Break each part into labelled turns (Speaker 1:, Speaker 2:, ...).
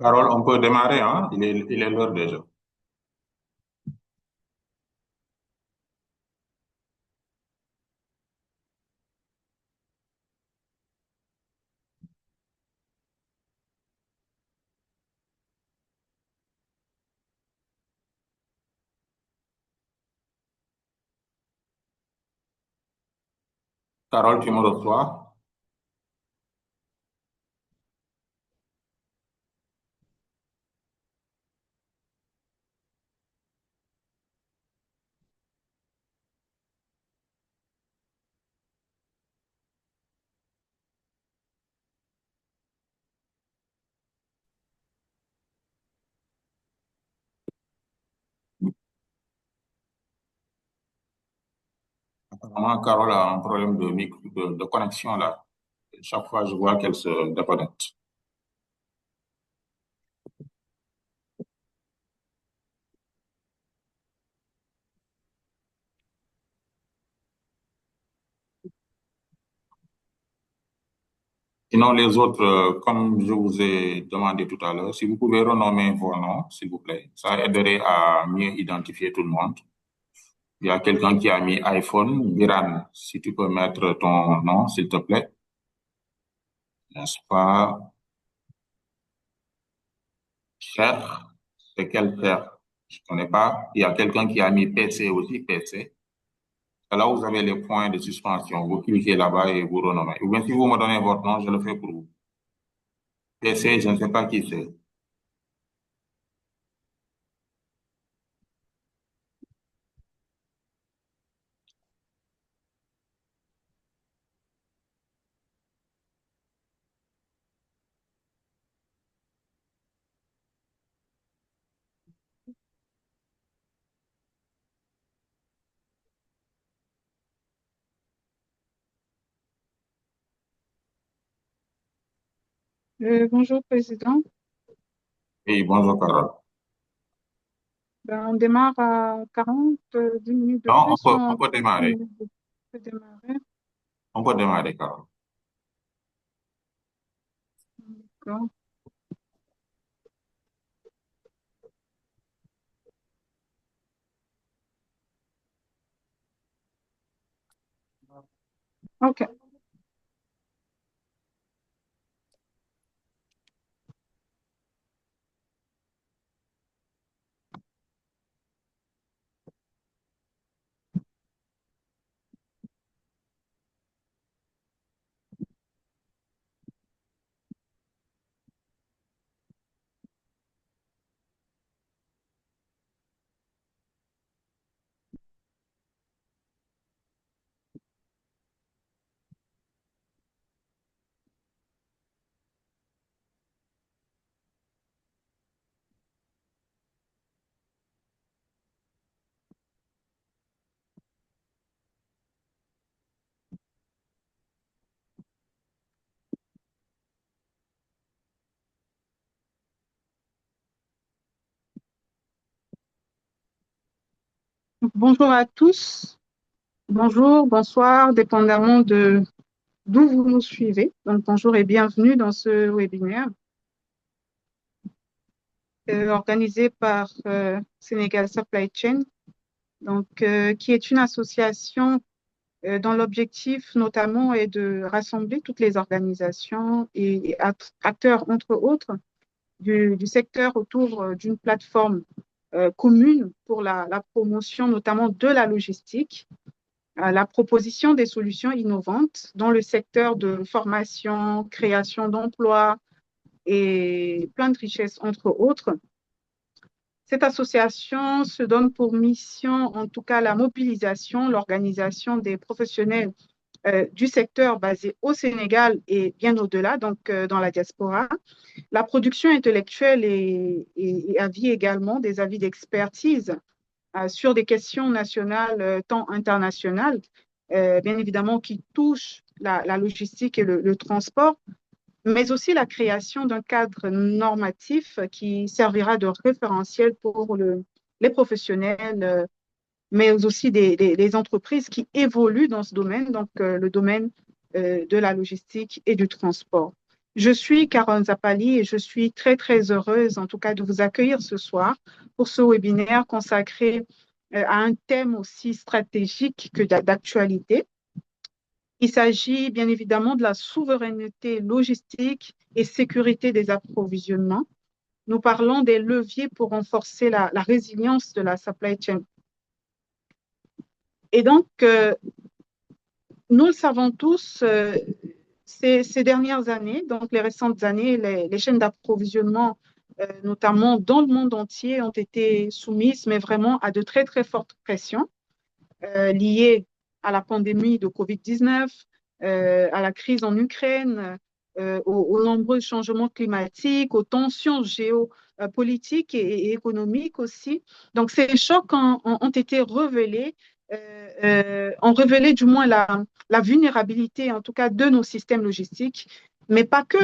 Speaker 1: Carole, on peut démarrer, hein? Il est l'heure déjà. Carole, tu me reçois? Apparemment, Carole a un problème de connexion là. Chaque fois, je vois qu'elle se déconnecte. Sinon, les autres, comme je vous ai demandé tout à l'heure, si vous pouvez renommer vos noms, s'il vous plaît, ça aiderait à mieux identifier tout le monde. Il y a quelqu'un qui a mis iPhone, Biran, si tu peux mettre ton nom, s'il te plaît. N'est-ce pas? Cher, c'est quel cher? Je connais pas. Il y a quelqu'un qui a mis PC aussi, PC. Là, vous avez les points de suspension. Vous cliquez là-bas et vous renommez. Ou bien si vous me donnez votre nom, je le fais pour vous. PC, je ne sais pas qui c'est.
Speaker 2: Bonjour, Président.
Speaker 1: Oui, bonjour, Carole.
Speaker 2: On démarre à 40, 10 minutes de
Speaker 1: Non,
Speaker 2: plus ou
Speaker 1: on peut
Speaker 2: 30
Speaker 1: démarrer.
Speaker 2: minutes de démarrer.
Speaker 1: On peut démarrer, Carole.
Speaker 2: D'accord. OK. Donc, bonjour à tous. Bonjour, bonsoir, dépendamment de d'où vous nous suivez. Donc, bonjour et bienvenue dans ce webinaire organisé par Sénégal Supply Chain, qui est une association dont l'objectif notamment est de rassembler toutes les organisations et acteurs, entre autres, du secteur autour d'une plateforme commune pour la promotion notamment de la logistique, la proposition des solutions innovantes dans le secteur de formation, création d'emplois et plein de richesses, entre autres. Cette association se donne pour mission, en tout cas, la mobilisation, l'organisation des professionnels du secteur basé au Sénégal et bien au-delà, dans la diaspora, la production intellectuelle et avis également, des avis d'expertise sur des questions nationales, tant internationales, bien évidemment, qui touchent la logistique et le transport, mais aussi la création d'un cadre normatif qui servira de référentiel pour les professionnels, mais aussi des entreprises qui évoluent dans ce domaine, le domaine de la logistique et du transport. Je suis Caron Zappali et je suis très, très heureuse, en tout cas, de vous accueillir ce soir pour ce webinaire consacré à un thème aussi stratégique que d'actualité. Il s'agit bien évidemment de la souveraineté logistique et sécurité des approvisionnements. Nous parlons des leviers pour renforcer la résilience de la supply chain. Et donc, nous le savons tous, ces dernières années, donc les récentes années, les chaînes d'approvisionnement, notamment dans le monde entier, ont été soumises, mais vraiment à de très, très fortes pressions liées à la pandémie de COVID-19, à la crise en Ukraine, aux nombreux changements climatiques, aux tensions géopolitiques et économiques aussi. Donc, ces chocs ont été révélés, ont révélé du moins la vulnérabilité, en tout cas, de nos systèmes logistiques, mais pas que.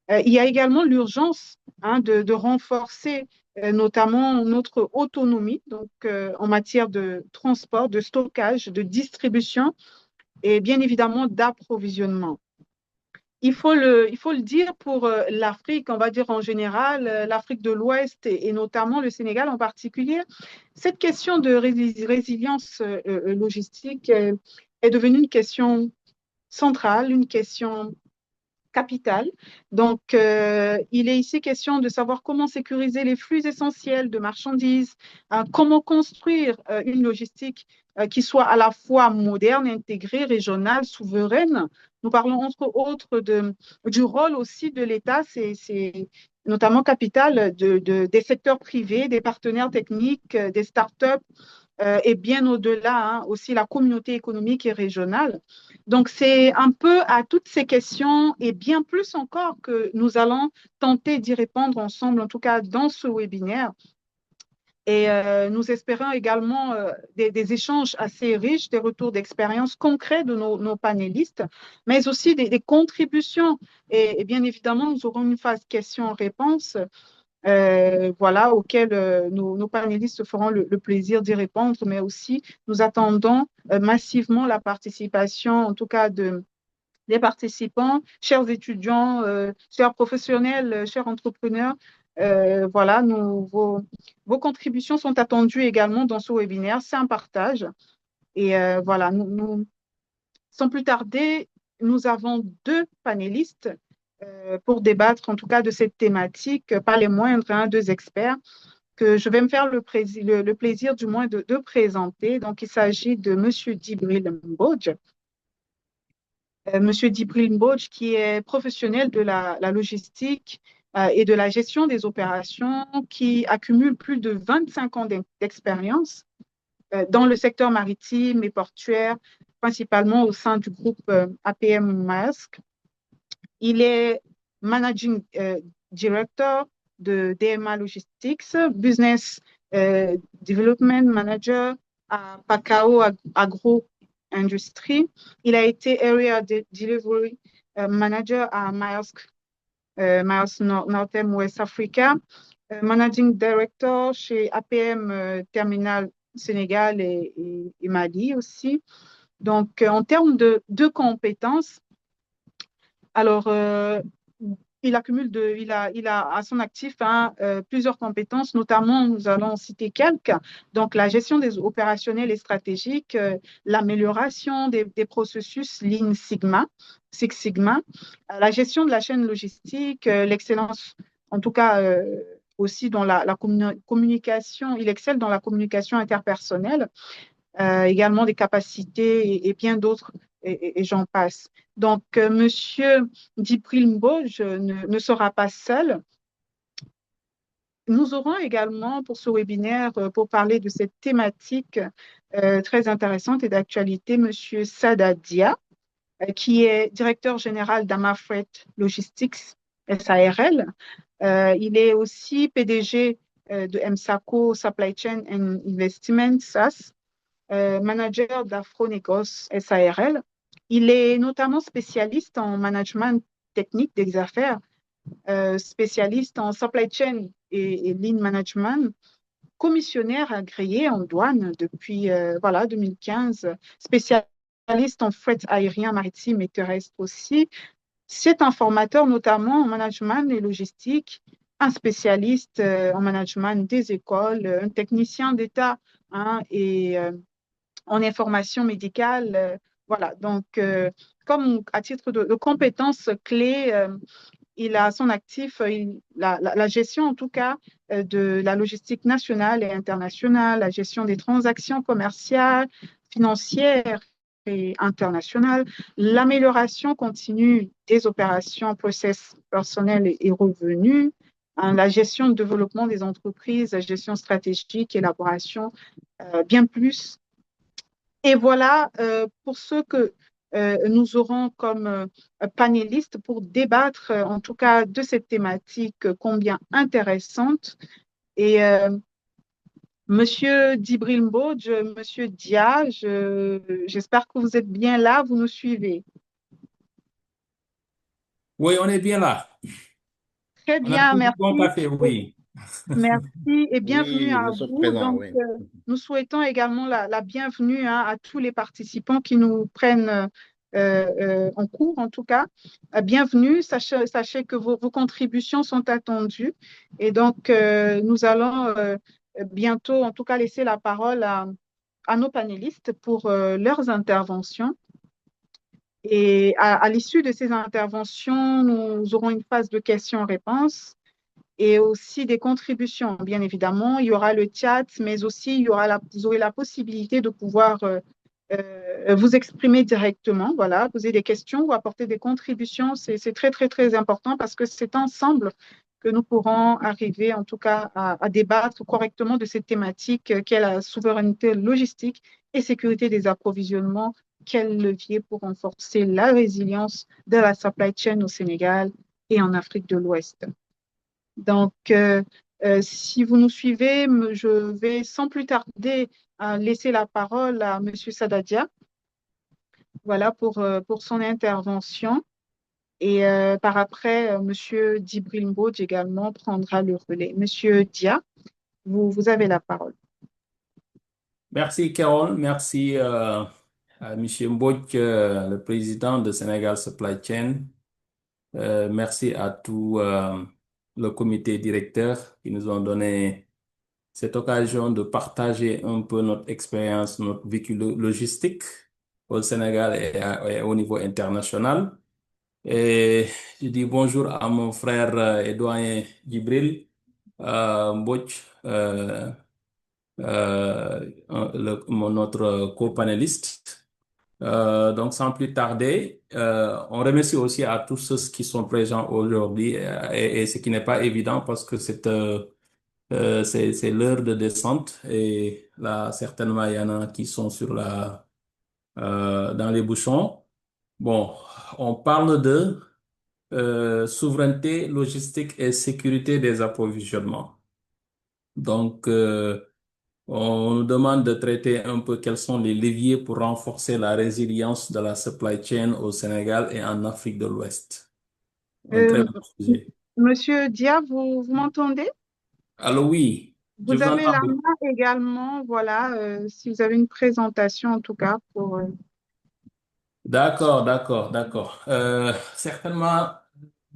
Speaker 2: Il y a également l'urgence de renforcer notamment notre autonomie donc, en matière de transport, de stockage, de distribution et bien évidemment d'approvisionnement. Il faut le dire pour l'Afrique, on va dire en général, l'Afrique de l'Ouest et notamment le Sénégal en particulier. Cette question de résilience logistique est devenue une question centrale, une question capitale. Donc, il est ici question de savoir comment sécuriser les flux essentiels de marchandises, comment construire une logistique qui soit à la fois moderne, intégrée, régionale, souveraine. Nous parlons entre autres du rôle aussi de l'État, c'est notamment capital des secteurs privés, des partenaires techniques, des startups et bien au-delà, aussi la communauté économique et régionale. Donc, c'est un peu à toutes ces questions et bien plus encore que nous allons tenter d'y répondre ensemble, en tout cas dans ce webinaire. Et nous espérons également des échanges assez riches, des retours d'expérience concrets de nos panélistes, mais aussi des contributions. Et bien évidemment, nous aurons une phase questions-réponses voilà, auxquels nos panélistes feront le plaisir d'y répondre, mais aussi nous attendons massivement la participation, en tout cas des participants, chers étudiants, chers professionnels, chers entrepreneurs. Voilà, vos contributions sont attendues également dans ce webinaire. C'est un partage. Et voilà, sans plus tarder, nous avons deux panélistes pour débattre en tout cas de cette thématique, pas les moindres, deux experts que je vais me faire le plaisir du moins de présenter. Donc, il s'agit de M. Djibril Mbodj. M. Djibril Mbodj, qui est professionnel de la logistique et de la gestion des opérations, qui accumule plus de 25 ans d'expérience dans le secteur maritime et portuaire, principalement au sein du groupe APM Maersk. Il est Managing Director de DMA Logistics, Business Development Manager à Pacao Agro Industrie. Il a été Area Delivery Manager à Maersk Northern West Africa, Managing Director chez APM Terminal Sénégal et Mali aussi. Donc, en termes de compétences, alors, il a à son actif plusieurs compétences, notamment, nous allons en citer quelques. Donc, la gestion des opérationnels et stratégiques, l'amélioration des processus Lean Six Sigma, la gestion de la chaîne logistique, l'excellence, en tout cas, aussi dans la communication, il excelle dans la communication interpersonnelle, également des capacités et bien d'autres, et j'en passe. Donc, Monsieur Djibril Mbodj ne sera pas seul. Nous aurons également pour ce webinaire, pour parler de cette thématique très intéressante et d'actualité, Monsieur Sada Dia, qui est directeur général d'Amafreight Logistics SARL. Il est aussi PDG de MSACO Supply Chain and Investment SAS, manager d'Afronegos SARL. Il est notamment spécialiste en management technique des affaires, spécialiste en supply chain et lean management, commissionnaire agréé en douane depuis 2015, spécialiste en fret aérien, maritime et terrestre aussi, C'est un formateur notamment en management et logistique, un spécialiste en management des écoles, un technicien d'État hein, et en information médicale. Voilà, donc comme à titre de compétences clés, il a à son actif la gestion en tout cas de la logistique nationale et internationale, la gestion des transactions commerciales, financières et internationales, l'amélioration continue des opérations, process personnels et revenus, hein, la gestion de développement des entreprises, la gestion stratégique, élaboration, bien plus. Et voilà pour ce que nous aurons comme panélistes pour débattre en tout cas de cette thématique combien intéressante. Et Monsieur Djibril Mbodj, Monsieur Dia, j'espère que vous êtes bien là, vous nous suivez.
Speaker 3: Oui, on est bien là.
Speaker 2: Très
Speaker 3: On a
Speaker 2: bien,
Speaker 3: pris du bon
Speaker 2: merci.
Speaker 3: café, oui.
Speaker 2: Merci et bienvenue
Speaker 4: Oui,
Speaker 2: à
Speaker 4: nous sommes
Speaker 2: vous.
Speaker 4: présents,
Speaker 2: Donc,
Speaker 4: oui.
Speaker 2: nous souhaitons également la bienvenue hein, à tous les participants qui nous prennent en cours, en tout cas. Bienvenue. Sachez que vos contributions sont attendues. Et donc, nous allons bientôt, en tout cas, laisser la parole à nos panélistes pour leurs interventions. Et à l'issue de ces interventions, nous aurons une phase de questions-réponses et aussi des contributions. Bien évidemment, il y aura le chat, mais aussi vous aurez la possibilité de pouvoir vous exprimer directement, voilà, poser des questions ou apporter des contributions. C'est très, très, très important parce que c'est ensemble que nous pourrons arriver, en tout cas, à débattre correctement de cette thématique qui est la souveraineté logistique et sécurité des approvisionnements. Quel levier pour renforcer la résilience de la supply chain au Sénégal et en Afrique de l'Ouest? Donc, si vous nous suivez, je vais sans plus tarder laisser la parole à Monsieur Sadadia, voilà, pour son intervention. Et par après, Monsieur Djibril Mbodj également prendra le relais. Monsieur Dia, vous avez la parole.
Speaker 3: Merci, Carole. Merci à M. Mbok, le président de Sénégal Supply Chain. Merci à tout le comité directeur qui nous ont donné cette occasion de partager un peu notre expérience, notre vécu logistique au Sénégal et au niveau international. Et je dis bonjour à mon frère et doyen Djibril Mbodj, notre co-panéliste. Donc, sans plus tarder, on remercie aussi à tous ceux qui sont présents aujourd'hui et ce qui n'est pas évident parce que c'est l'heure de descente et là, certainement, il y en a qui sont dans les bouchons. Bon, on parle de souveraineté logistique et sécurité des approvisionnements. Donc, on nous demande de traiter un peu quels sont les leviers pour renforcer la résilience de la supply chain au Sénégal et en Afrique de l'Ouest. Un très
Speaker 2: Euh,
Speaker 3: bon sujet.
Speaker 2: Monsieur Dia, vous m'entendez?
Speaker 3: Alors oui, je
Speaker 2: Vous
Speaker 3: vous
Speaker 2: avez
Speaker 3: entends
Speaker 2: la
Speaker 3: bien.
Speaker 2: main également, voilà, si vous avez une présentation en tout cas pour...
Speaker 3: D'accord, d'accord, d'accord. Certainement,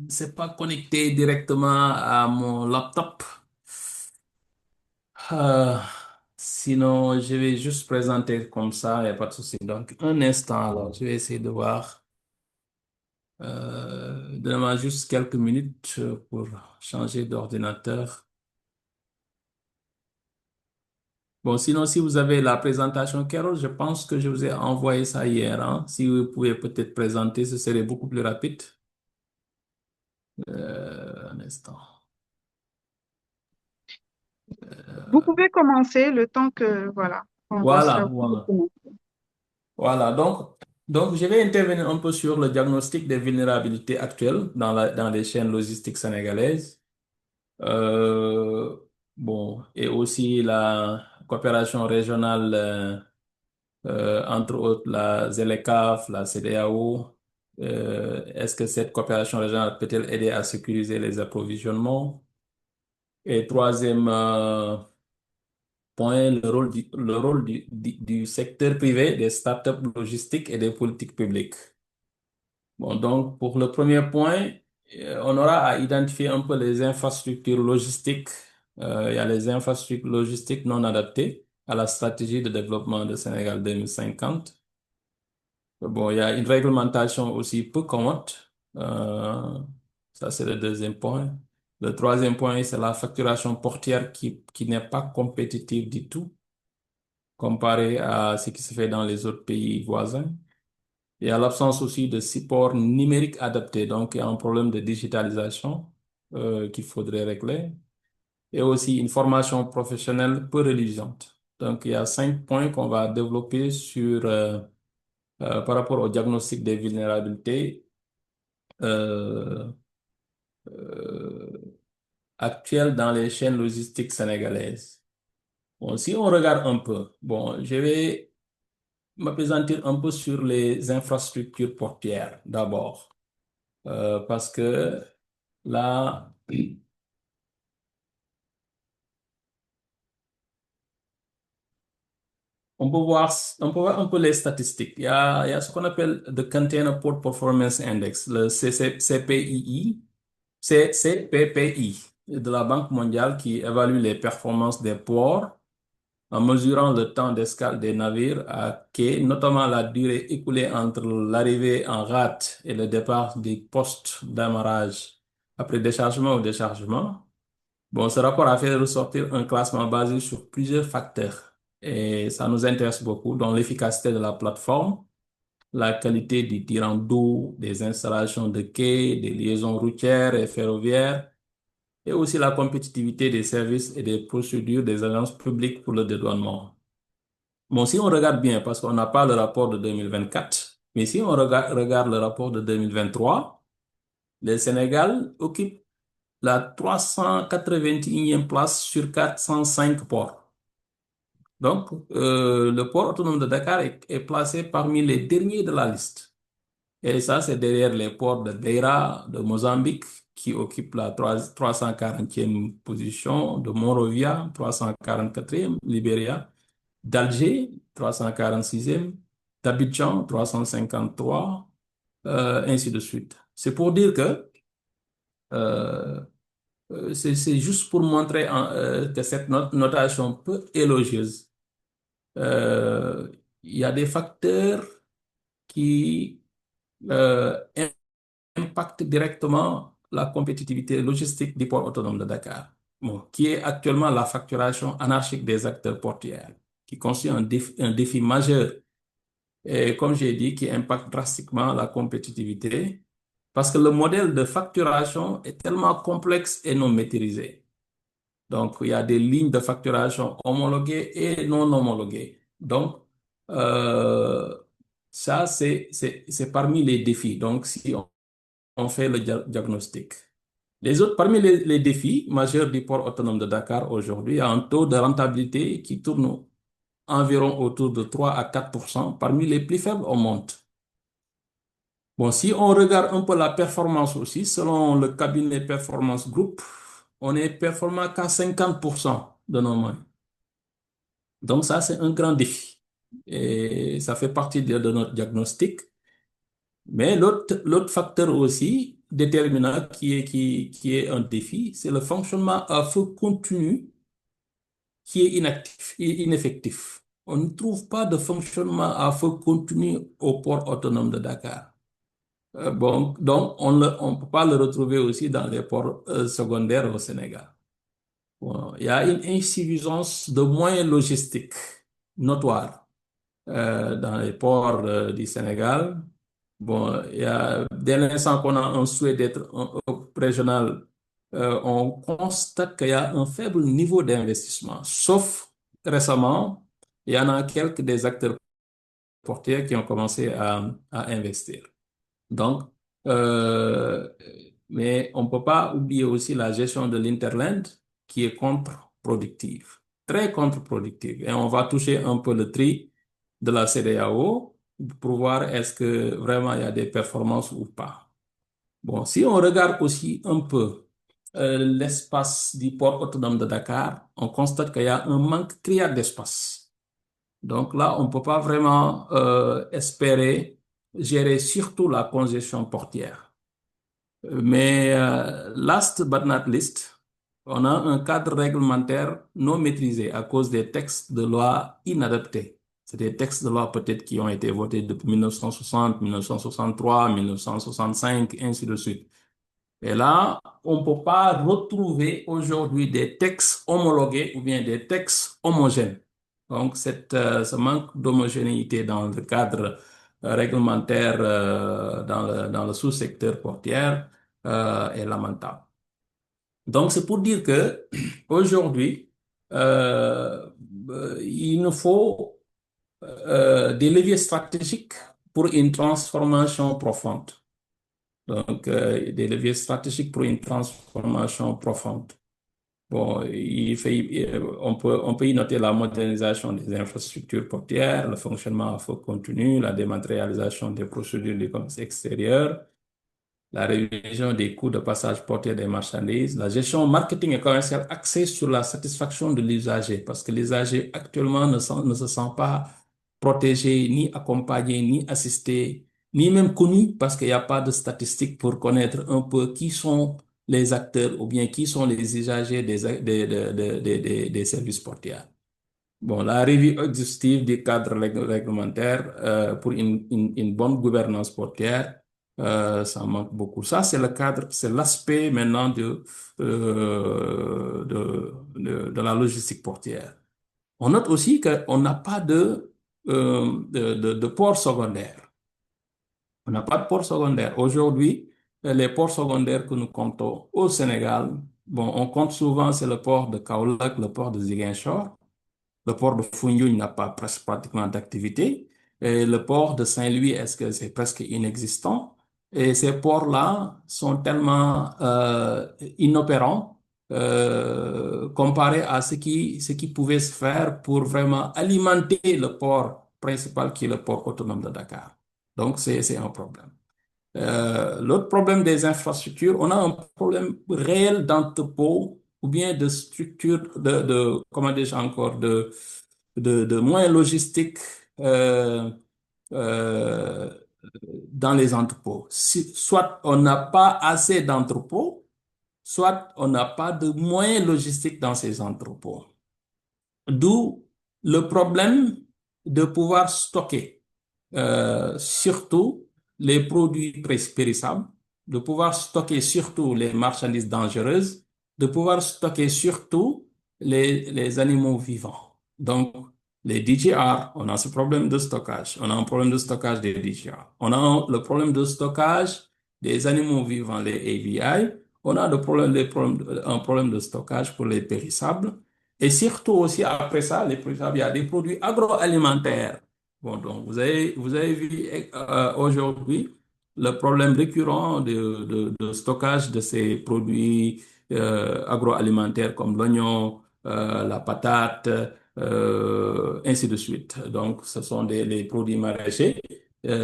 Speaker 3: c'est pas connecté directement à mon laptop. Euh, Sinon, je vais juste présenter comme ça, il n'y a pas de souci. Donc, un instant, alors, je vais essayer de voir. Donnez-moi juste quelques minutes pour changer d'ordinateur. Bon, sinon, si vous avez la présentation, Carol, je pense que je vous ai envoyé ça hier, hein. Si vous pouvez peut-être présenter, ce serait beaucoup plus rapide. Un instant.
Speaker 2: Vous pouvez commencer le temps que, voilà, on va se
Speaker 3: Voilà,
Speaker 2: faire.
Speaker 3: voilà. Voilà, donc je vais intervenir un peu sur le diagnostic des vulnérabilités actuelles dans les chaînes logistiques sénégalaises. Euh, bon, et aussi la coopération régionale, entre autres la ZLECAf, la CEDEAO. Est-ce que cette coopération régionale peut-elle aider à sécuriser les approvisionnements? Et troisième point, le rôle du secteur privé, des startups logistiques et des politiques publiques. Bon, donc, pour le premier point, on aura à identifier un peu les infrastructures logistiques. Il y a les infrastructures logistiques non adaptées à la stratégie de développement de Sénégal 2050. Bon, il y a une réglementation aussi peu commode. Euh, Ça, c'est le deuxième point. Le troisième point, c'est la facturation portière qui n'est pas compétitive du tout comparé à ce qui se fait dans les autres pays voisins. Il y a l'absence aussi de support numérique adapté. Donc, il y a un problème de digitalisation qu'il faudrait régler. Et aussi une formation professionnelle peu reluisante. Donc, il y a 5 points qu'on va développer par rapport au diagnostic des vulnérabilités euh, euh, actuelles dans les chaînes logistiques sénégalaises. Bon, si on regarde un peu, bon, je vais m'appesantir un peu sur les infrastructures portières d'abord. Parce que là, on peut voir un peu les statistiques. Il y a ce qu'on appelle le Container Port Performance Index, le CPII, CPPI de la Banque mondiale qui évalue les performances des ports en mesurant le temps d'escale des navires à quai, notamment la durée écoulée entre l'arrivée en rate et le départ du poste d'amarrage après déchargement ou déchargement. Bon, ce rapport a fait ressortir un classement basé sur plusieurs facteurs et ça nous intéresse beaucoup, dont l'efficacité de la plateforme, la qualité du tirant d'eau, des installations de quais, des liaisons routières et ferroviaires, et aussi la compétitivité des services et des procédures des agences publiques pour le dédouanement. Bon, si on regarde bien, parce qu'on n'a pas le rapport de 2024, mais si on regarde le rapport de 2023, le Sénégal occupe la 381e place sur 405 ports. Donc, le port autonome de Dakar est placé parmi les derniers de la liste. Et ça, c'est derrière les ports de Beira, de Mozambique, qui occupent la 340e position, de Monrovia, 344e, Libéria, d'Alger, 346e, d'Abidjan, 353, ainsi de suite. C'est pour dire que euh, c'est juste pour montrer que cette notation peu élogieuse, euh, il y a des facteurs qui impactent directement la compétitivité logistique du port autonome de Dakar, bon, qui est actuellement la facturation anarchique des acteurs portuaires, qui constitue un défi majeur et, comme j'ai dit, qui impacte drastiquement la compétitivité parce que le modèle de facturation est tellement complexe et non maîtrisé. Donc, il y a des lignes de facturation homologuées et non homologuées. Donc, euh, ça, c'est parmi les défis. Donc, si on fait le diagnostic. Parmi les défis majeurs du port autonome de Dakar aujourd'hui, il y a un taux de rentabilité qui tourne environ autour de 3 à 4%, parmi les plus faibles au monde. Bon, si on regarde un peu la performance aussi, selon le cabinet Performance Group, on est performant qu'à 50% de nos moyens. Donc ça, c'est un grand défi. Et ça fait partie de notre diagnostic. Mais l'autre facteur aussi déterminant qui est un défi, c'est le fonctionnement à feu continu qui est inactif et ineffectif. On ne trouve pas de fonctionnement à feu continu au port autonome de Dakar. Bon, donc, on ne peut pas le retrouver aussi dans les ports secondaires au Sénégal. Bon, il y a une insuffisance de moyens logistiques notoire dans les ports du Sénégal. Bon, dès l'instant qu'on a un souhait d'être un hub régional, on constate qu'il y a un faible niveau d'investissement. Sauf récemment, il y en a quelques des acteurs portuaires qui ont commencé à investir. Donc, euh, mais on ne peut pas oublier aussi la gestion de l'Interland qui est contre-productive, très contre-productive. Et on va toucher un peu le tri de la CEDEAO pour voir est-ce que vraiment il y a des performances ou pas. Bon, si on regarde aussi un peu l'espace du port autonome de Dakar, on constate qu'il y a un manque criard d'espace. Donc là, on ne peut pas vraiment espérer gérer surtout la congestion portière. Mais last but not least, on a un cadre réglementaire non maîtrisé à cause des textes de loi inadaptés. C'est des textes de loi peut-être qui ont été votés depuis 1960, 1963, 1965, ainsi de suite. Et là, on ne peut pas retrouver aujourd'hui des textes homologués ou bien des textes homogènes. Donc, ce manque d'homogénéité dans le cadre réglementaire dans le sous-secteur portuaire est lamentable. Donc, c'est pour dire que aujourd'hui, euh, il nous faut des leviers stratégiques pour une transformation profonde. Donc, des leviers stratégiques pour une transformation profonde. Bon, on peut y noter la modernisation des infrastructures portuaires, le fonctionnement à flot continu, la dématérialisation des procédures de commerce extérieur, la révision des coûts de passage porté des marchandises, la gestion marketing et commerciale axée sur la satisfaction de l'usager, parce que l'usager actuellement ne se sent pas protégé, ni accompagné, ni assisté, ni même connu, parce qu'il n'y a pas de statistiques pour connaître un peu qui sont les acteurs ou bien qui sont les usagers des services portuaires. Bon, la revue exhaustive du cadre réglementaire pour une bonne gouvernance portuaire, ça manque beaucoup. Ça, c'est le cadre, c'est l'aspect maintenant de la logistique portuaire. On note aussi qu'on n'a pas de port secondaire. On n'a pas de port secondaire. Aujourd'hui, les ports secondaires que nous comptons au Sénégal, bon, on compte souvent, c'est le port de Kaolack, le port de Ziguinchor. Le port de Foundiougne n'a pas presque pratiquement d'activité. Et le port de Saint-Louis, est-ce que c'est presque inexistant? Et ces ports-là sont tellement inopérants comparé à ce qui pouvait se faire pour vraiment alimenter le port principal qui est le port autonome de Dakar. Donc, c'est un problème. L'autre problème des infrastructures, on a un problème réel d'entrepôt ou bien de structure, comment dire encore, de moyens logistiques euh, euh, dans les entrepôts. Soit on n'a pas assez d'entrepôts, soit on n'a pas de moyens logistiques dans ces entrepôts. D'où le problème de pouvoir stocker surtout les produits périssables, de pouvoir stocker surtout les marchandises dangereuses, de pouvoir stocker surtout les animaux vivants. Donc, les DJR, on a ce problème de stockage. On a un problème de stockage des DJR. On a le problème de stockage des animaux vivants, les AVI. On a un problème de stockage pour les périssables. Et surtout aussi, après ça, les périssables, il y a des produits agroalimentaires. Bon, donc, vous avez vu aujourd'hui le problème récurrent de stockage de ces produits agroalimentaires comme l'oignon, la patate, ainsi de suite. Donc, ce sont les produits maraîchers.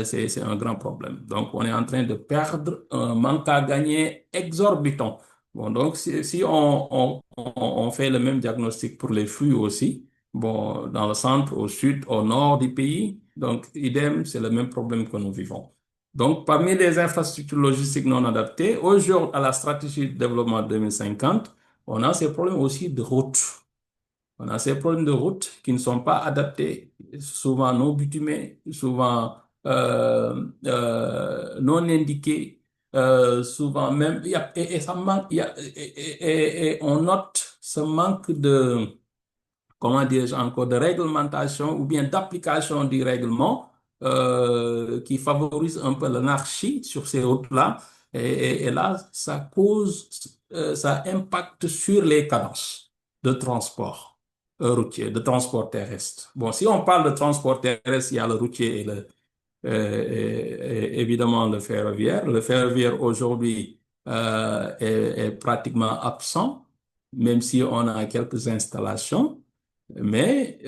Speaker 3: C'est un grand problème. Donc, on est en train de perdre un manque à gagner exorbitant. Bon, donc, si on fait le même diagnostic pour les flux aussi, bon, dans le centre, au sud, au nord du pays, donc, idem, c'est le même problème que nous vivons. Donc, parmi les infrastructures logistiques non adaptées, aujourd'hui, à la stratégie de développement 2050, on a ces problèmes aussi de route. On a ces problèmes de route qui ne sont pas adaptés, souvent non bitumés, souvent non indiqués, souvent même, et ça manque, et on note ce manque de, comment dirais-je encore, de réglementation ou bien d'application du règlement qui favorise un peu l'anarchie sur ces routes-là. Et là, ça cause, ça impacte sur les cadences de transport routier, de transport terrestre. Bon, si on parle de transport terrestre, il y a le routier et évidemment le ferroviaire. Le ferroviaire aujourd'hui est pratiquement absent, même si on a quelques installations. Mais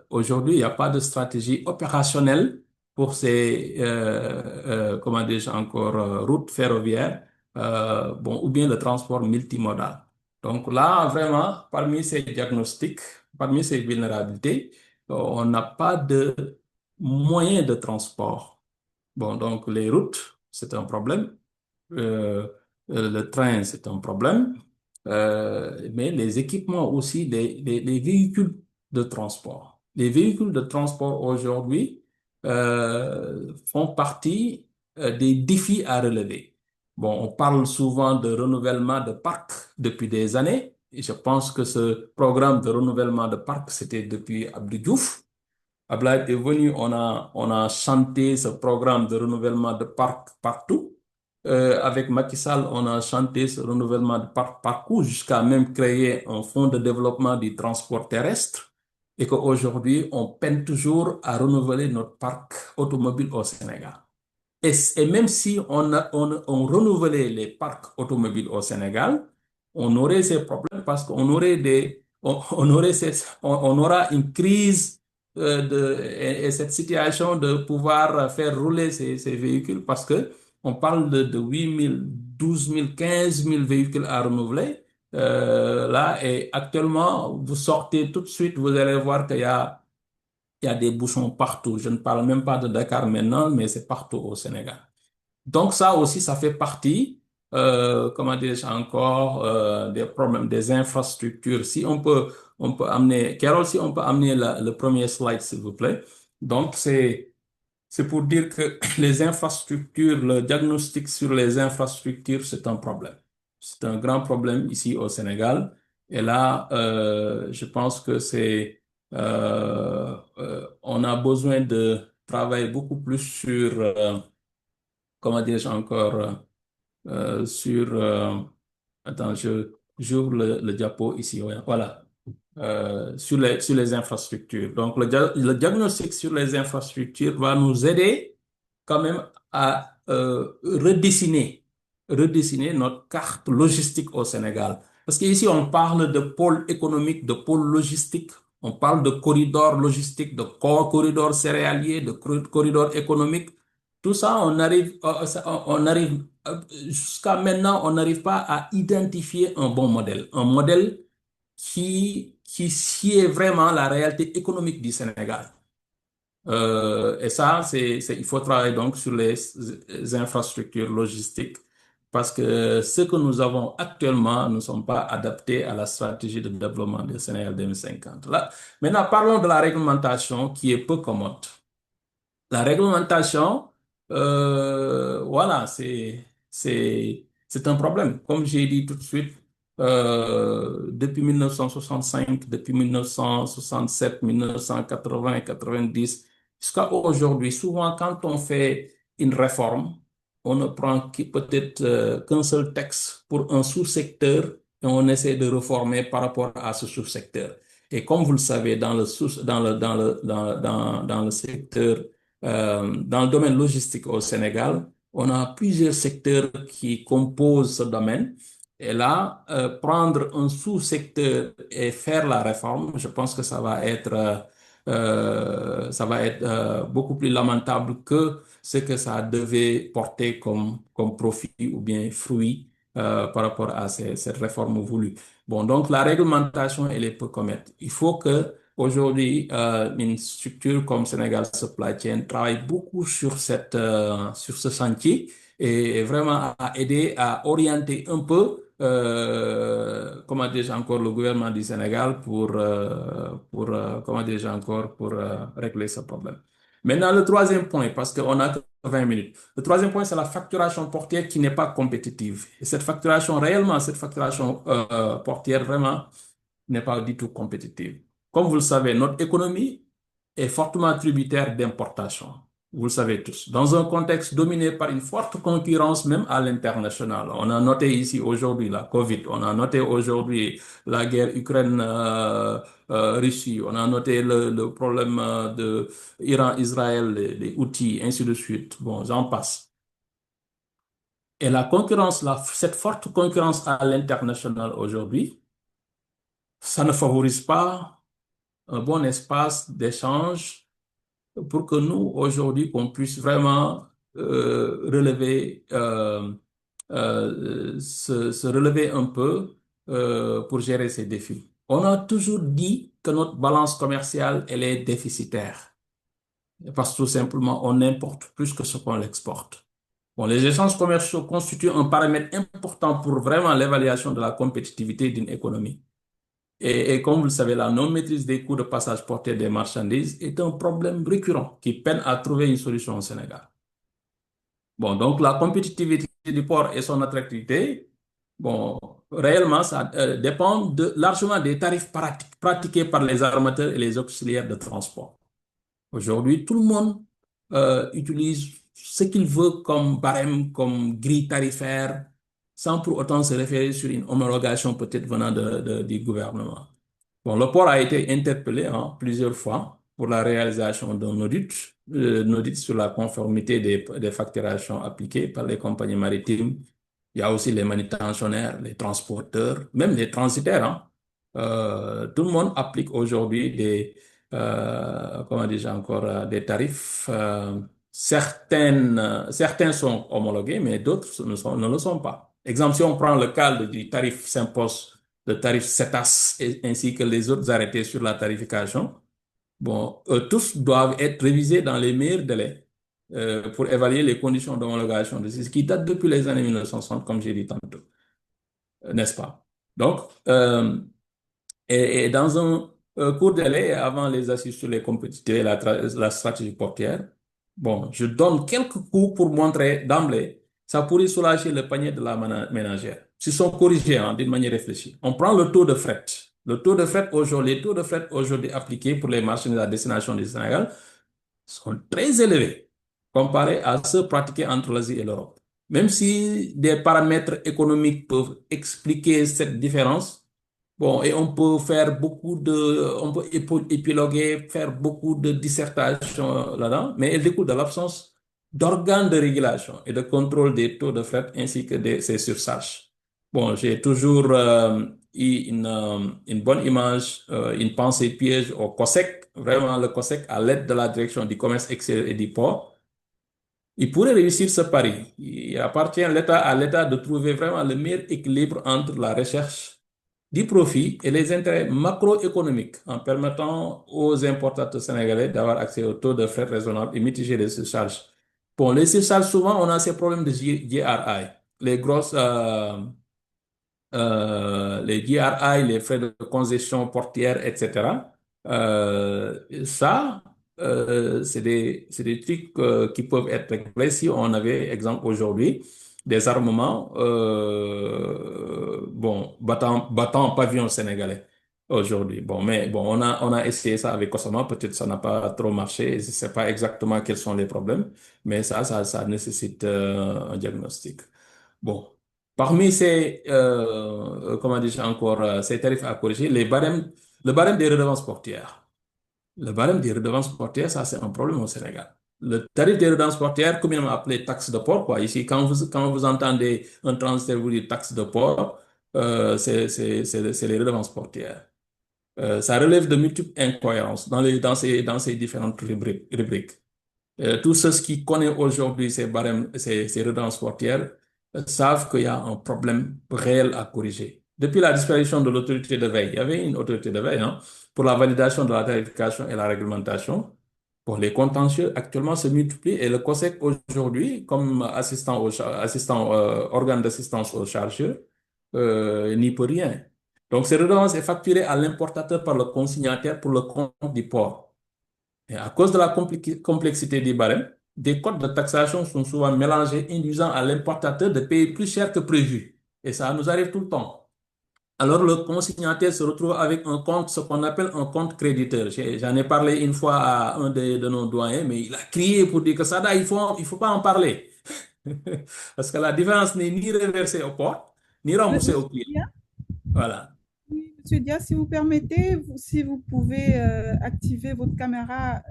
Speaker 3: aujourd'hui, il n'y a pas de stratégie opérationnelle pour ces, comment dis-je encore, routes ferroviaires, bon, ou bien le transport multimodal. Donc là, vraiment, parmi ces diagnostics, parmi ces vulnérabilités, on n'a pas de moyens de transport Bon, donc les routes, c'est un problème. Euh, le train, c'est un problème. Mais les équipements aussi des véhicules de transport. Les véhicules de transport aujourd'hui font partie des défis à relever. Bon, on parle souvent de renouvellement de parc depuis des années. Et je pense que ce programme de renouvellement de parc, c'était depuis Abdou Diouf. Ablaye est venu, on a chanté ce programme de renouvellement de parc partout. Avec Macky Sall, on a chanté ce renouvellement de parc partout jusqu'à même créer un fonds de développement du transport terrestre et qu'aujourd'hui, on peine toujours à renouveler notre parc automobile au Sénégal. Et même si on renouvelait les parcs automobiles au Sénégal, on aurait ces problèmes parce qu'on aurait on aurait on aura une crise et cette situation de pouvoir faire rouler ces véhicules parce que on parle de 8 000, 12 000, 15 000 véhicules à renouveler. Là, et actuellement, vous sortez tout de suite, vous allez voir il y a des bouchons partout. Je ne parle même pas de Dakar maintenant, mais c'est partout au Sénégal. Donc ça aussi, ça fait partie, comment dirais-je encore, des problèmes des infrastructures. Si on peut amener, Carol, si on peut amener le premier slide, s'il vous plaît. Donc c'est pour dire que les infrastructures, le diagnostic sur les infrastructures, c'est un problème. C'est un grand problème ici au Sénégal. Et là, je pense que on a besoin de travailler beaucoup plus sur, comment dirais-je encore, sur, attends, j'ouvre le diapo ici, ouais, voilà. Sur les infrastructures. Donc, le diagnostic sur les infrastructures va nous aider quand même à redessiner notre carte logistique au Sénégal. Parce qu'ici, on parle de pôle économique, de pôle logistique, on parle de corridors logistiques, de corridors céréaliers, de corridors économiques. Tout ça, on arrive, jusqu'à maintenant, on n'arrive pas à identifier un bon modèle. Un modèle qui sied vraiment la réalité économique du Sénégal. Et ça, il faut travailler donc sur les infrastructures logistiques parce que ce que nous avons actuellement ne sont pas adaptés à la stratégie de développement du Sénégal 2050. Là, maintenant, parlons de la réglementation qui est peu commode. La réglementation, voilà, c'est un problème. Comme j'ai dit tout de suite, depuis 1965, depuis 1967, 1980, 90, jusqu'à aujourd'hui, souvent quand on fait une réforme, on ne prend peut-être qu'un seul texte pour un sous-secteur et on essaie de réformer par rapport à ce sous-secteur. Et comme vous le savez, dans le secteur dans le domaine logistique au Sénégal, on a plusieurs secteurs qui composent ce domaine. Et là, prendre un sous-secteur et faire la réforme, je pense que ça va être beaucoup plus lamentable que ce que ça devait porter comme profit ou bien fruit par rapport à cette réforme voulue. Bon, donc la réglementation, elle est peu commettre. Il faut que aujourd'hui, une structure comme Sénégal Supply Chain travaille beaucoup sur ce chantier et vraiment à aider à orienter un peu, comment dirais-je encore, le gouvernement du Sénégal comment dirais-je encore, pour régler ce problème. Maintenant, le troisième point, parce qu'on a que 20 minutes. Le troisième point, c'est la facturation portière qui n'est pas compétitive. Et cette facturation portière, vraiment, n'est pas du tout compétitive. Comme vous le savez, notre économie est fortement tributaire d'importation. Vous le savez tous. Dans un contexte dominé par une forte concurrence, même à l'international. On a noté ici aujourd'hui la Covid. On a noté aujourd'hui la guerre Ukraine-Russie. On a noté le problème de Iran-Israël, les outils, ainsi de suite. Bon, j'en passe. Et la concurrence, cette forte concurrence à l'international aujourd'hui, ça ne favorise pas un bon espace d'échange pour que nous, aujourd'hui, qu'on puisse vraiment se relever un peu pour gérer ces défis. On a toujours dit que notre balance commerciale, elle est déficitaire. parce que tout simplement, on importe plus que ce qu'on exporte. Bon, les échanges commerciaux constituent un paramètre important pour vraiment l'évaluation de la compétitivité d'une économie. Et comme vous le savez, la non-maîtrise des coûts de passage porté des marchandises est un problème récurrent qui peine à trouver une solution au Sénégal. Bon, donc la compétitivité du port et son attractivité, bon, réellement, ça dépend largement des tarifs pratiqués par les armateurs et les auxiliaires de transport. Aujourd'hui, tout le monde utilise ce qu'il veut comme barème, comme grille tarifaire, sans pour autant se référer sur une homologation peut-être venant du gouvernement. Bon, le port a été interpellé plusieurs fois pour la réalisation d'un audit sur la conformité des facturations appliquées par les compagnies maritimes. Il y a aussi les manutentionnaires, les transporteurs, même les transitaires, hein. Tout le monde applique aujourd'hui comment dis-je encore, des tarifs. Certains sont homologués, mais d'autres ne le sont pas. Exemple, si on prend le cas du tarif s'impose, le tarif CETAS ainsi que les autres arrêtés sur la tarification, bon, tous doivent être révisés dans les meilleurs délais pour évaluer les conditions d'homologation de ce qui date depuis les années 1960, comme j'ai dit tantôt, n'est-ce pas? Donc, et dans un court délai, avant les assises sur les compétitivités et la stratégie portière, bon, je donne quelques coups pour montrer d'emblée, ça pourrait soulager le panier de la ménagère. S'ils sont corrigés d'une manière réfléchie. On prend le taux de fret. Les taux de fret aujourd'hui appliqués pour les marchandises à destination du Sénégal sont très élevés comparés à ceux pratiqués entre l'Asie et l'Europe. Même si des paramètres économiques peuvent expliquer cette différence, bon, et on peut épiloguer, faire beaucoup de dissertations là-dedans, mais elle découle de l'absence d'organes de régulation et de contrôle des taux de fret ainsi que de ces surcharges. Bon, j'ai toujours eu une bonne image, une pensée piège au COSEC, vraiment le COSEC à l'aide de la direction du commerce extérieur et du port. Il pourrait réussir ce pari. Il appartient à l'État de trouver vraiment le meilleur équilibre entre la recherche du profit et les intérêts macroéconomiques en permettant aux importateurs sénégalais d'avoir accès au taux de frais raisonnables et mitiger les surcharges. Bon, les surcharges, souvent, on a ces problèmes de GRI, les grosses, les GRI, les frais de concession portière, etc. Ça, c'est des trucs qui peuvent être réglés si on avait, exemple, aujourd'hui, des armements bon, battant pavillon sénégalais aujourd'hui. Bon, mais bon, on a essayé ça avec Cosama, peut-être ça n'a pas trop marché, je ne sais pas exactement quels sont les problèmes, mais ça nécessite un diagnostic. Bon. Parmi comment dis-je encore, ces tarifs à corriger, le barème des redevances portières. Le barème des redevances portières, ça, c'est un problème au Sénégal. Le tarif des redevances portières, communément appelé taxe de port, quoi. Ici, quand vous entendez un transitaire vous dire taxe de port, c'est les redevances portières. Ça relève de multiples incohérences dans ces différentes rubriques. Tous ceux qui connaissent aujourd'hui ces barèmes, ces redevances portières, savent qu'il y a un problème réel à corriger. Depuis la disparition de l'autorité de veille, il y avait une autorité de veille pour la validation de la tarification et la réglementation. Bon, les contentieux actuellement se multiplient et le COSEC aujourd'hui, comme organe d'assistance aux chargeurs, n'y peut rien. Donc, ces redevances est facturée à l'importateur par le consignataire pour le compte du port. Et à cause de la complexité des barèmes, des codes de taxation sont souvent mélangés, induisant à l'importateur de payer plus cher que prévu. Et ça nous arrive tout le temps. Alors, le consignataire se retrouve avec un compte, ce qu'on appelle un compte créditeur. J'en ai parlé une fois à un de nos doyens, mais il a crié pour dire que ça, il faut pas en parler. Parce que la différence n'est ni reversée au port, ni remboursée au client.
Speaker 4: Dia,
Speaker 3: Voilà.
Speaker 4: oui, Monsieur Dia, si vous permettez, si vous pouvez activer votre caméra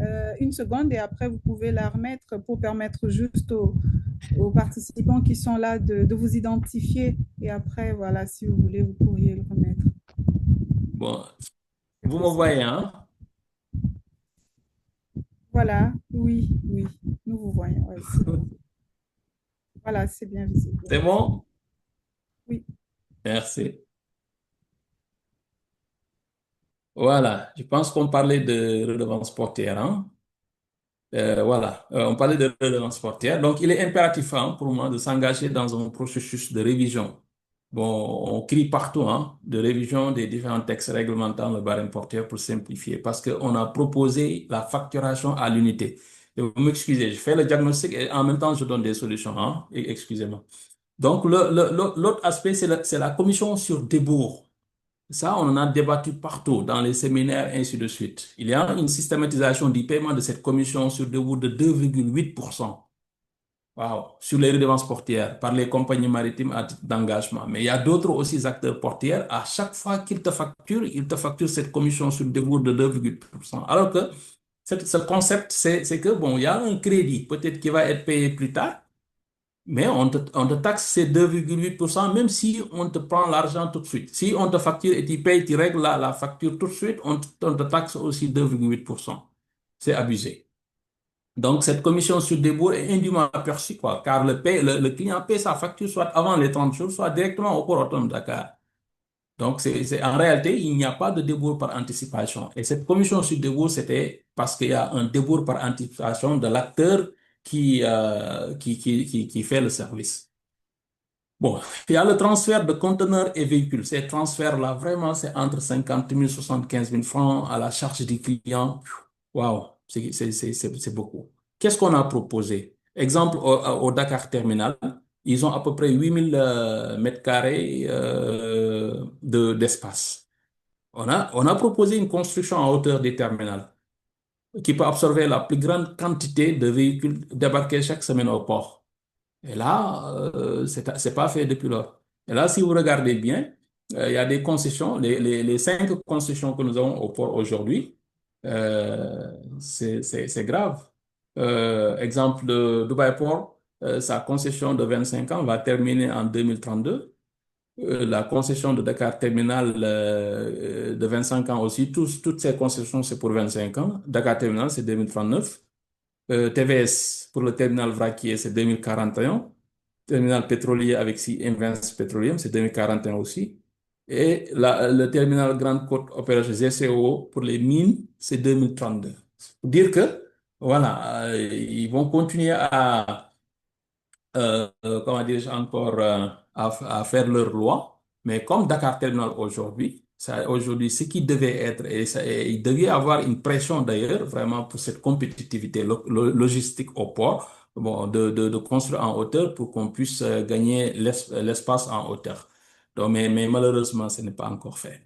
Speaker 4: une seconde et après vous pouvez la remettre pour permettre juste aux participants qui sont là de vous identifier. Et après, voilà, si vous voulez, vous pourriez le remettre.
Speaker 3: Bon, vous me voyez, hein?
Speaker 4: Voilà, oui, oui, nous vous voyons. Ouais, bon. Voilà, c'est bien visible.
Speaker 3: C'est bon?
Speaker 4: Oui.
Speaker 3: Merci. Voilà, je pense qu'on parlait de redevance portière, hein? Voilà, on parlait de redevance portière. Donc, il est impératif hein, pour moi de s'engager dans un processus de révision. Bon, on crie partout hein, de révision des différents textes réglementant le barème portière pour simplifier parce qu'on a proposé la facturation à l'unité. Et vous m'excusez, je fais le diagnostic et en même temps je donne des solutions. Hein, excusez-moi. Donc, l'autre aspect, c'est la commission sur débours. Ça, on en a débattu partout, dans les séminaires, ainsi de suite. Il y a une systématisation du paiement de cette commission sur débours de 2,8%. Wow, sur les redevances portières par les compagnies maritimes à titre d'engagement. Mais il y a d'autres aussi acteurs portières. À chaque fois qu'ils ils te facturent cette commission sur débours de 2,8%. Alors que ce concept, c'est que, bon, il y a un crédit peut-être qui va être payé plus tard, mais on te taxe ces 2,8% même si on te prend l'argent tout de suite. Si on te facture et tu payes, tu règles la facture tout de suite, on te taxe aussi 2,8%. C'est abusé. Donc, cette commission sur débours est indûment aperçue, quoi, car le client paie sa facture soit avant les 30 jours, soit directement au port autonome de Dakar. Donc, en réalité, il n'y a pas de débours par anticipation. Et cette commission sur débours, c'était parce qu'il y a un débours par anticipation de l'acteur qui fait le service. Bon, il y a le transfert de conteneurs et véhicules. Ces transferts-là, vraiment, c'est entre 50 000 et 75 000 francs à la charge du client. Waouh, c'est beaucoup. Qu'est-ce qu'on a proposé? Exemple, au Dakar Terminal, ils ont à peu près 8 000 mètres carrés d'espace. On a proposé une construction en hauteur des terminals qui peut absorber la plus grande quantité de véhicules débarqués chaque semaine au port. Et là, c'est pas fait depuis lors. Et là, si vous regardez bien, il y a des concessions, les 5 concessions que nous avons au port aujourd'hui, c'est grave. Exemple de Dubai Port, sa concession de 25 ans va terminer en 2032. La concession de Dakar Terminal de 25 ans aussi, toutes ces concessions, c'est pour 25 ans. Dakar Terminal, c'est 2039. TVS pour le terminal vraquier, c'est 2041. Terminal pétrolier avec Invest Petroleum, c'est 2041 aussi. Et le terminal Grande Côte Opération GCO pour les mines, c'est 2032. Pour dire que, voilà, ils vont continuer comment dirais-je encore, à faire leur loi. Mais comme Dakar Terminal aujourd'hui, aujourd'hui, ce qui devait être, et il devait y avoir une pression d'ailleurs, vraiment pour cette compétitivité logistique au port, bon, de construire en hauteur pour qu'on puisse gagner l'espace en hauteur. Donc, mais malheureusement, ce n'est pas encore fait.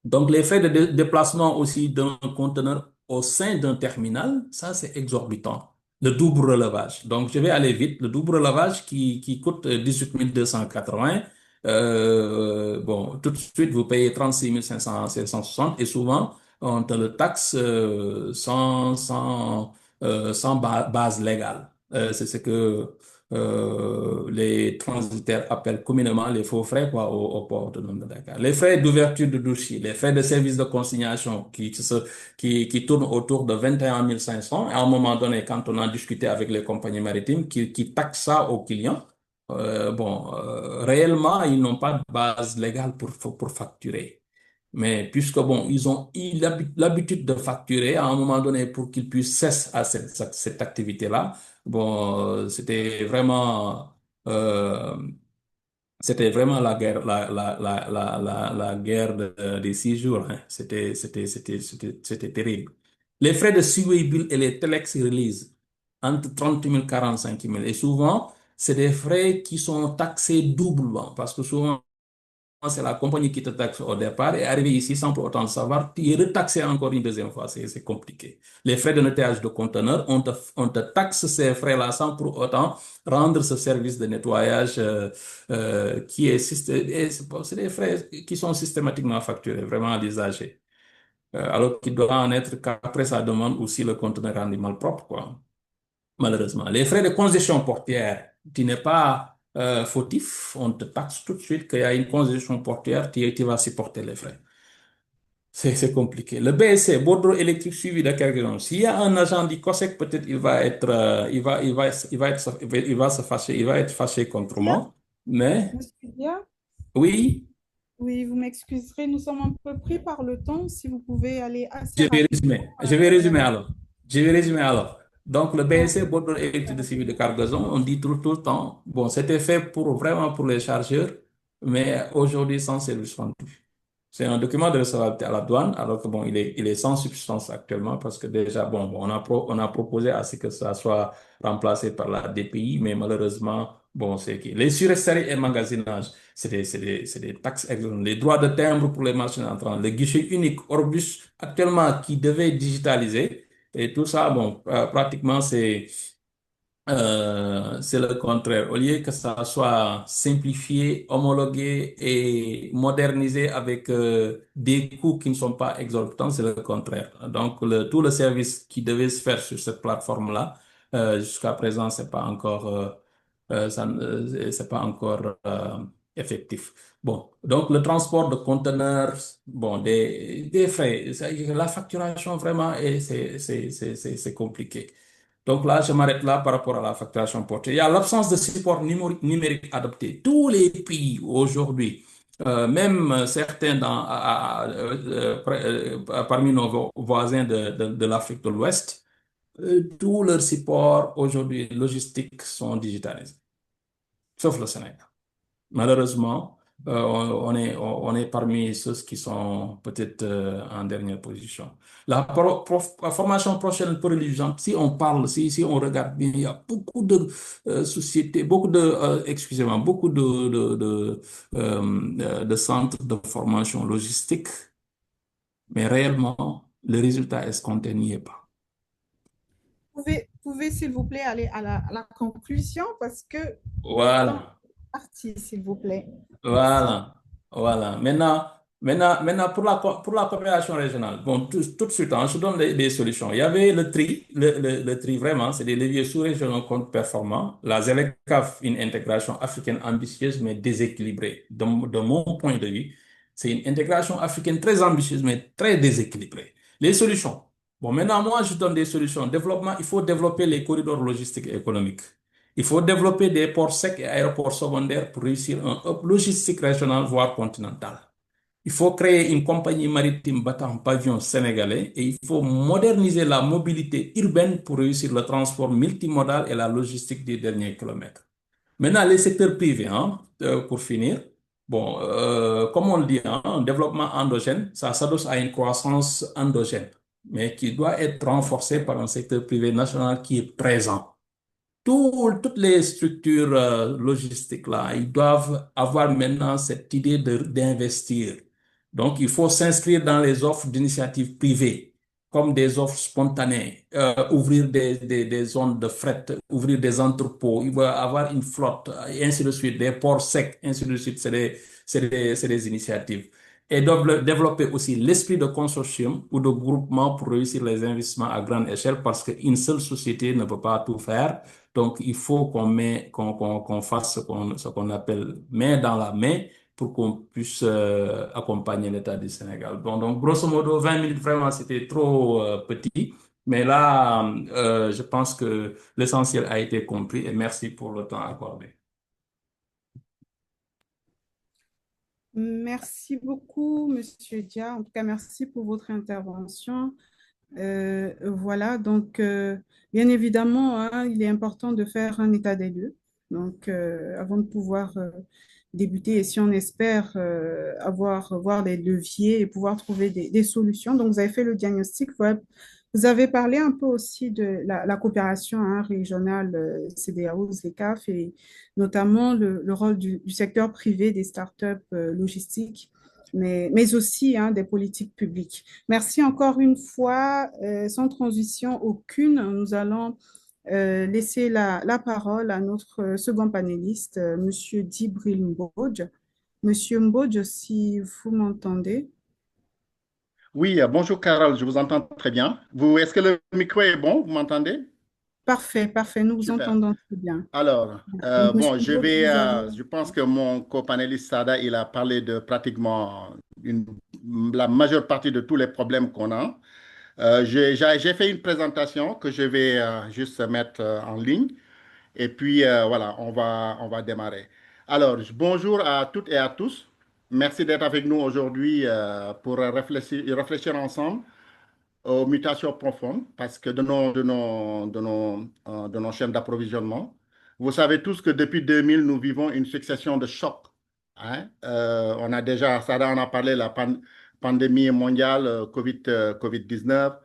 Speaker 3: Donc, les frais de déplacement aussi d'un conteneur au sein d'un terminal, ça, c'est exorbitant. Le double relevage. Donc, je vais aller vite. Le double relevage qui coûte 18 280. Bon, tout de suite, vous payez 36 560 et souvent, on te le taxe sans base légale. C'est ce que les transitaires appellent communément les faux frais quoi, au port autonome de Dakar. Les frais d'ouverture de dossier, les frais de service de consignation qui tournent autour de 21 500. Et à un moment donné, quand on a discuté avec les compagnies maritimes qui taxent ça aux clients, bon, réellement, ils n'ont pas de base légale pour facturer. Mais puisque, bon, ils ont eu l'habitude de facturer, à un moment donné, pour qu'ils puissent cesser à cette activité-là, bon, euh, c'était vraiment la guerre, la guerre des 6 jours. Hein. C'était terrible. Les frais de Seaway Bill et les Telex Release, entre 30 000 et 45 000. Et souvent, c'est des frais qui sont taxés doublement, parce que souvent, c'est la compagnie qui te taxe au départ et arrivé ici sans pour autant le savoir, tu es retaxé encore une deuxième fois. C'est compliqué. Les frais de nettoyage de conteneurs, on te taxe ces frais-là sans pour autant rendre ce service de nettoyage qui est c'est des frais qui sont systématiquement facturés, vraiment à l'usager. Alors qu'il doit en être qu'après sa demande ou si le conteneur est mal propre, quoi malheureusement. Les frais de congestion portière, tu n'es pas fautif, on te taxe tout de suite qu'il y a une congestion portière, tu vas supporter les frais. C'est compliqué. Le BSC, Bordeaux électrique suivi de cargaison. S'il y a un agent du COSEC, peut-être il va être, il va se fâcher, il va être fâché contre
Speaker 4: Bien,
Speaker 3: moi. Mais
Speaker 4: monsieur Dia,
Speaker 3: oui,
Speaker 4: oui, vous m'excuserez, nous sommes un peu pris par le temps. Si vous pouvez aller assez
Speaker 3: je vais
Speaker 4: rapidement.
Speaker 3: résumer. Je vais résumer alors. Je vais résumer alors. Donc, le BSC, Bordeaux Études de Civil de Cargaison, on dit tout le temps, bon, c'était fait pour vraiment pour les chargeurs, mais aujourd'hui sans service rendu. C'est un document de recevabilité à la douane, alors que bon, il est sans substance actuellement parce que déjà, bon, on a proposé à ce que ça soit remplacé par la DPI, mais malheureusement, bon, c'est que les surestaries et magasinage, c'est des taxes exorbitantes. Les droits de timbre pour les machines entrantes, le guichet unique Orbus actuellement qui devait digitaliser et tout ça, bon, pratiquement c'est le contraire. Au lieu que ça soit simplifié, homologué et modernisé avec des coûts qui ne sont pas exorbitants, c'est le contraire. Donc, tout le service qui devait se faire sur cette plateforme-là, jusqu'à présent, c'est pas encore effectif. Bon, donc le transport de conteneurs, bon, des frais, la facturation vraiment, c'est compliqué. Donc là, je m'arrête là par rapport à la facturation portée. Il y a l'absence de support numérique adopté. Tous les pays aujourd'hui, même certains parmi nos voisins de l'Afrique de l'Ouest, tous leurs supports aujourd'hui logistiques sont digitalisés, sauf le Sénégal. Malheureusement, on est parmi ceux qui sont peut-être en dernière position. La formation prochaine pour les gens, si on parle, si on regarde bien, il y a beaucoup de sociétés, excusez-moi, beaucoup de centres de formation logistique, mais réellement, le résultat escompté n'y est pas.
Speaker 4: Pouvez s'il vous plaît, aller à la conclusion parce que le temps
Speaker 3: Voilà.
Speaker 4: est parti, s'il vous plaît. Merci.
Speaker 3: Voilà, voilà. Maintenant pour la coopération régionale, bon, tout de suite, hein, je donne des solutions. Il y avait le tri, le tri vraiment, c'est des leviers sous-régionaux contre performants. La ZLECAf, une intégration africaine ambitieuse mais déséquilibrée. De mon point de vue, c'est une intégration africaine très ambitieuse mais très déséquilibrée. Les solutions. Bon, maintenant, moi, je donne des solutions. Développement, il faut développer les corridors logistiques et économiques. Il faut développer des ports secs et aéroports secondaires pour réussir un hub logistique régional, voire continental. Il faut créer une compagnie maritime battant pavillon sénégalais et il faut moderniser la mobilité urbaine pour réussir le transport multimodal et la logistique des derniers kilomètres. Maintenant, les secteurs privés, hein, pour finir. Bon, comme on le dit, hein, un développement endogène, ça s'adosse à une croissance endogène, mais qui doit être renforcée par un secteur privé national qui est présent. Toutes les structures logistiques là, ils doivent avoir maintenant cette idée d'investir. Donc, il faut s'inscrire dans les offres d'initiatives privées, comme des offres spontanées, ouvrir des zones de fret, ouvrir des entrepôts, il va avoir une flotte, et ainsi de suite, des ports secs, ainsi de suite, c'est des initiatives. Et développer aussi l'esprit de consortium ou de groupement pour réussir les investissements à grande échelle parce qu'une seule société ne peut pas tout faire. Donc, il faut qu'on fasse ce qu'on appelle main dans la main pour qu'on puisse accompagner l'État du Sénégal. Bon, donc, grosso modo, 20 minutes, vraiment, c'était trop petit. Mais là, je pense que l'essentiel a été compris et merci pour le temps accordé.
Speaker 4: Merci beaucoup, Monsieur Dia. En tout cas, merci pour votre intervention. Voilà, donc bien évidemment, hein, il est important de faire un état des lieux. Donc, avant de pouvoir débuter, et si on espère voir des leviers et pouvoir trouver des solutions. Donc, vous avez fait le diagnostic. Voilà. Vous avez parlé un peu aussi de la coopération hein, régionale CEDEAO, ZLECAf, et notamment le rôle du secteur privé des startups logistiques, mais aussi hein, des politiques publiques. Merci encore une fois. Sans transition aucune, nous allons laisser la parole à notre second panéliste, Monsieur Djibril Mbodj. Monsieur Mbodj, si vous m'entendez.
Speaker 5: Oui, bonjour Carole, je vous entends très bien. Est-ce que le micro est bon? Vous m'entendez?
Speaker 4: Parfait, parfait, nous vous
Speaker 5: Super.
Speaker 4: entendons très bien.
Speaker 5: Alors,
Speaker 4: Donc, Monsieur
Speaker 5: bon,
Speaker 4: Mbodj, vous allez...
Speaker 5: je pense que mon copanéliste Sada, il a parlé de pratiquement la majeure partie de tous les problèmes qu'on a. J'ai fait une présentation que je vais juste mettre en ligne et puis voilà, on va démarrer. Alors, bonjour à toutes et à tous. Merci d'être avec nous aujourd'hui pour réfléchir ensemble aux mutations profondes parce que de nos chaînes d'approvisionnement. Vous savez tous que depuis 2000, nous vivons une succession de chocs. Hein. On a déjà, Sada en a parlé, la pandémie mondiale, Covid-19.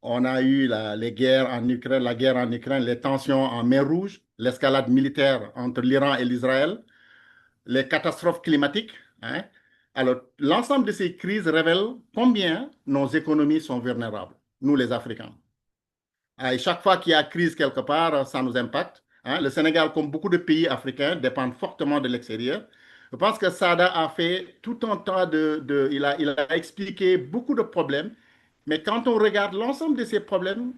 Speaker 5: On a eu les guerres en Ukraine, la guerre en Ukraine, les tensions en mer Rouge, l'escalade militaire entre l'Iran et l'Israël, les catastrophes climatiques. Hein. Alors, l'ensemble de ces crises révèle combien nos économies sont vulnérables, nous les Africains. Et chaque fois qu'il y a crise quelque part, ça nous impacte. Hein. Le Sénégal, comme beaucoup de pays africains, dépend fortement de l'extérieur. Je pense que Sada a fait tout un tas il a expliqué beaucoup de problèmes, mais quand on regarde l'ensemble de ces problèmes,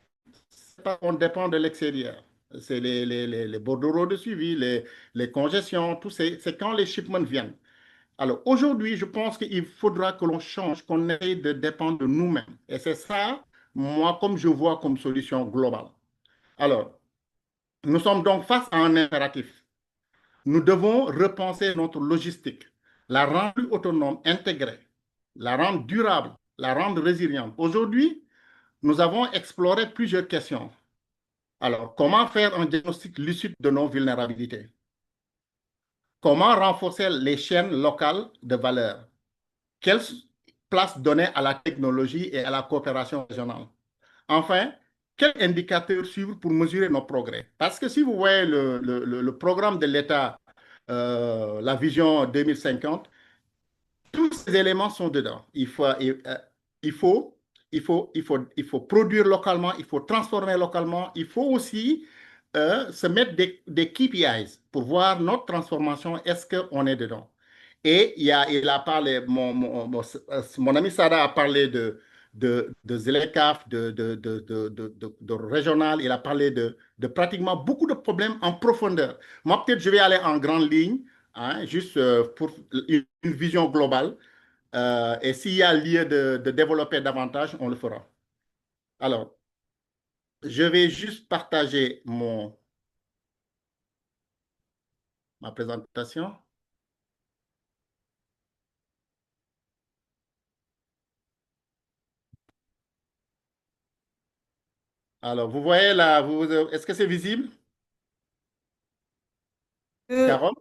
Speaker 5: c'est pas qu'on dépend de l'extérieur. C'est les bordereaux de suivi, les congestions, c'est quand les shipments viennent. Alors aujourd'hui, je pense qu'il faudra que l'on change, qu'on essaye de dépendre de nous-mêmes. Et c'est ça, moi, comme je vois comme solution globale. Alors, nous sommes donc face à un impératif. Nous devons repenser notre logistique, la rendre plus autonome, intégrée, la rendre durable, la rendre résiliente. Aujourd'hui, nous avons exploré plusieurs questions. Alors, comment faire un diagnostic lucide de nos vulnérabilités? Comment renforcer les chaînes locales de valeur? Quelle place donner à la technologie et à la coopération régionale? Enfin, quels indicateurs suivre pour mesurer nos progrès? Parce que si vous voyez le programme de l'État, la vision 2050, tous ces éléments sont dedans. Il faut, il faut produire localement, il faut transformer localement, il faut aussi se mettre des KPIs pour voir notre transformation, est-ce qu'on est dedans. Et il a parlé, mon ami Sada a parlé de ZLECAf, de régional, il a parlé de pratiquement beaucoup de problèmes en profondeur. Moi, peut-être, je vais aller en grande ligne, hein, juste pour une vision globale. Et s'il y a lieu de développer davantage, on le fera. Alors, je vais juste partager ma présentation. Alors, vous voyez là, est-ce que c'est visible, Carole?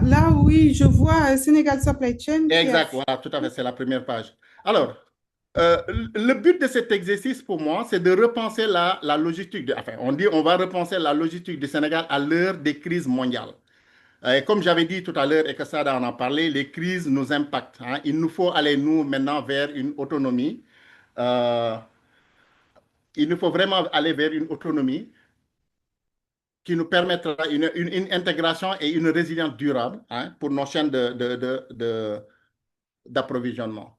Speaker 4: Là, oui, je vois Sénégal Supply Chain qui
Speaker 5: Exact, voilà, tout à fait, c'est la première page. Alors, le but de cet exercice pour moi, c'est de repenser la logistique. Enfin, on dit on va repenser la logistique du Sénégal à l'heure des crises mondiales. Et comme j'avais dit tout à l'heure et que Sada en a parlé, les crises nous impactent. Hein. Il nous faut aller, nous, maintenant, vers une autonomie. Euh, il nous faut vraiment aller vers une autonomie qui nous permettra une intégration et une résilience durable, hein, pour nos chaînes d'approvisionnement.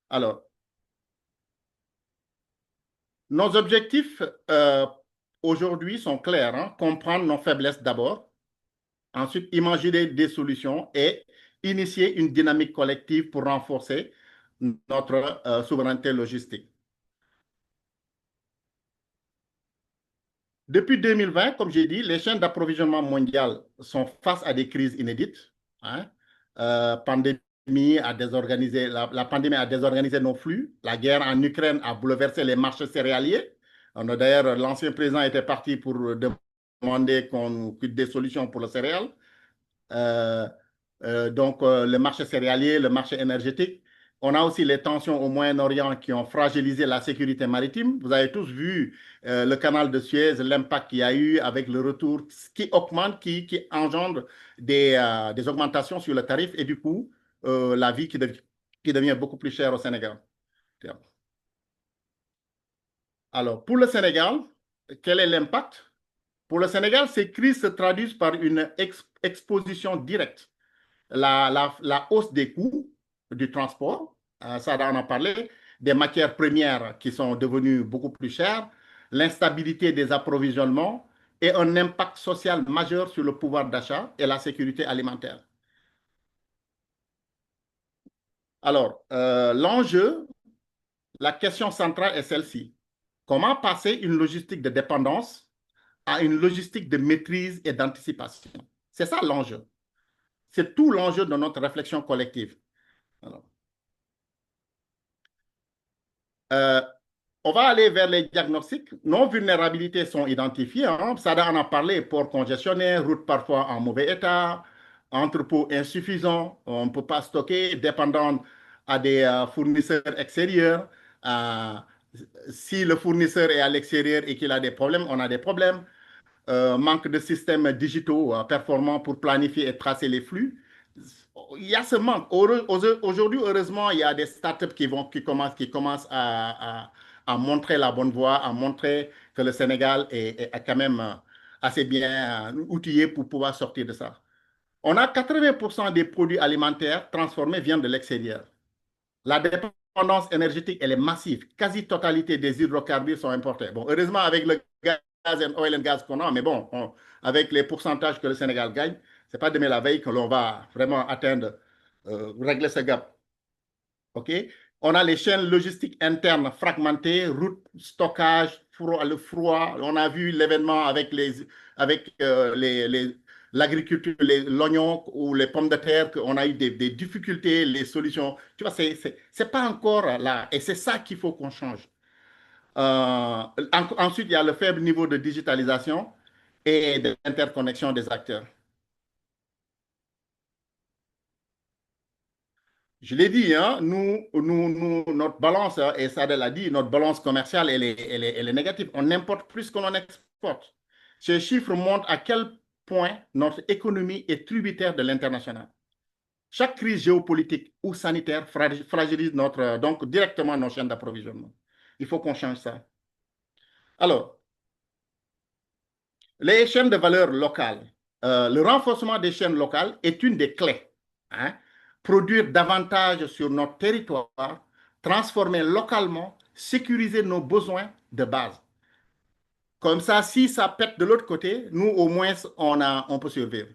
Speaker 5: Alors, nos objectifs aujourd'hui sont clairs. Hein. Comprendre nos faiblesses d'abord, ensuite imaginer des solutions et initier une dynamique collective pour renforcer notre souveraineté logistique. Depuis 2020, comme j'ai dit, les chaînes d'approvisionnement mondiales sont face à des crises inédites. Hein. Pandémie a désorganisé, la pandémie a désorganisé nos flux. La guerre en Ukraine a bouleversé les marchés céréaliers. D'ailleurs, l'ancien président était parti pour demander qu'on ait des solutions pour le céréal. Donc, le marché céréalier, le marché énergétique. On a aussi les tensions au Moyen-Orient qui ont fragilisé la sécurité maritime. Vous avez tous vu le canal de Suez, l'impact qu'il y a eu avec le retour qui augmente, qui engendre des augmentations sur le tarif et du coup, la vie qui devient beaucoup plus chère au Sénégal. Alors, pour le Sénégal, quel est l'impact? Pour le Sénégal, ces crises se traduisent par une exposition directe. La hausse des coûts du transport, ça on en a parlé, des matières premières qui sont devenues beaucoup plus chères, l'instabilité des approvisionnements et un impact social majeur sur le pouvoir d'achat et la sécurité alimentaire. Alors, l'enjeu, la question centrale est celle-ci. Comment passer une logistique de dépendance à une logistique de maîtrise et d'anticipation? C'est ça l'enjeu. C'est tout l'enjeu de notre réflexion collective. Alors, on va aller vers les diagnostics. Nos vulnérabilités sont identifiées, hein. Sada en a parlé, port congestionné, route parfois en mauvais état, entrepôt insuffisant, on ne peut pas stocker, dépendant à des fournisseurs extérieurs. Euh, si le fournisseur est à l'extérieur et qu'il a des problèmes, on a des problèmes. Manque de systèmes digitaux performants pour planifier et tracer les flux. Il y a ce manque. Aujourd'hui, heureusement, il y a des startups qui commencent à montrer la bonne voie, à montrer que le Sénégal est quand même assez bien outillé pour pouvoir sortir de ça. On a 80% des produits alimentaires transformés viennent de l'extérieur. La dépendance énergétique, elle est massive. Quasi-totalité des hydrocarbures sont importés. Bon, heureusement, avec le gaz and oil and gas qu'on a, mais bon, avec les pourcentages que le Sénégal gagne, ce n'est pas demain la veille que l'on va vraiment atteindre, régler ce gap. OK? On a les chaînes logistiques internes fragmentées, routes, stockage, le froid. On a vu l'événement avec l'agriculture, l'oignon ou les pommes de terre, qu'on a eu des difficultés, les solutions. Tu vois, c'est pas encore là. Et c'est ça qu'il faut qu'on change. Ensuite, il y a le faible niveau de digitalisation et de l'interconnexion des acteurs. Je l'ai dit, hein, notre balance, et Sadel l'a dit, notre balance commerciale, elle est négative. On importe plus qu'on en exporte. Ces chiffres montrent à quel point notre économie est tributaire de l'international. Chaque crise géopolitique ou sanitaire fragilise donc directement nos chaînes d'approvisionnement. Il faut qu'on change ça. Alors, les chaînes de valeur locales. Le renforcement des chaînes locales est une des clés. Hein. Produire davantage sur notre territoire, transformer localement, sécuriser nos besoins de base. Comme ça, si ça pète de l'autre côté, nous, au moins, on peut survivre.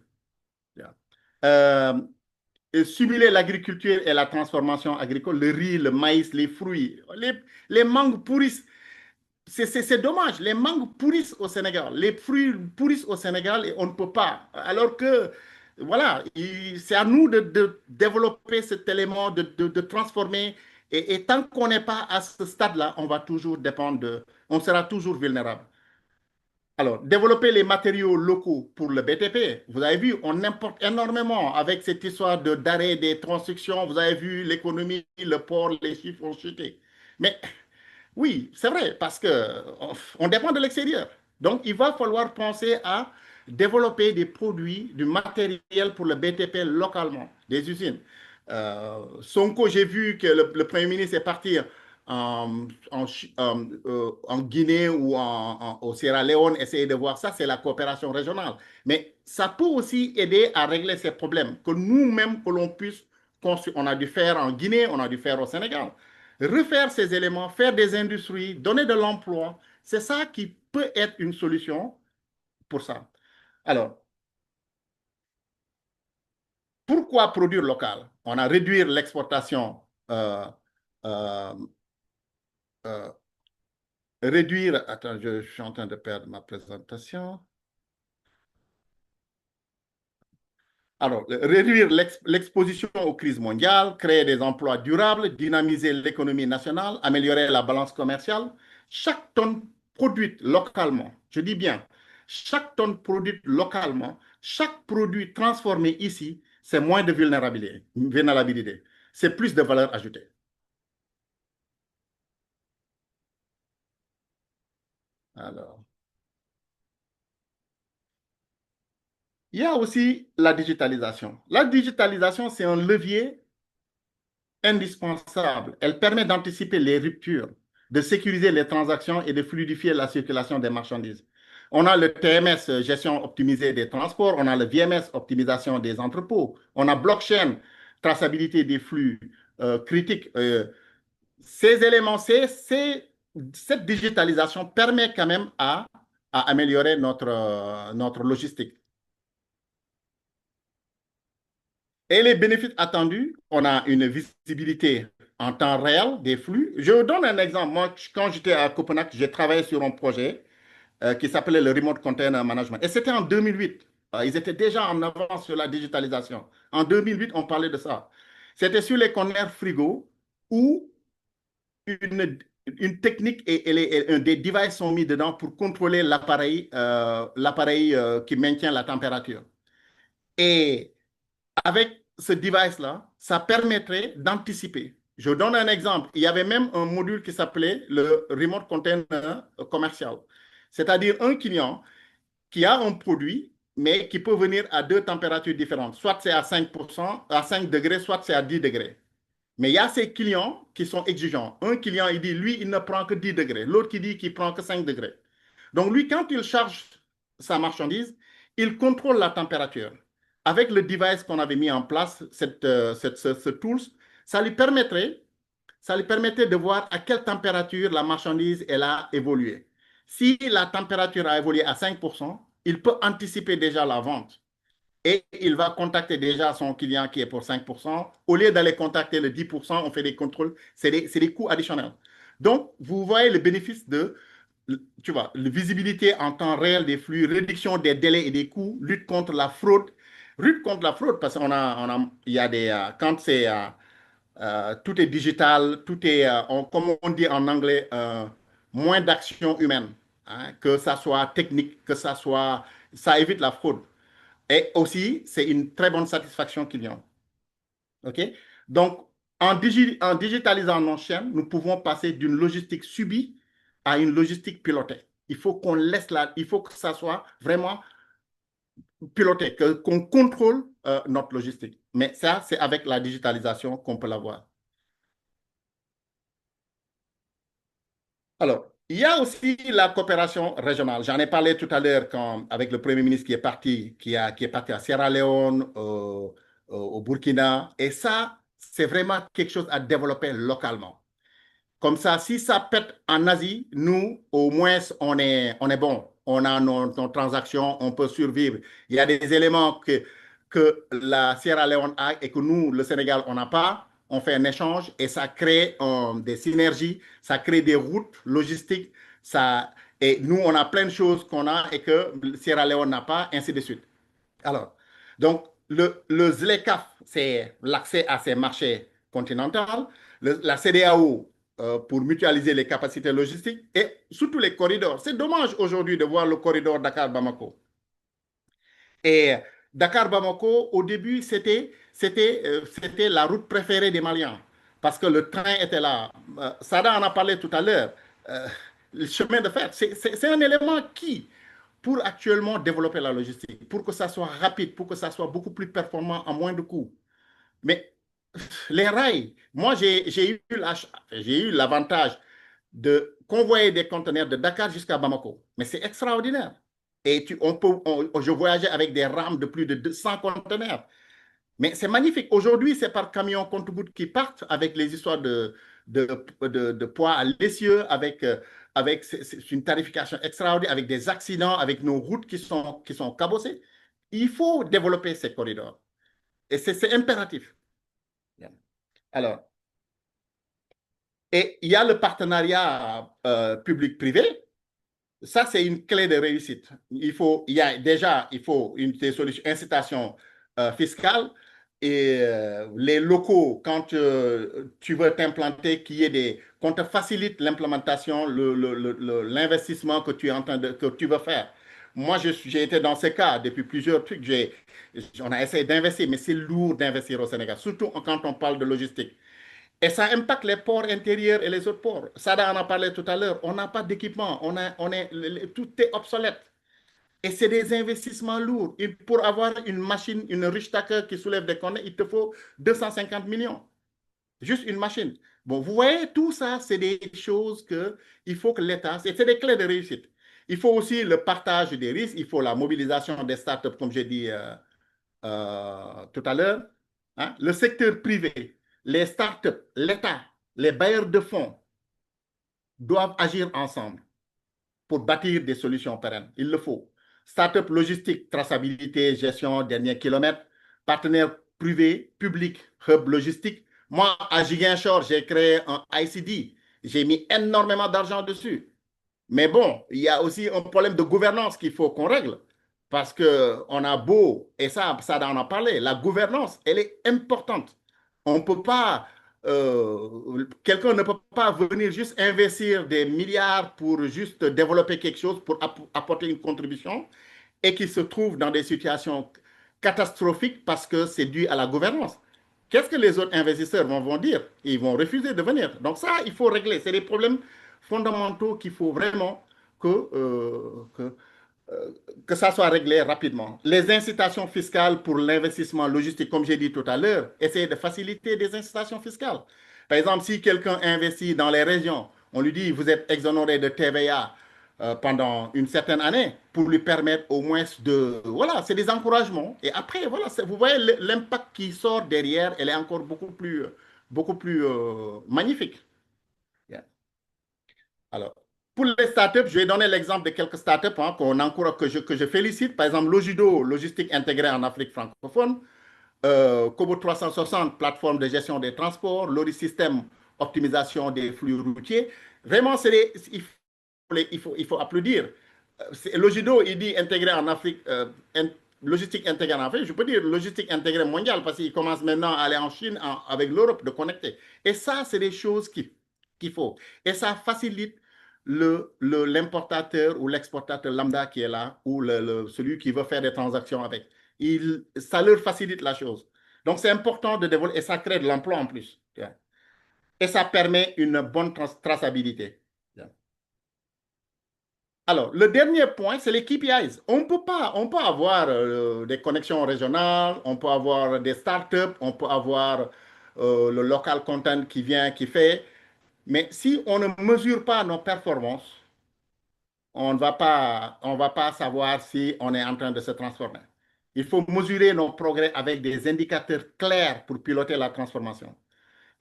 Speaker 5: Simuler l'agriculture et la transformation agricole, le riz, le maïs, les fruits, les mangues pourrissent. C'est dommage, les mangues pourrissent au Sénégal, les fruits pourrissent au Sénégal et on ne peut pas. Alors que, voilà, c'est à nous de développer cet élément, de transformer. Et tant qu'on n'est pas à ce stade-là, on va toujours dépendre on sera toujours vulnérable. Alors, développer les matériaux locaux pour le BTP. Vous avez vu, on importe énormément avec cette histoire d'arrêt des constructions. Vous avez vu l'économie, le port, les chiffres ont chuté. Mais oui, c'est vrai, parce qu'on dépend de l'extérieur. Donc, il va falloir penser à développer des produits, du matériel pour le BTP localement, des usines. Sonko, j'ai vu que le Premier ministre est parti en Guinée ou au Sierra Leone, essayer de voir ça, c'est la coopération régionale. Mais ça peut aussi aider à régler ces problèmes, que nous-mêmes, que l'on puisse construire. On a dû faire en Guinée, on a dû faire au Sénégal. Refaire ces éléments, faire des industries, donner de l'emploi, c'est ça qui peut être une solution pour ça. Alors, pourquoi produire local? On a réduit l'exportation, attends, je suis en train de perdre ma présentation. Alors, réduire l'exposition aux crises mondiales, créer des emplois durables, dynamiser l'économie nationale, améliorer la balance commerciale. Chaque tonne produite localement, je dis bien, chaque tonne produite localement, chaque produit transformé ici, c'est moins de vulnérabilité. C'est plus de valeur ajoutée. Alors, il y a aussi la digitalisation. La digitalisation, c'est un levier indispensable. Elle permet d'anticiper les ruptures, de sécuriser les transactions et de fluidifier la circulation des marchandises. On a le TMS, gestion optimisée des transports, on a le VMS, optimisation des entrepôts, on a blockchain, traçabilité des flux critiques. Ces éléments, cette digitalisation permet quand même à améliorer notre logistique. Et les bénéfices attendus, on a une visibilité en temps réel des flux. Je vous donne un exemple. Moi, quand j'étais à Copenhague, j'ai travaillé sur un projet qui s'appelait le Remote Container Management. Et c'était en 2008. Ils étaient déjà en avance sur la digitalisation. En 2008, on parlait de ça. C'était sur les conteneurs frigo où une technique et des devices sont mis dedans pour contrôler l'appareil qui maintient la température. Et avec ce device-là, ça permettrait d'anticiper. Je donne un exemple. Il y avait même un module qui s'appelait le Remote Container Commercial. C'est-à-dire un client qui a un produit, mais qui peut venir à deux températures différentes. Soit c'est à 5%, à 5 degrés, soit c'est à 10 degrés. Mais il y a ces clients qui sont exigeants. Un client, il dit, lui, il ne prend que 10 degrés. L'autre qui dit qu'il prend que 5 degrés. Donc, lui, quand il charge sa marchandise, il contrôle la température. Avec le device qu'on avait mis en place, ce tool, ça lui permettait de voir à quelle température la marchandise elle a évolué. Si la température a évolué à 5%, il peut anticiper déjà la vente. Et il va contacter déjà son client qui est pour 5%. Au lieu d'aller contacter le 10%, on fait des contrôles. C'est des coûts additionnels. Donc, vous voyez le bénéfice de, tu vois, la visibilité en temps réel des flux, réduction des délais et des coûts, lutte contre la fraude. Lutte contre la fraude parce il y a des, quand c'est, tout est digital, tout est, comme on dit en anglais, moins d'action humaine, hein, que ça soit technique, que ça évite la fraude. Et aussi, c'est une très bonne satisfaction client. OK? Donc, en digitalisant nos chaînes, nous pouvons passer d'une logistique subie à une logistique pilotée. Il faut qu'on laisse là, il faut que ça soit vraiment piloté, qu'on contrôle notre logistique. Mais ça, c'est avec la digitalisation qu'on peut l'avoir. Alors, il y a aussi la coopération régionale. J'en ai parlé tout à l'heure avec le Premier ministre qui est parti, qui est parti à Sierra Leone, au Burkina. Et ça, c'est vraiment quelque chose à développer localement. Comme ça, si ça pète en Asie, nous, au moins, on est bon. On a nos transactions, on peut survivre. Il y a des éléments que la Sierra Leone a et que nous, le Sénégal, on n'a pas. On fait un échange et ça crée des synergies, ça crée des routes logistiques. Et nous, on a plein de choses qu'on a et que Sierra Leone n'a pas, ainsi de suite. Alors, donc, le ZLECAf, c'est l'accès à ces marchés continentaux. La CEDEAO, pour mutualiser les capacités logistiques et surtout les corridors. C'est dommage aujourd'hui de voir le corridor Dakar-Bamako. Et Dakar-Bamako, au début, c'était la route préférée des Maliens parce que le train était là. Sada en a parlé tout à l'heure. Le chemin de fer, c'est un élément qui, pour actuellement développer la logistique, pour que ça soit rapide, pour que ça soit beaucoup plus performant en moins de coûts. Mais les rails, moi, j'ai eu l'avantage de convoyer des conteneurs de Dakar jusqu'à Bamako. Mais c'est extraordinaire. Et je voyageais avec des rames de plus de 200 conteneurs. Mais c'est magnifique. Aujourd'hui, c'est par camion compte-gouttes qui partent avec les histoires de poids à l'essieu, avec c'est une tarification extraordinaire, avec des accidents, avec nos routes qui sont cabossées. Il faut développer ces corridors. Et c'est impératif. Alors, et il y a le partenariat public-privé. Ça, c'est une clé de réussite. Il faut des solutions, incitations fiscales et les locaux, quand tu veux t'implanter, qu'on te facilite l'implémentation, l'investissement que tu veux faire. Moi, j'ai été dans ce cas depuis plusieurs trucs. On a essayé d'investir, mais c'est lourd d'investir au Sénégal, surtout quand on parle de logistique. Et ça impacte les ports intérieurs et les autres ports. Sada en a parlé tout à l'heure. On n'a pas d'équipement. Tout est obsolète. Et c'est des investissements lourds. Et pour avoir une machine, une Richthacker qui soulève des conteneurs, il te faut 250 millions. Juste une machine. Bon, vous voyez, tout ça, c'est des choses qu'il faut que l'État... C'est des clés de réussite. Il faut aussi le partage des risques. Il faut la mobilisation des startups, comme j'ai dit tout à l'heure. Hein? Le secteur privé, les startups, l'État, les bailleurs de fonds doivent agir ensemble pour bâtir des solutions pérennes. Il le faut. Startup logistique, traçabilité, gestion, dernier kilomètre, partenaires privés, publics, hub logistique. Moi, à Ziguinchor, j'ai créé un ICD. J'ai mis énormément d'argent dessus. Mais bon, il y a aussi un problème de gouvernance qu'il faut qu'on règle. Parce qu'on a beau, et ça on en a parlé, la gouvernance, elle est importante. On ne peut pas quelqu'un ne peut pas venir juste investir des milliards pour juste développer quelque chose, pour apporter une contribution, et qui se trouve dans des situations catastrophiques parce que c'est dû à la gouvernance. Qu'est-ce que les autres investisseurs vont dire? Ils vont refuser de venir. Donc ça, il faut régler. C'est des problèmes fondamentaux qu'il faut vraiment que ça soit réglé rapidement. Les incitations fiscales pour l'investissement logistique, comme j'ai dit tout à l'heure, essayer de faciliter des incitations fiscales. Par exemple, si quelqu'un investit dans les régions, on lui dit, vous êtes exonéré de TVA pendant une certaine année pour lui permettre au moins de... Voilà, c'est des encouragements. Et après, voilà, vous voyez l'impact qui sort derrière, elle est encore beaucoup plus magnifique. Yeah. Alors, pour les startups, je vais donner l'exemple de quelques startups qu'on encourage, que je félicite. Par exemple, Logido, logistique intégrée en Afrique francophone. Kobo 360, plateforme de gestion des transports. Lori System, optimisation des flux routiers. Vraiment, il faut applaudir. Logido, il dit intégré en Afrique, logistique intégrée en Afrique. Je peux dire logistique intégrée mondiale parce qu'il commence maintenant à aller en Chine avec l'Europe, de connecter. Et ça, c'est des choses qu'il faut. Et ça facilite l'importateur ou l'exportateur lambda qui est là, ou celui qui veut faire des transactions avec. Ça leur facilite la chose. Donc, c'est important de développer, et ça crée de l'emploi en plus. Et ça permet une bonne traçabilité. Alors, le dernier point, c'est les KPIs. On peut avoir des connexions régionales, on peut avoir des startups, on peut avoir le local content qui vient, qui fait. Mais si on ne mesure pas nos performances, on ne va pas savoir si on est en train de se transformer. Il faut mesurer nos progrès avec des indicateurs clairs pour piloter la transformation.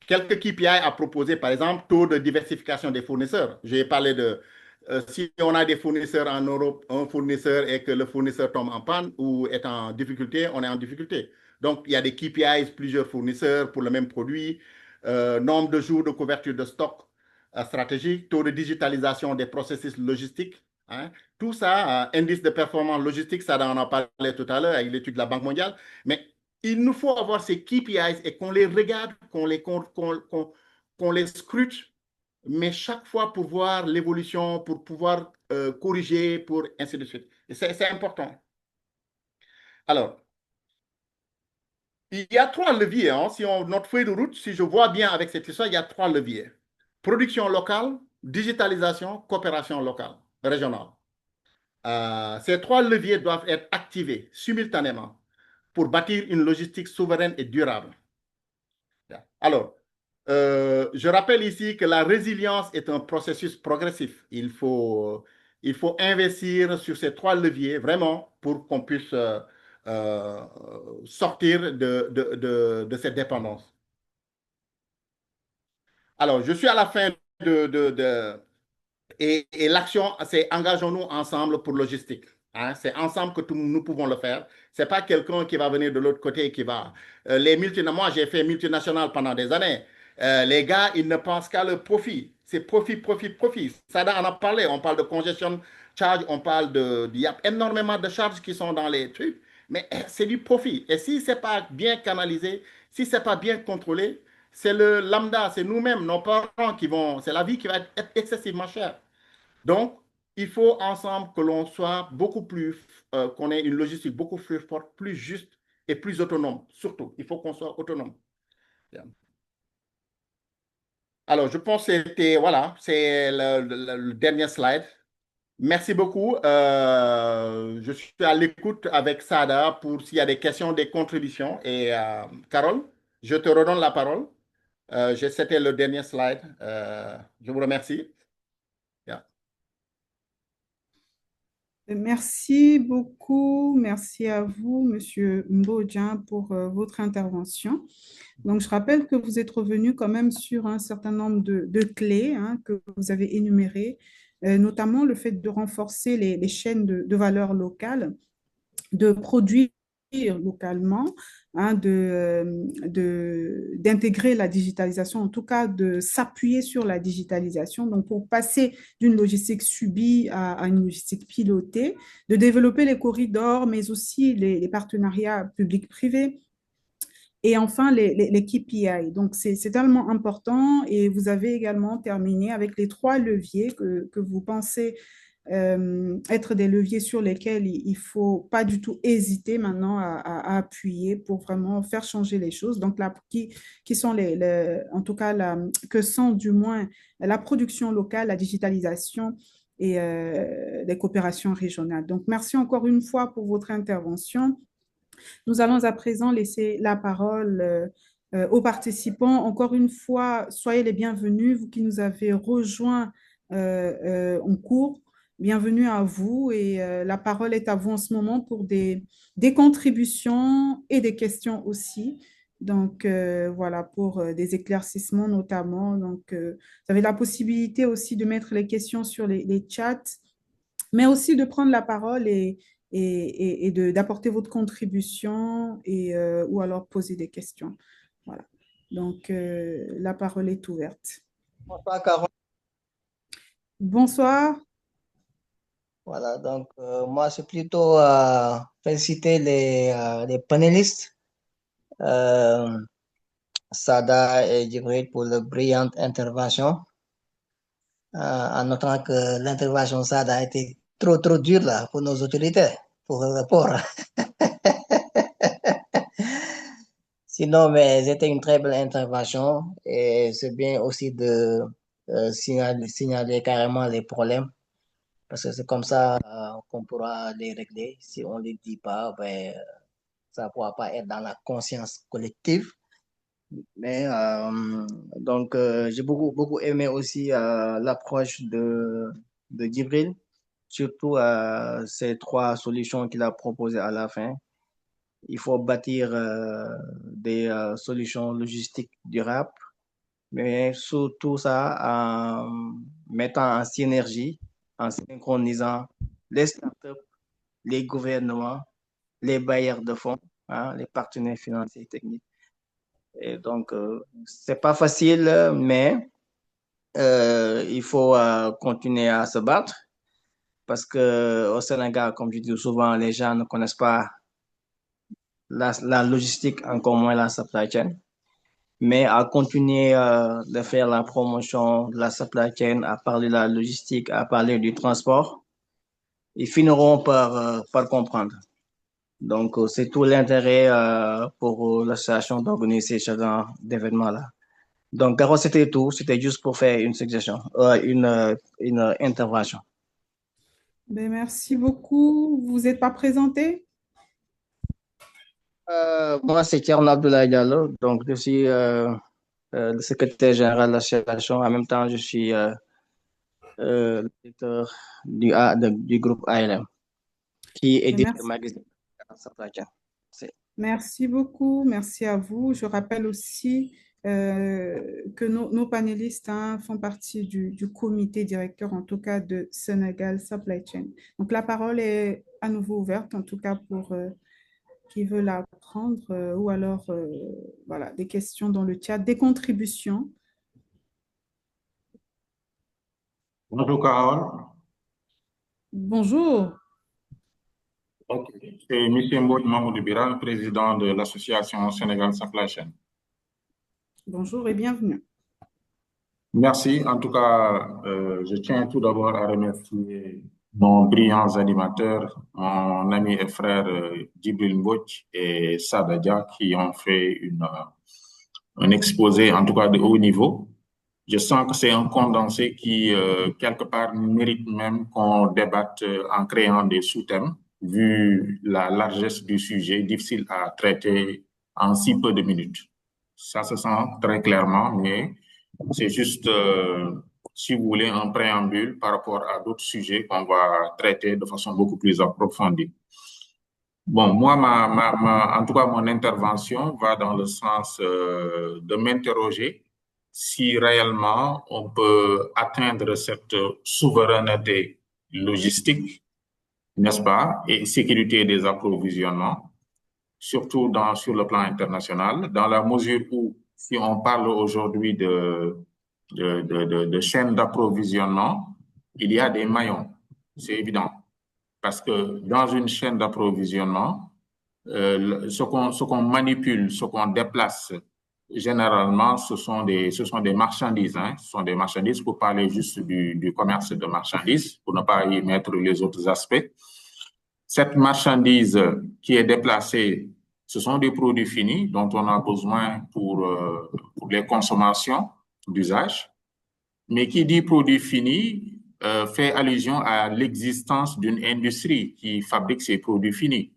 Speaker 5: Quelques KPI à proposer, par exemple, taux de diversification des fournisseurs. J'ai parlé de si on a des fournisseurs en Europe, un fournisseur et que le fournisseur tombe en panne ou est en difficulté, on est en difficulté. Donc, il y a des KPIs, plusieurs fournisseurs pour le même produit, nombre de jours de couverture de stock stratégique, taux de digitalisation des processus logistiques. Hein. Tout ça, indice de performance logistique, ça on en a parlé tout à l'heure avec l'étude de la Banque mondiale, mais il nous faut avoir ces KPIs et qu'on les regarde, qu'on les scrute, mais chaque fois pour voir l'évolution, pour pouvoir corriger, pour ainsi de suite. Et c'est important. Alors, il y a 3 leviers. Hein. Notre feuille de route, si je vois bien avec cette histoire, il y a 3 leviers. Production locale, digitalisation, coopération locale, régionale. Ces 3 leviers doivent être activés simultanément pour bâtir une logistique souveraine et durable. Alors, je rappelle ici que la résilience est un processus progressif. Il faut investir sur ces 3 leviers vraiment pour qu'on puisse sortir de cette dépendance. Alors, je suis à la fin et l'action, c'est engageons-nous ensemble pour logistique. Hein, c'est ensemble que nous pouvons le faire. Ce n'est pas quelqu'un qui va venir de l'autre côté qui va... moi, j'ai fait multinational pendant des années. Les gars, ils ne pensent qu'à leur profit. C'est profit, profit, profit. Ça, on a parlé. On parle de congestion charge, on parle il y a énormément de charges qui sont dans les trucs, mais c'est du profit. Et si ce n'est pas bien canalisé, si ce n'est pas bien contrôlé, c'est le lambda, c'est nous-mêmes, nos parents qui vont... C'est la vie qui va être excessivement chère. Donc, il faut ensemble que l'on soit beaucoup plus, qu'on ait une logistique beaucoup plus forte, plus juste et plus autonome. Surtout, il faut qu'on soit autonome. Alors, je pense que c'était, voilà, c'est le dernier slide. Merci beaucoup. Je suis à l'écoute avec Sada pour s'il y a des questions, des contributions. Et Carole, je te redonne la parole. C'était le dernier slide. Je vous remercie.
Speaker 4: Merci beaucoup. Merci à vous, Monsieur Mbodja, pour votre intervention. Donc, je rappelle que vous êtes revenu quand même sur un certain nombre de clés que vous avez énumérées, notamment le fait de renforcer les chaînes de valeur locales, de produire localement, d'intégrer la digitalisation, en tout cas de s'appuyer sur la digitalisation. Donc, pour passer d'une logistique subie à une logistique pilotée, de développer les corridors, mais aussi les partenariats publics-privés, Et enfin, les KPI. Donc, c'est tellement important et vous avez également terminé avec les 3 leviers que vous pensez être des leviers sur lesquels il ne faut pas du tout hésiter maintenant à appuyer pour vraiment faire changer les choses. Donc, là, qui sont en tout cas, que sont du moins la production locale, la digitalisation et les coopérations régionales. Donc, merci encore une fois pour votre intervention. Nous allons à présent laisser la parole aux participants. Encore une fois, soyez les bienvenus, vous qui nous avez rejoints en cours. Bienvenue à vous et la parole est à vous en ce moment pour des contributions et des questions aussi. Donc, voilà, pour des éclaircissements notamment. Donc, vous avez la possibilité aussi de mettre les questions sur les chats, mais aussi de prendre la parole et d'apporter votre contribution ou alors poser des questions. Voilà. Donc, la parole est ouverte.
Speaker 6: Bonsoir, Carole.
Speaker 4: Bonsoir.
Speaker 6: Voilà, donc moi, c'est plutôt féliciter les panélistes, Sada et Djibril, pour leur brillante intervention. En notant que l'intervention Sada a été trop dure là, pour nos autorités, pour le rapport. Sinon, mais c'était une très belle intervention et c'est bien aussi de signaler carrément les problèmes parce que c'est comme ça qu'on pourra les régler. Si on ne les dit pas, ben, ça ne pourra pas être dans la conscience collective. Mais donc, j'ai beaucoup aimé aussi l'approche de Djibril, surtout ces 3 solutions qu'il a proposées à la fin. Il faut bâtir des solutions logistiques durables, mais surtout ça en mettant en synergie, en synchronisant les startups, les gouvernements, les bailleurs de fonds, hein, les partenaires financiers et techniques. Et donc, c'est pas facile, mais il faut continuer à se battre parce que au Sénégal, comme je dis souvent, les gens ne connaissent pas la logistique, encore moins la supply chain. Mais à continuer de faire la promotion de la supply chain, à parler de la logistique, à parler du transport, ils finiront par comprendre. Donc, c'est tout l'intérêt pour l'association d'organiser ce genre d'événement-là. Donc, Carole, c'était tout. C'était juste pour faire une suggestion, une intervention.
Speaker 4: Ben, merci beaucoup. Vous n'êtes pas présenté?
Speaker 6: Moi, c'est Thierno Abdoulaye Diallo. Donc, je suis le secrétaire général de l'association. En même temps, je suis le directeur du groupe ALM, qui édite le magazine Supply Chain.
Speaker 4: Merci beaucoup, merci à vous. Je rappelle aussi que nos panélistes font partie du comité directeur, en tout cas de Sénégal Supply Chain. Donc la parole est à nouveau ouverte, en tout cas pour qui veut la prendre, ou alors voilà, des questions dans le chat, des contributions.
Speaker 1: Bonjour, Carole.
Speaker 4: Bonjour.
Speaker 1: Okay. C'est M. Mbodj Mamoudou Biran, président de l'association Sénégal Supply Chain.
Speaker 4: Bonjour et bienvenue.
Speaker 1: Merci. En tout cas, je tiens tout d'abord à remercier nos brillants animateurs, mon ami et frère Djibril Mbodj et Sada Dia, qui ont fait un exposé, en tout cas de haut niveau. Je sens que c'est un condensé qui, quelque part, mérite même qu'on débatte en créant des sous-thèmes, vu la largesse du sujet, difficile à traiter en si peu de minutes. Ça se sent très clairement, mais c'est juste, si vous voulez, un préambule par rapport à d'autres sujets qu'on va traiter de façon beaucoup plus approfondie. Bon, moi, en tout cas, mon intervention va dans le sens de m'interroger si réellement on peut atteindre cette souveraineté logistique, n'est-ce pas, et sécurité des approvisionnements, surtout sur le plan international, dans la mesure où, si on parle aujourd'hui de chaînes d'approvisionnement, il y a des maillons, c'est évident. Parce que dans une chaîne d'approvisionnement, ce qu'on manipule, ce qu'on déplace, généralement, ce sont des marchandises. Hein. Ce sont des marchandises pour parler juste du commerce de marchandises, pour ne pas y mettre les autres aspects. Cette marchandise qui est déplacée, ce sont des produits finis dont on a besoin pour les consommations d'usage. Mais qui dit produit fini fait allusion à l'existence d'une industrie qui fabrique ces produits finis.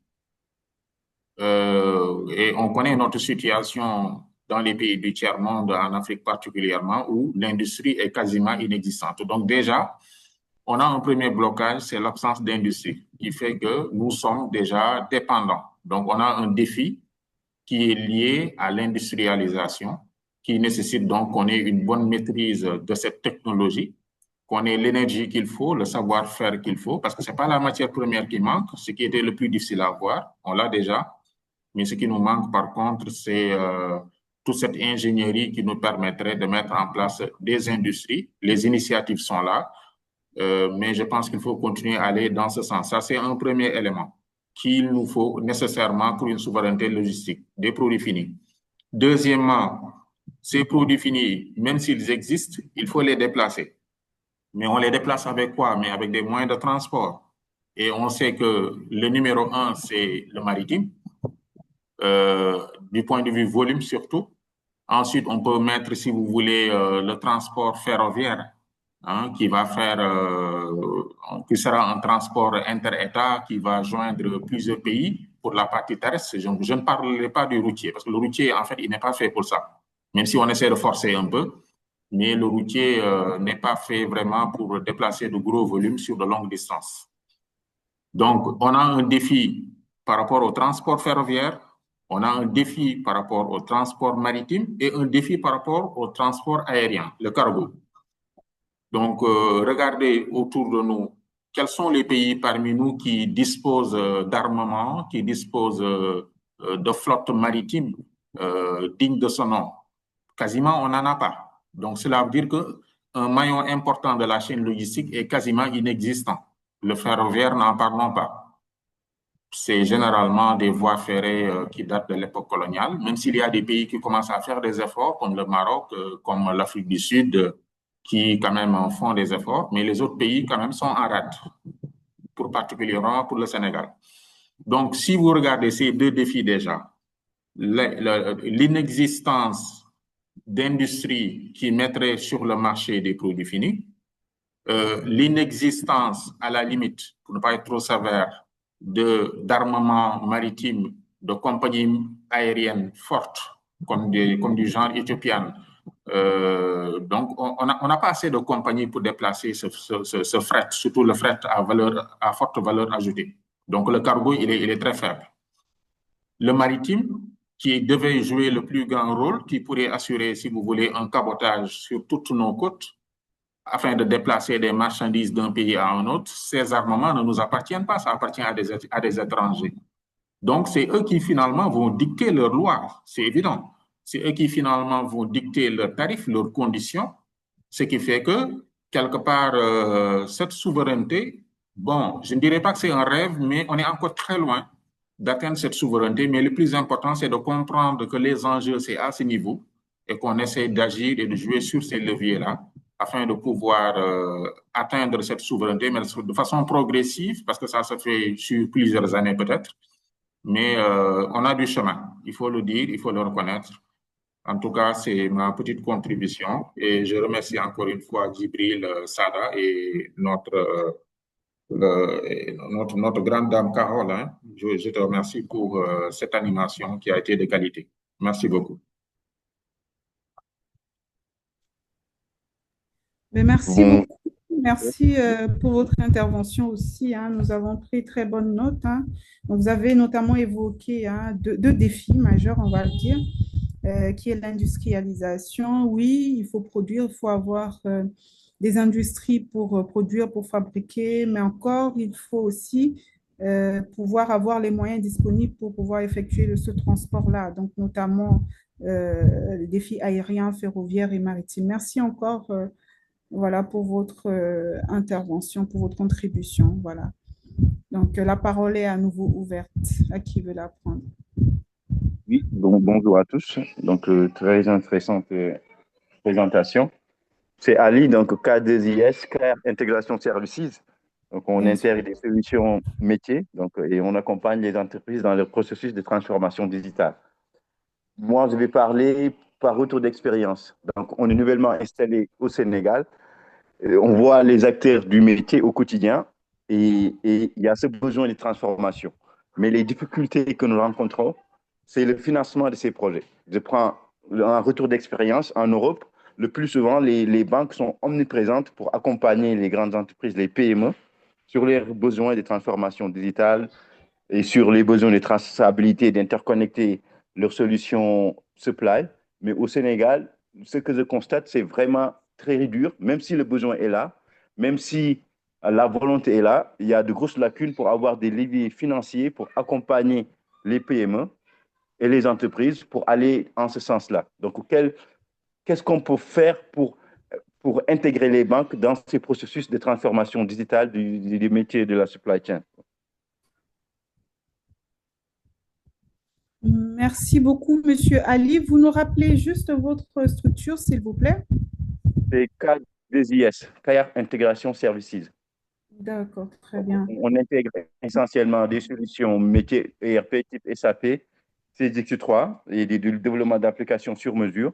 Speaker 1: Et on connaît notre situation dans les pays du tiers-monde, en Afrique particulièrement, où l'industrie est quasiment inexistante. Donc déjà, on a un premier blocage, c'est l'absence d'industrie, qui fait que nous sommes déjà dépendants. Donc on a un défi qui est lié à l'industrialisation, qui nécessite donc qu'on ait une bonne maîtrise de cette technologie, qu'on ait l'énergie qu'il faut, le savoir-faire qu'il faut, parce que ce n'est pas la matière première qui manque, ce qui était le plus difficile à avoir, on l'a déjà, mais ce qui nous manque par contre, c'est toute cette ingénierie qui nous permettrait de mettre en place des industries. Les initiatives sont là, mais je pense qu'il faut continuer à aller dans ce sens. Ça, c'est un premier élément qu'il nous faut nécessairement pour une souveraineté logistique des produits finis. Deuxièmement, ces produits finis, même s'ils existent, il faut les déplacer. Mais on les déplace avec quoi? Mais avec des moyens de transport. Et on sait que le numéro 1, c'est le maritime, du point de vue volume surtout. Ensuite, on peut mettre, si vous voulez, le transport ferroviaire, hein, qui sera un transport inter-État qui va joindre plusieurs pays pour la partie terrestre. Je ne parlerai pas du routier, parce que le routier, en fait, il n'est pas fait pour ça. Même si on essaie de forcer un peu, mais le routier n'est pas fait vraiment pour déplacer de gros volumes sur de longues distances. Donc, on a un défi par rapport au transport ferroviaire, on a un défi par rapport au transport maritime et un défi par rapport au transport aérien, le cargo. Donc, regardez autour de nous, quels sont les pays parmi nous qui disposent d'armement, qui disposent de flottes maritimes dignes de ce nom? Quasiment, on n'en a pas. Donc, cela veut dire qu'un maillon important de la chaîne logistique est quasiment inexistant. Le ferroviaire, n'en parlons pas. C'est généralement des voies ferrées qui datent de l'époque coloniale, même s'il y a des pays qui commencent à faire des efforts, comme le Maroc, comme l'Afrique du Sud, qui quand même font des efforts, mais les autres pays quand même sont en rade, particulièrement pour le Sénégal. Donc, si vous regardez ces deux défis déjà, l'inexistence d'industrie qui mettrait sur le marché des produits finis, l'inexistence, à la limite, pour ne pas être trop sévère, d'armement maritime, de compagnies aériennes fortes, comme du genre éthiopienne. Donc, on n'a pas assez de compagnies pour déplacer ce fret, surtout le fret à forte valeur ajoutée. Donc, le cargo, il est très faible. Le maritime, qui devait jouer le plus grand rôle, qui pourrait assurer, si vous voulez, un cabotage sur toutes nos côtes, afin de déplacer des marchandises d'un pays à un autre, ces armements ne nous appartiennent pas, ça appartient à des étrangers. Donc, c'est eux qui finalement vont dicter leurs lois, c'est évident. C'est eux qui finalement vont dicter leurs tarifs, leurs conditions, ce qui fait que, quelque part, cette souveraineté, bon, je ne dirais pas que c'est un rêve, mais on est encore très loin d'atteindre cette souveraineté. Mais le plus important, c'est de comprendre que les enjeux, c'est à ce niveau et qu'on essaie d'agir et de jouer sur ces leviers-là afin de pouvoir atteindre cette souveraineté, mais de façon progressive, parce que ça se fait sur plusieurs années peut-être. Mais on a du chemin, il faut le dire, il faut le reconnaître. En tout cas, c'est ma petite contribution et je remercie encore une fois Djibril Sada et notre grande dame Carole. Hein. Je te remercie pour cette animation qui a été de qualité. Merci beaucoup.
Speaker 4: Mais merci beaucoup. Merci pour votre intervention aussi. Hein. Nous avons pris très bonne note. Hein. Donc, vous avez notamment évoqué deux défis majeurs, on va le dire, qui est l'industrialisation. Oui, il faut produire, il faut avoir des industries pour produire, pour fabriquer, mais encore, il faut aussi pouvoir avoir les moyens disponibles pour pouvoir effectuer ce transport-là. Donc, notamment les défis aériens, ferroviaires et maritimes. Merci encore. Voilà pour votre intervention, pour votre contribution. Voilà. Donc, la parole est à nouveau ouverte. À qui veut la prendre?
Speaker 7: Oui, bonjour à tous. Donc, très intéressante présentation. C'est Ali, donc K2IS, Care Integration Services. Donc, on
Speaker 4: Bien sûr.
Speaker 7: intègre des solutions métiers et on accompagne les entreprises dans leur processus de transformation digitale. Moi, je vais parler par retour d'expérience. Donc, on est nouvellement installé au Sénégal. On voit les acteurs du métier au quotidien et il y a ce besoin de transformation. Mais les difficultés que nous rencontrons, c'est le financement de ces projets. Je prends un retour d'expérience en Europe. Le plus souvent, les banques sont omniprésentes pour accompagner les grandes entreprises, les PME, sur leurs besoins de transformation digitale et sur les besoins de traçabilité, d'interconnecter leurs solutions supply. Mais au Sénégal, ce que je constate, c'est vraiment très dur, même si le besoin est là, même si la volonté est là, il y a de grosses lacunes pour avoir des leviers financiers pour accompagner les PME et les entreprises pour aller en ce sens-là. Donc, qu'est-ce qu'on peut faire pour intégrer les banques dans ces processus de transformation digitale du métier de la supply chain?
Speaker 4: Merci beaucoup, Monsieur Ali. Vous nous rappelez juste votre structure, s'il vous plaît?
Speaker 7: C'est K2IS, Care Integration Services.
Speaker 4: D'accord, très bien.
Speaker 7: On intègre essentiellement des solutions métiers ERP type SAP, CX3 et du développement d'applications sur mesure.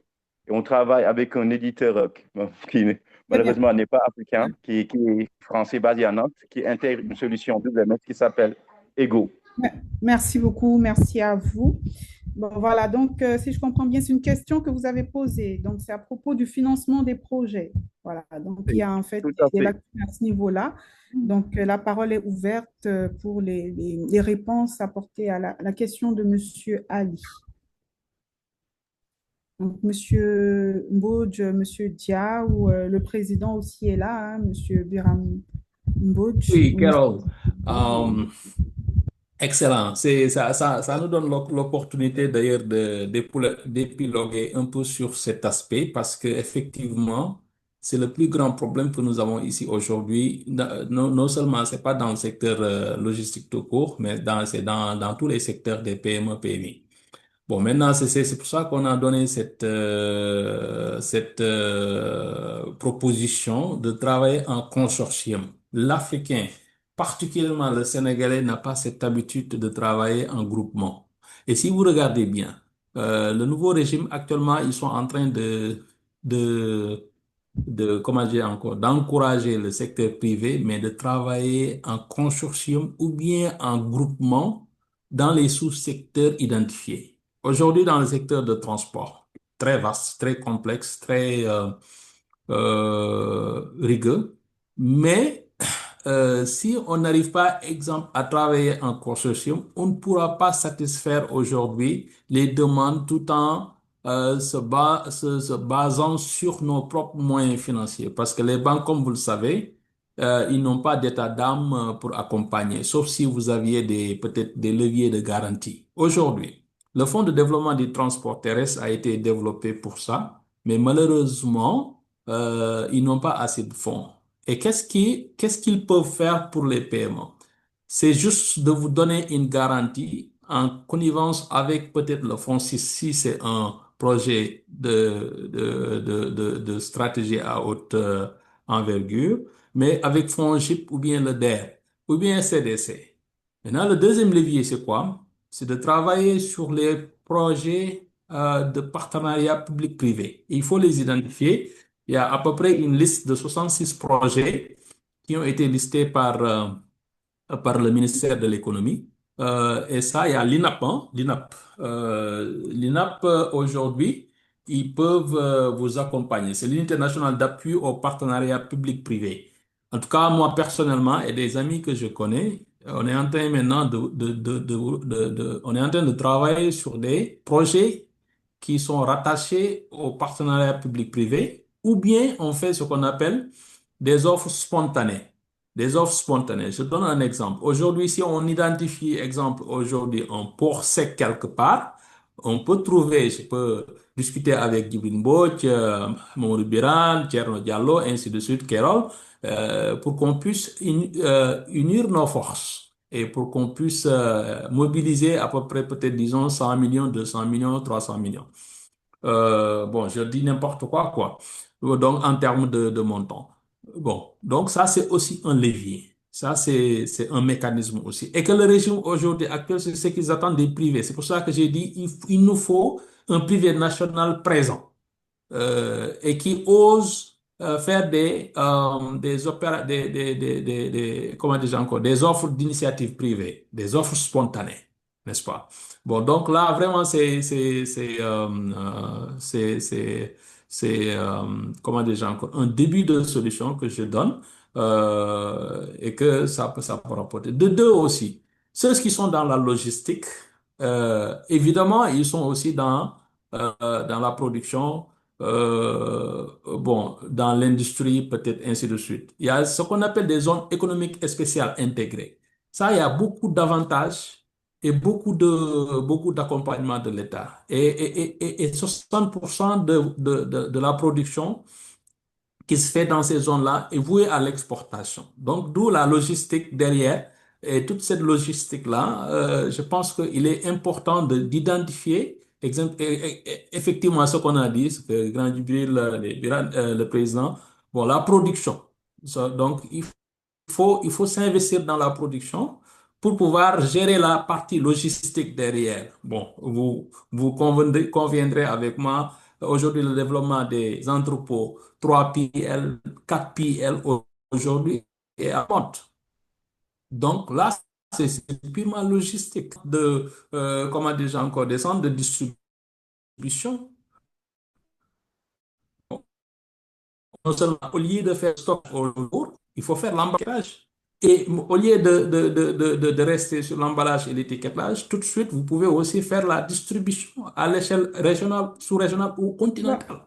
Speaker 7: Et on travaille avec un éditeur qui
Speaker 4: Très bien.
Speaker 7: malheureusement n'est pas africain, qui est français basé à Nantes, qui intègre une solution WMS qui s'appelle Ego.
Speaker 4: Merci beaucoup, merci à vous. Bon, voilà, donc si je comprends bien, c'est une question que vous avez posée. Donc, c'est à propos du financement des projets. Voilà, donc il y a en fait
Speaker 7: Tout à
Speaker 4: des
Speaker 7: fait.
Speaker 4: lacunes à ce niveau-là. Donc, la parole est ouverte pour les réponses apportées à la question de Monsieur Ali. Donc, Monsieur Mbodj, Monsieur Dia, ou le président aussi est là, hein, Monsieur Biram Mbodj.
Speaker 3: Oui,
Speaker 4: ou
Speaker 3: Carol.
Speaker 4: Monsieur-
Speaker 3: Excellent. Ça nous donne l'opportunité d'ailleurs d'épiloguer un peu sur cet aspect parce que effectivement, c'est le plus grand problème que nous avons ici aujourd'hui. Non seulement c'est pas dans le secteur logistique tout court, mais c'est dans tous les secteurs des PME, PMI. Bon, maintenant, c'est pour ça qu'on a donné cette proposition de travailler en consortium. L'Africain, particulièrement le Sénégalais, n'a pas cette habitude de travailler en groupement. Et si vous regardez bien, le nouveau régime, actuellement, ils sont en train de, comment dire encore, d'encourager le secteur privé, mais de travailler en consortium ou bien en groupement dans les sous-secteurs identifiés. Aujourd'hui, dans le secteur de transport, très vaste, très complexe, très rigueux, mais si on n'arrive pas, exemple, à travailler en consortium, on ne pourra pas satisfaire aujourd'hui les demandes tout en se basant sur nos propres moyens financiers. Parce que les banques, comme vous le savez, ils n'ont pas d'état d'âme pour accompagner, sauf si vous aviez peut-être des leviers de garantie. Aujourd'hui, le Fonds de développement du transport terrestre a été développé pour ça, mais malheureusement, ils n'ont pas assez de fonds. Et qu'est-ce qu'ils peuvent faire pour les paiements? C'est juste de vous donner une garantie en connivence avec peut-être le fonds si c'est un projet de stratégie à haute envergure, mais avec fonds JIP ou bien le DER ou bien CDC. Maintenant, le deuxième levier, c'est quoi? C'est de travailler sur les projets de partenariat public-privé. Il faut les identifier. Il y a à peu près une liste de 66 projets qui ont été listés par le ministère de l'économie. Et ça, il y a l'INAP, hein, l'INAP. L'INAP, aujourd'hui, ils peuvent vous accompagner. C'est l'Unité nationale d'appui au partenariat public-privé. En tout cas, moi, personnellement, et des amis que je connais, on est en train maintenant on est en train de travailler sur des projets qui sont rattachés au partenariat public-privé, ou bien on fait ce qu'on appelle des offres spontanées. Des offres spontanées. Je donne un exemple. Aujourd'hui, si on identifie, exemple, aujourd'hui, un port sec quelque part, on peut trouver, je peux discuter avec Djibril Mbodj, Mamadou Biran, Thierno Diallo, ainsi de suite, Kerol, pour qu'on puisse unir nos forces et pour qu'on puisse mobiliser à peu près peut-être disons 100 millions, 200 millions, 300 millions. Bon, je dis n'importe quoi. Donc, en termes de montant. Bon, donc ça, c'est aussi un levier. Ça, c'est un mécanisme aussi. Et que le régime aujourd'hui actuel, c'est ce qu'ils attendent des privés. C'est pour ça que j'ai dit, il nous faut un privé national présent et qui ose faire comment dire encore, des offres d'initiative privée, des offres spontanées, n'est-ce pas? Bon, donc là, vraiment, comment dire encore, un début de solution que je donne et que ça peut rapporter. De deux aussi, ceux qui sont dans la logistique, évidemment, ils sont aussi dans la production bon, dans l'industrie, peut-être ainsi de suite. Il y a ce qu'on appelle des zones économiques spéciales intégrées. Ça, il y a beaucoup d'avantages et beaucoup d'accompagnement de l'État. Et 60% de la production qui se fait dans ces zones-là est vouée à l'exportation. Donc, d'où la logistique derrière. Et toute cette logistique-là, je pense qu'il est important d'identifier effectivement ce qu'on a dit, ce que Grand Djibril, le président, bon, la production. Donc, il faut s'investir dans la production pour pouvoir gérer la partie logistique derrière. Bon, conviendrez avec moi, aujourd'hui, le développement des entrepôts 3PL, 4PL aujourd'hui est à compte. Donc là, c'est purement logistique comment déjà encore, des centres de distribution. Non seulement au lieu de faire stock au jour, il faut faire l'emballage. Et au lieu de rester sur l'emballage et l'étiquetage, tout de suite, vous pouvez aussi faire la distribution à l'échelle régionale, sous-régionale ou continentale,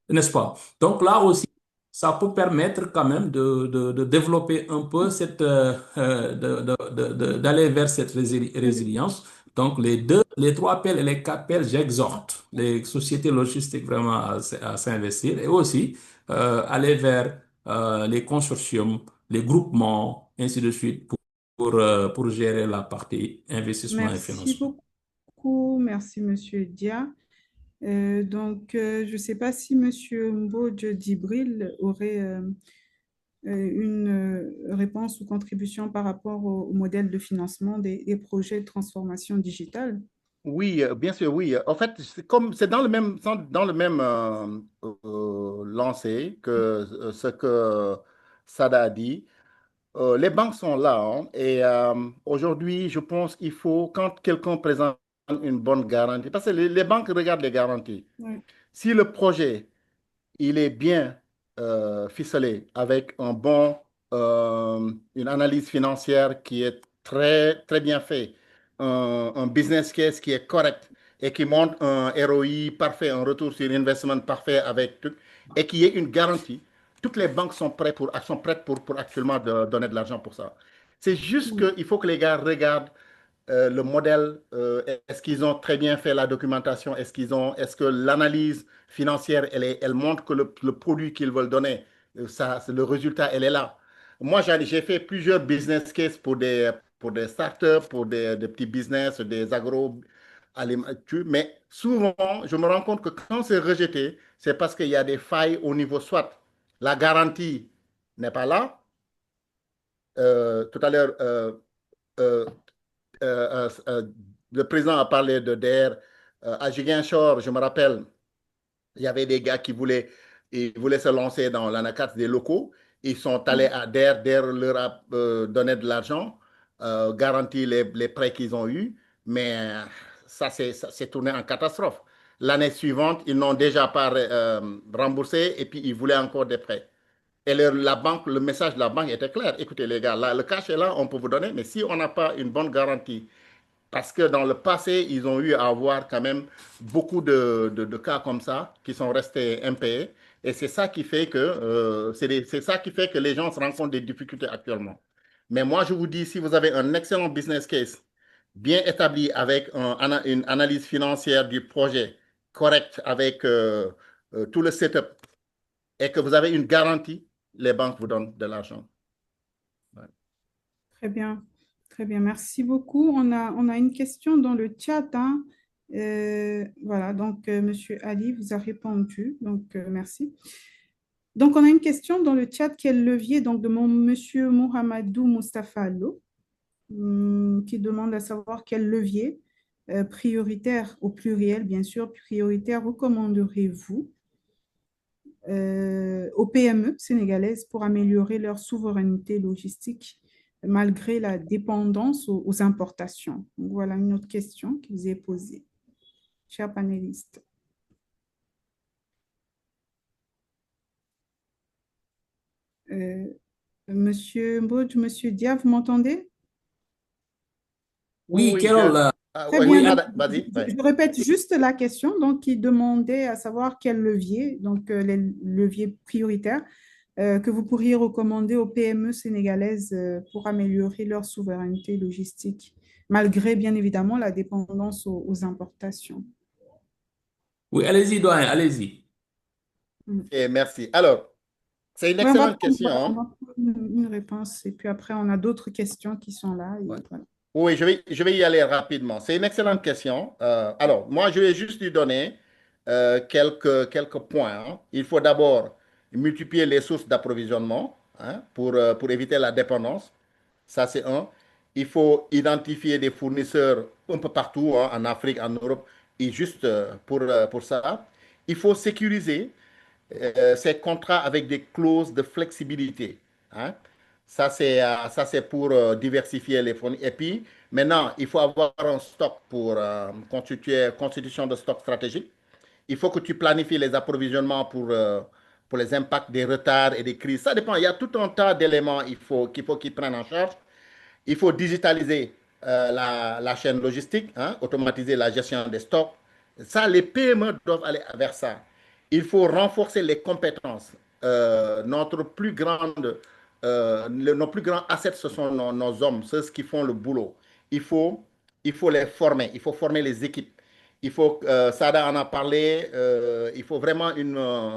Speaker 3: n'est-ce pas? Donc là aussi, ça peut permettre quand même de développer un peu d'aller vers cette résilience. Donc les 3 P et les 4 P, j'exhorte les sociétés logistiques vraiment à s'investir et aussi aller vers les consortiums, les groupements, ainsi de suite, pour gérer la partie investissement et
Speaker 4: Merci
Speaker 3: financement.
Speaker 4: beaucoup. Merci, Monsieur Dia. Je ne sais pas si Monsieur Mbodj Djibril aurait une réponse ou contribution par rapport au modèle de financement des projets de transformation digitale.
Speaker 5: Oui, bien sûr, oui. En fait, c'est dans le même lancé que ce que Sada a dit. Les banques sont là, hein, et aujourd'hui, je pense qu'il faut, quand quelqu'un présente une bonne garantie, parce que les banques regardent les garanties.
Speaker 4: Ouais.
Speaker 5: Si le projet il est bien ficelé avec une analyse financière qui est très, très bien faite, un business case qui est correct et qui montre un ROI parfait, un retour sur investissement parfait avec tout, et qui est une garantie. Toutes les banques sont prêtes pour actuellement donner de l'argent pour ça. C'est juste qu'il faut que les gars regardent le modèle, est-ce qu'ils ont très bien fait la documentation? Est-ce que l'analyse financière, elle montre que le produit qu'ils veulent donner, le résultat, elle est là. Moi, j'ai fait plusieurs business cases pour des startups, pour des petits business, des agroalimentaires, mais souvent, je me rends compte que quand c'est rejeté, c'est parce qu'il y a des failles au niveau, soit la garantie n'est pas là. Tout à l'heure, euh, le président a parlé de DER. À Ziguinchor, je me rappelle, il y avait des gars ils voulaient se lancer dans l'anacat des locaux. Ils sont allés à DER. DER leur a donné de l'argent, garanti les prêts qu'ils ont eus, mais ça s'est tourné en catastrophe. L'année suivante, ils n'ont déjà pas remboursé et puis ils voulaient encore des prêts. Et le message de la banque était clair. Écoutez, les gars, là, le cash est là, on peut vous donner, mais si on n'a pas une bonne garantie, parce que dans le passé, ils ont eu à avoir quand même beaucoup de cas comme ça qui sont restés impayés. Et c'est ça qui fait que, c'est ça qui fait que les gens se rencontrent des difficultés actuellement. Mais moi, je vous dis, si vous avez un excellent business case bien établi avec une analyse financière du projet correcte avec tout le setup et que vous avez une garantie, les banques vous donnent de l'argent. Ouais.
Speaker 4: Très bien. Très bien, merci beaucoup. On a une question dans le chat, hein. Voilà, donc Monsieur Ali vous a répondu, donc merci. Donc, on a une question dans le chat, quel levier, donc de Monsieur Mohamedou Mustafa Allo, qui demande à savoir quel levier prioritaire, au pluriel bien sûr, prioritaire recommanderez-vous aux PME sénégalaises pour améliorer leur souveraineté logistique malgré la dépendance aux importations. Donc, voilà une autre question qui vous est posée, chers panélistes. Monsieur Mbodj, Monsieur Dia, vous m'entendez?
Speaker 3: Oui,
Speaker 5: Oui,
Speaker 3: Carole,
Speaker 4: Très
Speaker 5: oui,
Speaker 4: bien.
Speaker 3: oui,
Speaker 4: Donc,
Speaker 5: vas-y.
Speaker 4: je répète juste la question. Donc, il demandait à savoir quel levier, donc les leviers prioritaires, que vous pourriez recommander aux PME sénégalaises pour améliorer leur souveraineté logistique, malgré bien évidemment la dépendance aux importations.
Speaker 3: oui, allez-y, doyen, allez-y.
Speaker 5: Et merci. Alors, c'est une
Speaker 4: Oui, on va
Speaker 5: excellente
Speaker 4: prendre,
Speaker 5: question,
Speaker 4: voilà, on
Speaker 5: hein.
Speaker 4: va prendre une réponse et puis après, on a d'autres questions qui sont là. Et
Speaker 5: Ouais.
Speaker 4: voilà.
Speaker 5: Oui, je vais y aller rapidement. C'est une excellente question. Alors, moi, je vais juste lui donner quelques points, hein. Il faut d'abord multiplier les sources d'approvisionnement, hein, pour éviter la dépendance. Ça, c'est un. Il faut identifier des fournisseurs un peu partout, hein, en Afrique, en Europe, et juste pour ça. Il faut sécuriser ces contrats avec des clauses de flexibilité, hein. Ça, c'est pour diversifier les fournisseurs. Et puis, maintenant, il faut avoir un stock pour constitution de stock stratégique. Il faut que tu planifies les approvisionnements pour les impacts des retards et des crises. Ça dépend. Il y a tout un tas d'éléments qu'il faut qu'ils prennent en charge. Il faut digitaliser la chaîne logistique, hein, automatiser la gestion des stocks. Ça, les PME doivent aller vers ça. Il faut renforcer les compétences. Nos plus grands assets, ce sont nos hommes, ceux qui font le boulot. Il faut, il faut les former, il faut former les équipes. Sada en a parlé, il faut vraiment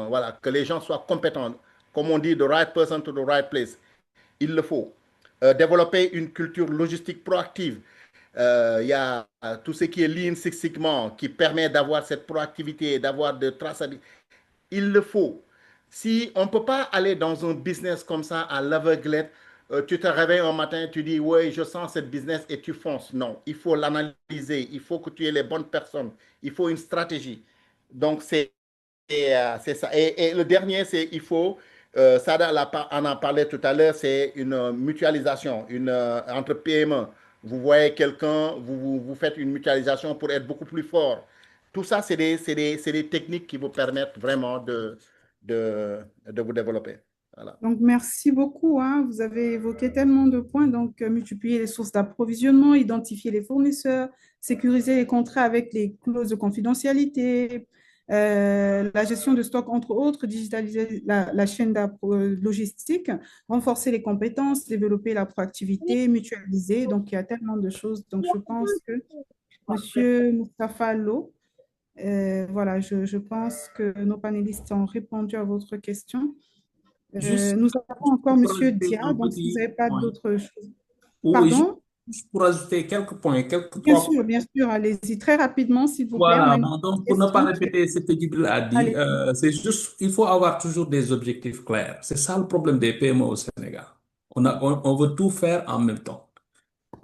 Speaker 5: voilà, que les gens soient compétents. Comme on dit, the right person to the right place. Il le faut. Développer une culture logistique proactive. Il y a tout ce qui est Lean Six Sigma qui permet d'avoir cette proactivité, d'avoir de traçabilité. Il le faut. Si on ne peut pas aller dans un business comme ça à l'aveuglette, tu te réveilles un matin, tu dis, oui, je sens cette business et tu fonces. Non, il faut l'analyser, il faut que tu aies les bonnes personnes, il faut une stratégie. Donc, c'est ça. Et le dernier, c'est il faut, Sada en a parlé tout à l'heure, c'est une mutualisation entre PME. Vous voyez quelqu'un, vous faites une mutualisation pour être beaucoup plus fort. Tout ça, c'est des techniques qui vous permettent vraiment de vous développer. Voilà.
Speaker 4: Donc, merci beaucoup, hein. Vous avez évoqué tellement de points. Donc, multiplier les sources d'approvisionnement, identifier les fournisseurs, sécuriser les contrats avec les clauses de confidentialité, la gestion de stock, entre autres, digitaliser la chaîne logistique, renforcer les compétences, développer la proactivité, mutualiser. Donc, il y a tellement de choses. Donc, je pense que Monsieur Moustapha Allo, voilà, je pense que nos panélistes ont répondu à votre question.
Speaker 3: Juste
Speaker 4: Nous avons encore
Speaker 3: pour
Speaker 4: Monsieur
Speaker 3: ajouter
Speaker 4: Dia,
Speaker 3: un
Speaker 4: donc si vous
Speaker 3: petit
Speaker 4: n'avez pas
Speaker 3: point.
Speaker 4: d'autres choses.
Speaker 3: Oui,
Speaker 4: Pardon?
Speaker 3: juste pour ajouter quelques points, trois points.
Speaker 4: Bien sûr, allez-y très rapidement, s'il vous plaît. On a
Speaker 3: Voilà,
Speaker 4: une
Speaker 3: donc pour ne pas
Speaker 4: question.
Speaker 3: répéter ce que Djibril a dit,
Speaker 4: Allez.
Speaker 3: c'est juste, il faut avoir toujours des objectifs clairs. C'est ça le problème des PME au Sénégal. On veut tout faire en même temps.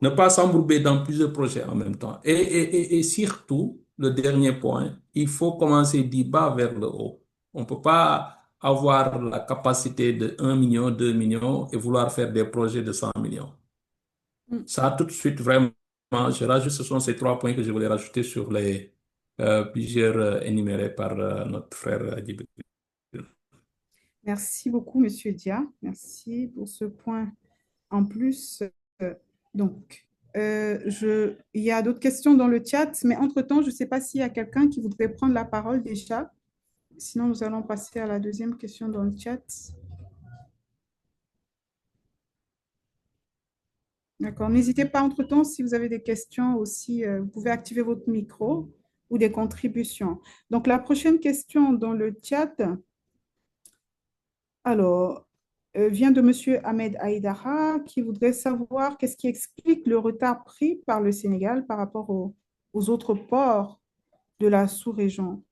Speaker 3: Ne pas s'embourber dans plusieurs projets en même temps. Et surtout, le dernier point, il faut commencer du bas vers le haut. On ne peut pas avoir la capacité de 1 million, 2 millions et vouloir faire des projets de 100 millions. Ça, tout de suite, vraiment, je rajoute, ce sont ces trois points que je voulais rajouter sur les plusieurs énumérés par notre frère Djibril.
Speaker 4: Merci beaucoup, Monsieur Dia. Merci pour ce point. En plus, donc, il y a d'autres questions dans le chat, mais entre-temps, je ne sais pas s'il y a quelqu'un qui voudrait prendre la parole déjà. Sinon, nous allons passer à la deuxième question dans le chat. D'accord. N'hésitez pas entre-temps, si vous avez des questions aussi, vous pouvez activer votre micro ou des contributions. Donc, la prochaine question dans le chat. Alors, vient de M. Ahmed Aïdara qui voudrait savoir qu'est-ce qui explique le retard pris par le Sénégal par rapport aux autres ports de la sous-région.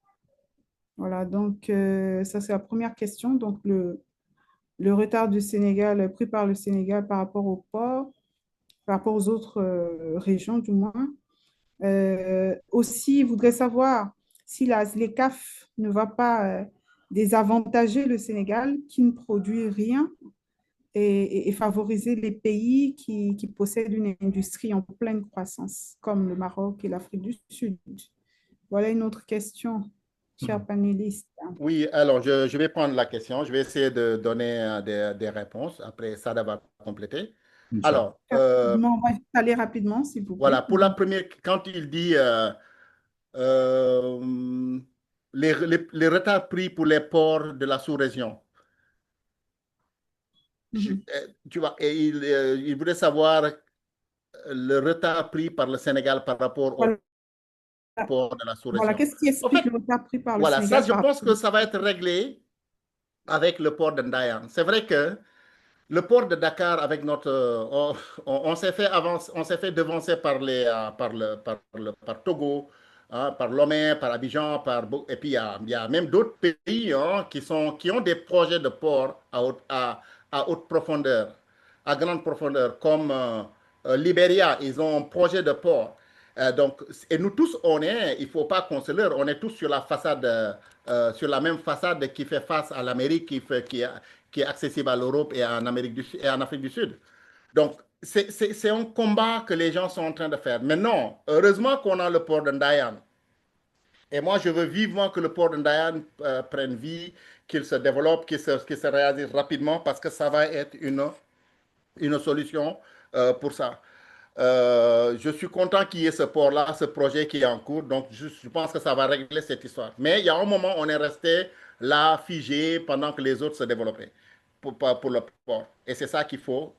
Speaker 4: Voilà, donc ça c'est la première question. Donc le retard du Sénégal pris par le Sénégal par rapport aux ports, par rapport aux autres régions du moins. Aussi, il voudrait savoir si la ZLECAf ne va pas désavantager le Sénégal qui ne produit rien et favoriser les pays qui possèdent une industrie en pleine croissance, comme le Maroc et l'Afrique du Sud. Voilà une autre question, chers panélistes.
Speaker 5: Oui, alors je vais prendre la question. Je vais essayer de donner des réponses. Après, Sada va compléter. Alors,
Speaker 4: Rapidement, on va juste aller rapidement, s'il vous plaît.
Speaker 5: voilà, pour la première, quand il dit euh, les retards pris pour les ports de la sous-région, tu vois, et il voudrait savoir le retard pris par le Sénégal par rapport au
Speaker 4: Voilà,
Speaker 5: port de la
Speaker 4: voilà.
Speaker 5: sous-région.
Speaker 4: Qu'est-ce qui
Speaker 5: En
Speaker 4: explique
Speaker 5: fait,
Speaker 4: le retard pris par le
Speaker 5: voilà, ça,
Speaker 4: Sénégal
Speaker 5: je
Speaker 4: par
Speaker 5: pense
Speaker 4: rapport
Speaker 5: que ça va être réglé avec le port de Ndayan. C'est vrai que le port de Dakar avec notre, on s'est fait on s'est fait devancer par par Togo, hein, par Lomé, par Abidjan, et puis il y a même d'autres pays hein, qui ont des projets de port à haute profondeur, à grande profondeur, comme Libéria, ils ont un projet de port. Donc, et nous tous, il ne faut pas qu'on se leurre, on est tous sur la façade, sur la même façade qui fait face à l'Amérique, qui est accessible à l'Europe et en Amérique et en Afrique du Sud. Donc, c'est un combat que les gens sont en train de faire. Mais non, heureusement qu'on a le port de Ndayan. Et moi, je veux vivement que le port de Ndayan prenne vie, qu'il se développe, qu'il se réalise rapidement parce que ça va être une solution pour ça. Je suis content qu'il y ait ce port-là, ce projet qui est en cours. Donc, je pense que ça va régler cette histoire. Mais il y a un moment, on est resté là, figé, pendant que les autres se développaient pour le port. Et c'est ça qu'il faut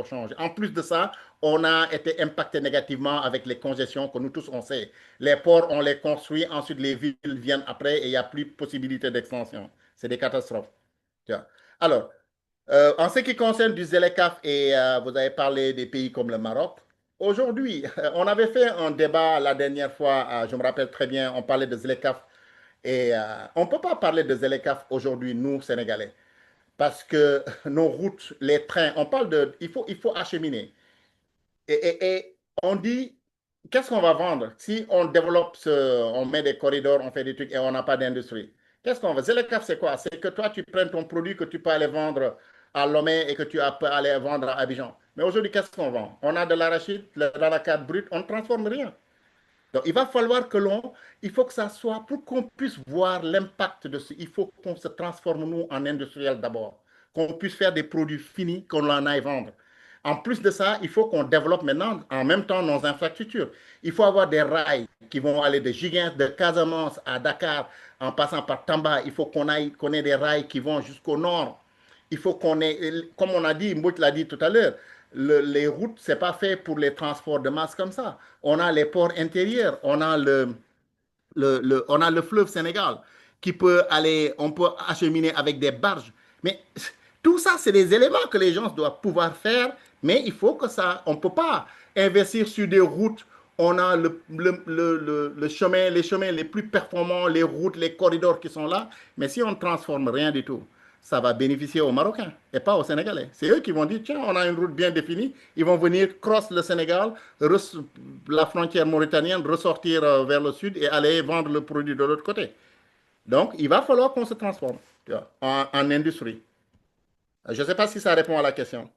Speaker 5: changer. En plus de ça, on a été impacté négativement avec les congestions que nous tous on sait. Les ports, on les construit, ensuite les villes viennent après et il n'y a plus de possibilité d'extension. C'est des catastrophes. Alors, en ce qui concerne du ZLECAf et vous avez parlé des pays comme le Maroc, aujourd'hui, on avait fait un débat la dernière fois, je me rappelle très bien, on parlait de ZLECAf et on ne peut pas parler de ZLECAf aujourd'hui, nous, Sénégalais, parce que nos routes, les trains, on parle de, il faut acheminer. Et on dit, qu'est-ce qu'on va vendre si on développe, on met des corridors, on fait des trucs et on n'a pas d'industrie? Qu'est-ce qu'on va? ZLECAf, c'est quoi? C'est que toi, tu prennes ton produit que tu peux aller vendre à Lomé et que tu peux aller vendre à Abidjan. Mais aujourd'hui, qu'est-ce qu'on vend? On a de l'arachide, de l'anacarde brut, on ne transforme rien. Donc, il va falloir il faut que ça soit, pour qu'on puisse voir l'impact de ce, il faut qu'on se transforme, nous, en industriel d'abord, qu'on puisse faire des produits finis, qu'on en aille vendre. En plus de ça, il faut qu'on développe maintenant, en même temps, nos infrastructures. Il faut avoir des rails qui vont aller de Giguin, de Casamance à Dakar, en passant par Tamba. Il faut qu'on ait des rails qui vont jusqu'au nord. Il faut qu'on ait, comme on a dit, Mbout l'a dit tout à l'heure, les routes, ce n'est pas fait pour les transports de masse comme ça. On a les ports intérieurs, on a on a le fleuve Sénégal qui peut aller, on peut acheminer avec des barges. Mais tout ça, c'est des éléments que les gens doivent pouvoir faire, mais il faut que ça, on ne peut pas investir sur des routes. On a le chemin, les chemins les plus performants, les routes, les corridors qui sont là, mais si on ne transforme rien du tout, ça va bénéficier aux Marocains et pas aux Sénégalais. C'est eux qui vont dire, tiens, on a une route bien définie, ils vont venir cross le Sénégal, la frontière mauritanienne, ressortir vers le sud et aller vendre le produit de l'autre côté. Donc, il va falloir qu'on se transforme en industrie. Je ne sais pas si ça répond à la question.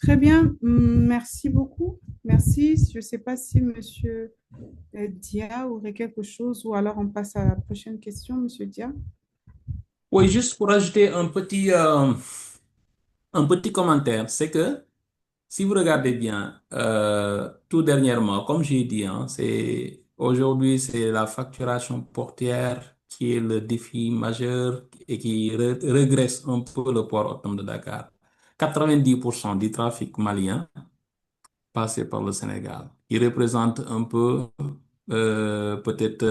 Speaker 4: Très bien, merci beaucoup. Merci. Je ne sais pas si Monsieur Dia aurait quelque chose ou alors on passe à la prochaine question, Monsieur Dia.
Speaker 3: Oui, juste pour ajouter un petit commentaire, c'est que si vous regardez bien, tout dernièrement, comme j'ai dit, hein, aujourd'hui, c'est la facturation portière qui est le défi majeur et qui regresse un peu le port autonome de Dakar. 90% du trafic malien passé par le Sénégal. Il représente un peu peut-être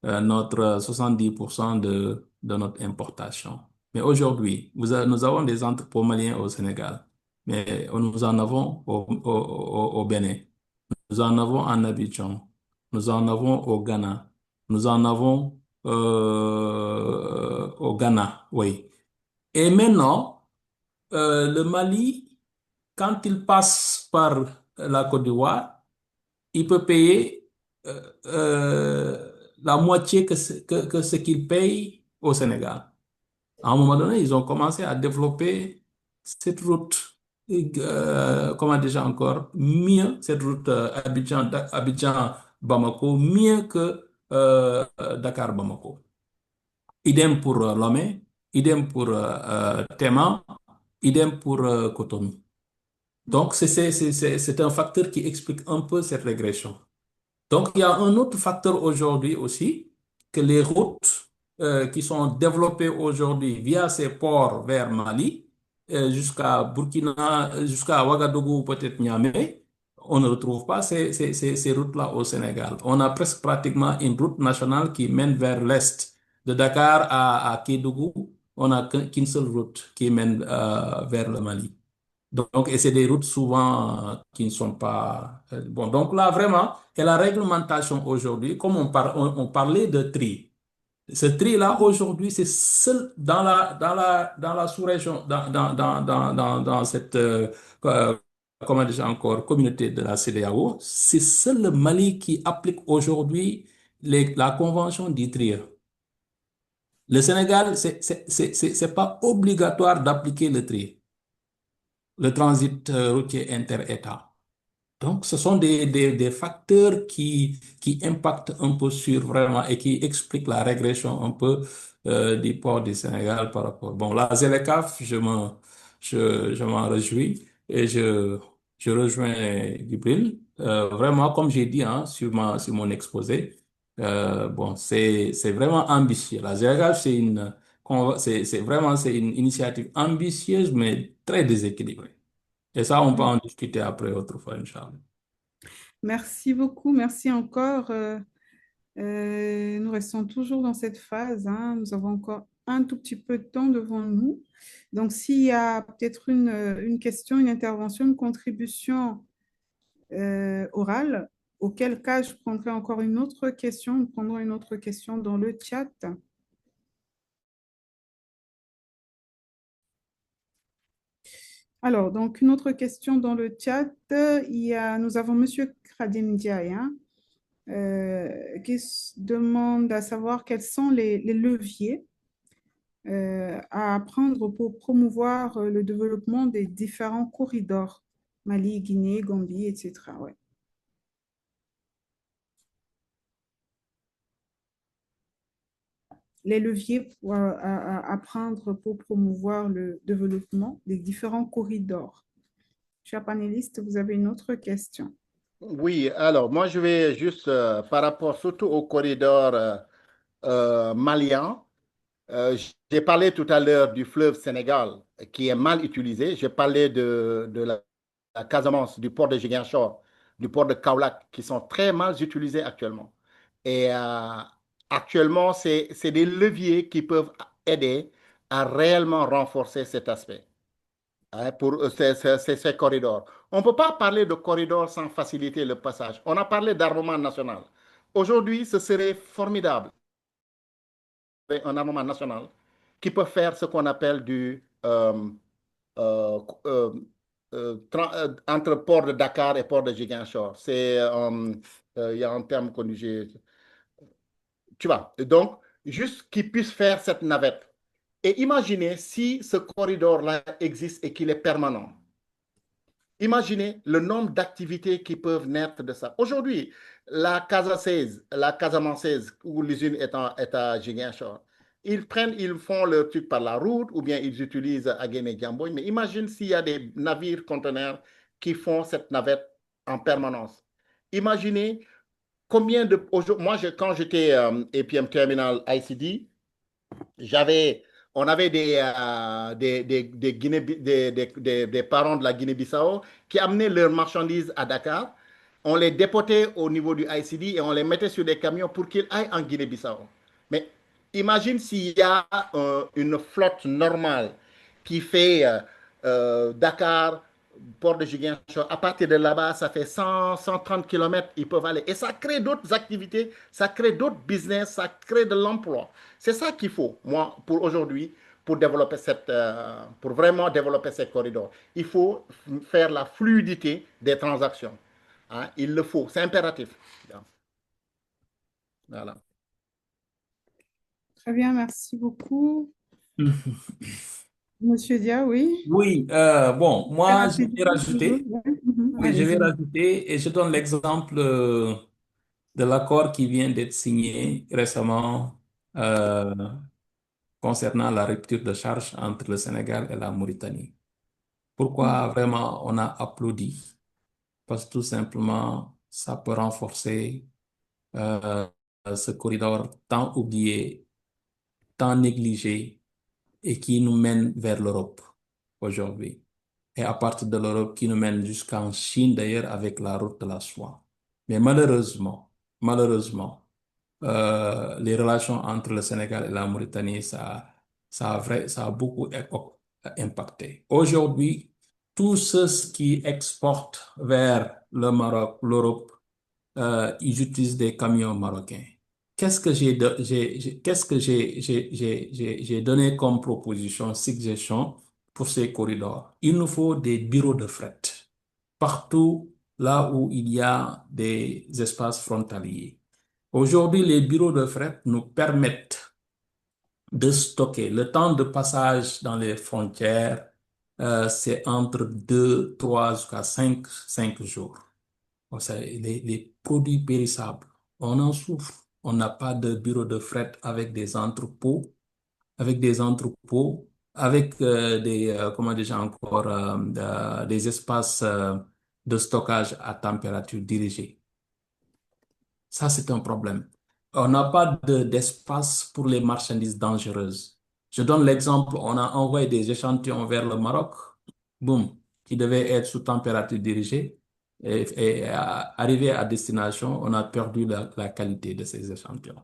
Speaker 3: notre 70% de notre importation. Mais aujourd'hui, nous avons des entrepôts maliens au Sénégal, mais nous en avons au Bénin, nous en avons en Abidjan, nous en avons au Ghana, nous en avons au Ghana, oui. Et maintenant, le Mali, quand il passe par la Côte d'Ivoire, il peut payer la moitié que ce qu'il paye au Sénégal. À un moment donné, ils ont commencé à développer cette route, comment déjà encore, mieux, cette route Abidjan-Bamako, mieux que Dakar-Bamako. Idem pour Lomé, idem pour Tema, idem pour Cotonou. Donc, c'est un facteur qui explique un peu cette régression. Donc, il y a un autre facteur aujourd'hui aussi, que les routes qui sont développées aujourd'hui via ces ports vers Mali, jusqu'à Burkina, jusqu'à Ouagadougou, peut-être Niamey, on ne retrouve pas ces routes-là au Sénégal. On a presque pratiquement une route nationale qui mène vers l'est. De Dakar à Kédougou, on n'a qu'une seule route qui mène vers le Mali. Donc, et c'est des routes souvent qui ne sont pas... bon, donc là, vraiment, et la réglementation aujourd'hui, comme on parlait de tri, ce tri-là, aujourd'hui, c'est seul dans la sous-région, dans cette, comment dire encore, communauté de la CEDEAO, c'est seul le Mali qui applique aujourd'hui la convention d'Itria. Le Sénégal, c'est pas obligatoire d'appliquer le tri, le transit routier inter-État. Donc, ce sont des facteurs qui impactent un peu sur vraiment et qui expliquent la régression un peu du port du Sénégal par rapport. Bon, la ZLECAf, je m'en réjouis et je rejoins Gibril. Vraiment, comme j'ai dit hein, sur mon exposé, bon, c'est vraiment ambitieux. La ZLECAf, c'est une initiative ambitieuse, mais très déséquilibrée. Et ça, on peut en discuter après autrefois, Inch'Allah.
Speaker 4: Merci beaucoup, merci encore. Nous restons toujours dans cette phase, hein. Nous avons encore un tout petit peu de temps devant nous. Donc, s'il y a peut-être une question, une intervention, une contribution orale, auquel cas je prendrai encore une autre question, nous prendrons une autre question dans le chat. Alors, donc, une autre question dans le chat. Nous avons Monsieur Kradim Ndiaye, hein, qui demande à savoir quels sont les leviers à prendre pour promouvoir le développement des différents corridors, Mali, Guinée, Gambie, etc. Ouais. Les leviers à prendre pour promouvoir le développement des différents corridors. Chers panélistes, vous avez une autre question.
Speaker 5: Oui, alors moi je vais juste par rapport surtout au corridor malien. J'ai parlé tout à l'heure du fleuve Sénégal qui est mal utilisé. J'ai parlé de la Casamance, du port de Ziguinchor, du port de Kaolack qui sont très mal utilisés actuellement. Et actuellement, c'est des leviers qui peuvent aider à réellement renforcer cet aspect hein, pour ces corridors. On ne peut pas parler de corridors sans faciliter le passage. On a parlé d'armement national. Aujourd'hui, ce serait formidable, un armement national qui peut faire ce qu'on appelle du euh, euh, entre port de Dakar et port de Ziguinchor. Il y a un terme connu. Tu vois, donc, juste qu'ils puissent faire cette navette. Et imaginez si ce corridor-là existe et qu'il est permanent. Imaginez le nombre d'activités qui peuvent naître de ça. Aujourd'hui, la Casamançaise, où l'usine est à Ziguinchor, ils font leur truc par la route ou bien ils utilisent Aguéné Diamboy. Mais imagine s'il y a des navires conteneurs qui font cette navette en permanence. Imaginez combien de... Moi, quand j'étais APM Terminal ICD, on avait des parents de la Guinée-Bissau qui amenaient leurs marchandises à Dakar on les déportait au niveau du ICD et on les mettait sur des camions pour qu'ils aillent en Guinée-Bissau. Mais imagine s'il y a une flotte normale qui fait Dakar, port de Ziguinchor. À partir de là-bas, ça fait 100, 130 kilomètres, ils peuvent aller. Et ça crée d'autres activités, ça crée d'autres business, ça crée de l'emploi. C'est ça qu'il faut, moi, pour aujourd'hui, pour développer pour vraiment développer ces corridors. Il faut faire la fluidité des transactions. Hein, il le faut, c'est impératif. Voilà.
Speaker 4: Très bien, merci beaucoup. Monsieur Dia, oui.
Speaker 3: Oui, bon, moi, je vais
Speaker 4: Rapidement, toujours.
Speaker 3: rajouter,
Speaker 4: Ouais.
Speaker 3: oui, je vais
Speaker 4: Allez-y.
Speaker 3: rajouter et je donne l'exemple de l'accord qui vient d'être signé récemment euh, concernant la rupture de charge entre le Sénégal et la Mauritanie. Pourquoi vraiment on a applaudi? Parce que tout simplement, ça peut renforcer euh, ce corridor tant oublié, tant négligé et qui nous mène vers l'Europe aujourd'hui. Et à partir de l'Europe qui nous mène jusqu'en Chine d'ailleurs avec la route de la soie. Mais malheureusement, les relations entre le Sénégal et la Mauritanie, ça a beaucoup impacté. Aujourd'hui, tous ceux qui exportent vers le Maroc, l'Europe, ils utilisent des camions marocains. Qu'est-ce que qu'est-ce que j'ai donné comme proposition, suggestion pour ces corridors? Il nous faut des bureaux de fret partout là où il y a des espaces frontaliers. Aujourd'hui, les bureaux de fret nous permettent de stocker. Le temps de passage dans les frontières, c'est entre 2, 3 jusqu'à 5 jours. Bon, les produits périssables, on en souffre. On n'a pas de bureau de fret avec comment déjà encore, des espaces de stockage à température dirigée. Ça, c'est un problème. On n'a pas d'espace pour les marchandises dangereuses. Je donne l'exemple, on a envoyé des échantillons vers le Maroc, boum, qui devaient être sous température dirigée. Arrivé à destination, on a perdu la qualité de ces échantillons.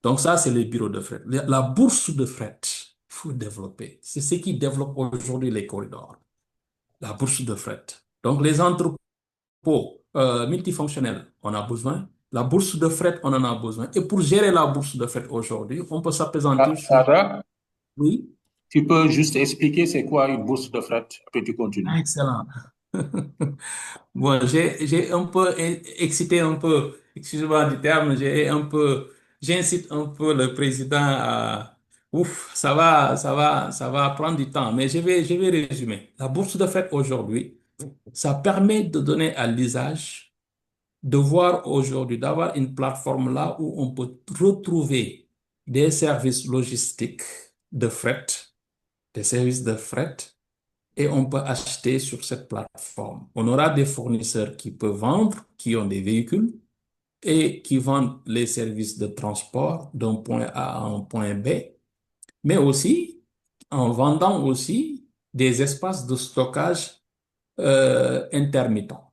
Speaker 3: Donc ça, c'est les bureaux de fret. La bourse de fret, il faut développer. C'est ce qui développe aujourd'hui les corridors. La bourse de fret. Donc les entrepôts multifonctionnels, on a besoin. La bourse de fret, on en a besoin. Et pour gérer la bourse de fret aujourd'hui, on peut s'appesantir sur...
Speaker 1: Sada,
Speaker 3: Oui.
Speaker 1: tu peux juste expliquer c'est quoi une bourse de fret, après tu continues.
Speaker 3: Ah, excellent. Bon, j'ai un peu excité un peu, excusez-moi du terme, j'incite un peu le président à, ouf, ça va prendre du temps, mais je vais résumer. La bourse de fret aujourd'hui, ça permet de donner à l'usage, de voir aujourd'hui, d'avoir une plateforme là où on peut retrouver des services logistiques de fret, des services de fret et on peut acheter sur cette plateforme. On aura des fournisseurs qui peuvent vendre, qui ont des véhicules et qui vendent les services de transport d'un point A à un point B, mais aussi en vendant aussi des espaces de stockage intermittents.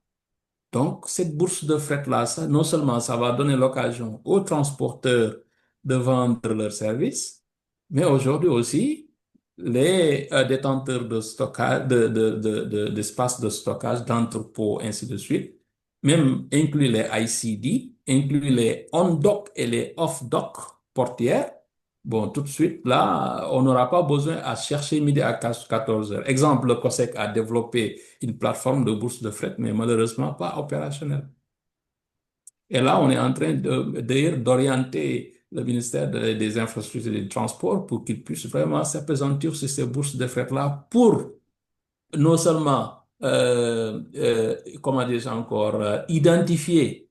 Speaker 3: Donc, cette bourse de fret-là, non seulement ça va donner l'occasion aux transporteurs de vendre leurs services, mais aujourd'hui aussi, les détenteurs de stockage, d'espaces de stockage, d'entrepôts, ainsi de suite, même inclus les ICD, inclus les on-dock et les off-dock portières. Bon, tout de suite, là, on n'aura pas besoin à chercher midi à 14 heures. Exemple, le COSEC a développé une plateforme de bourse de fret, mais malheureusement pas opérationnelle. Et là, on est en train d'ailleurs d'orienter le ministère des Infrastructures et du Transport pour qu'il puisse vraiment s'appesantir sur ces bourses de fret-là pour non seulement, comment dire encore, identifier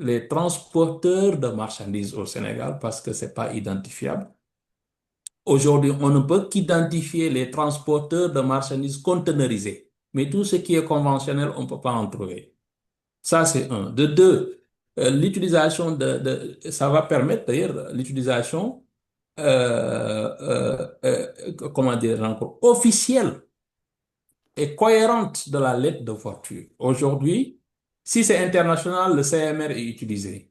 Speaker 3: les transporteurs de marchandises au Sénégal parce que c'est pas identifiable. Aujourd'hui, on ne peut qu'identifier les transporteurs de marchandises conteneurisées. Mais tout ce qui est conventionnel, on ne peut pas en trouver. Ça, c'est un. De deux, l'utilisation ça va permettre d'ailleurs l'utilisation, comment dire encore, officielle et cohérente de la lettre de voiture. Aujourd'hui, Si c'est international, le CMR est utilisé.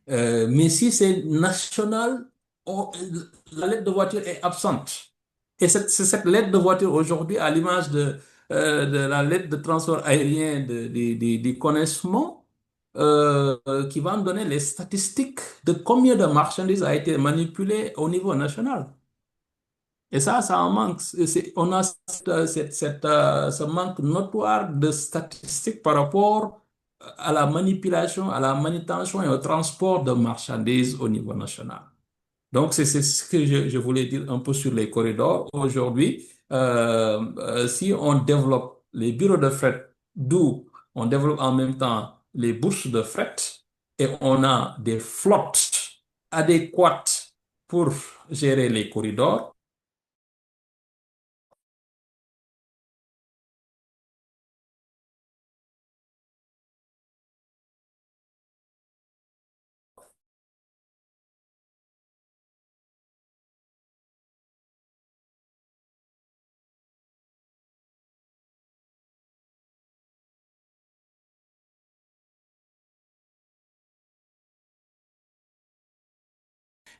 Speaker 3: Mais si c'est national, la lettre de voiture est absente. Et c'est cette lettre de voiture aujourd'hui, à l'image de la lettre de transport aérien du connaissement, qui va me donner les statistiques de combien de marchandises a été manipulé au niveau national. Et ça en manque. On a ce manque notoire de statistiques par rapport à la manipulation, à la manutention et au transport de marchandises au niveau national. Donc, c'est ce que je voulais dire un peu sur les corridors. Aujourd'hui, si on développe les bureaux de fret, d'où on développe en même temps les bourses de fret, et on a des flottes adéquates pour gérer les corridors.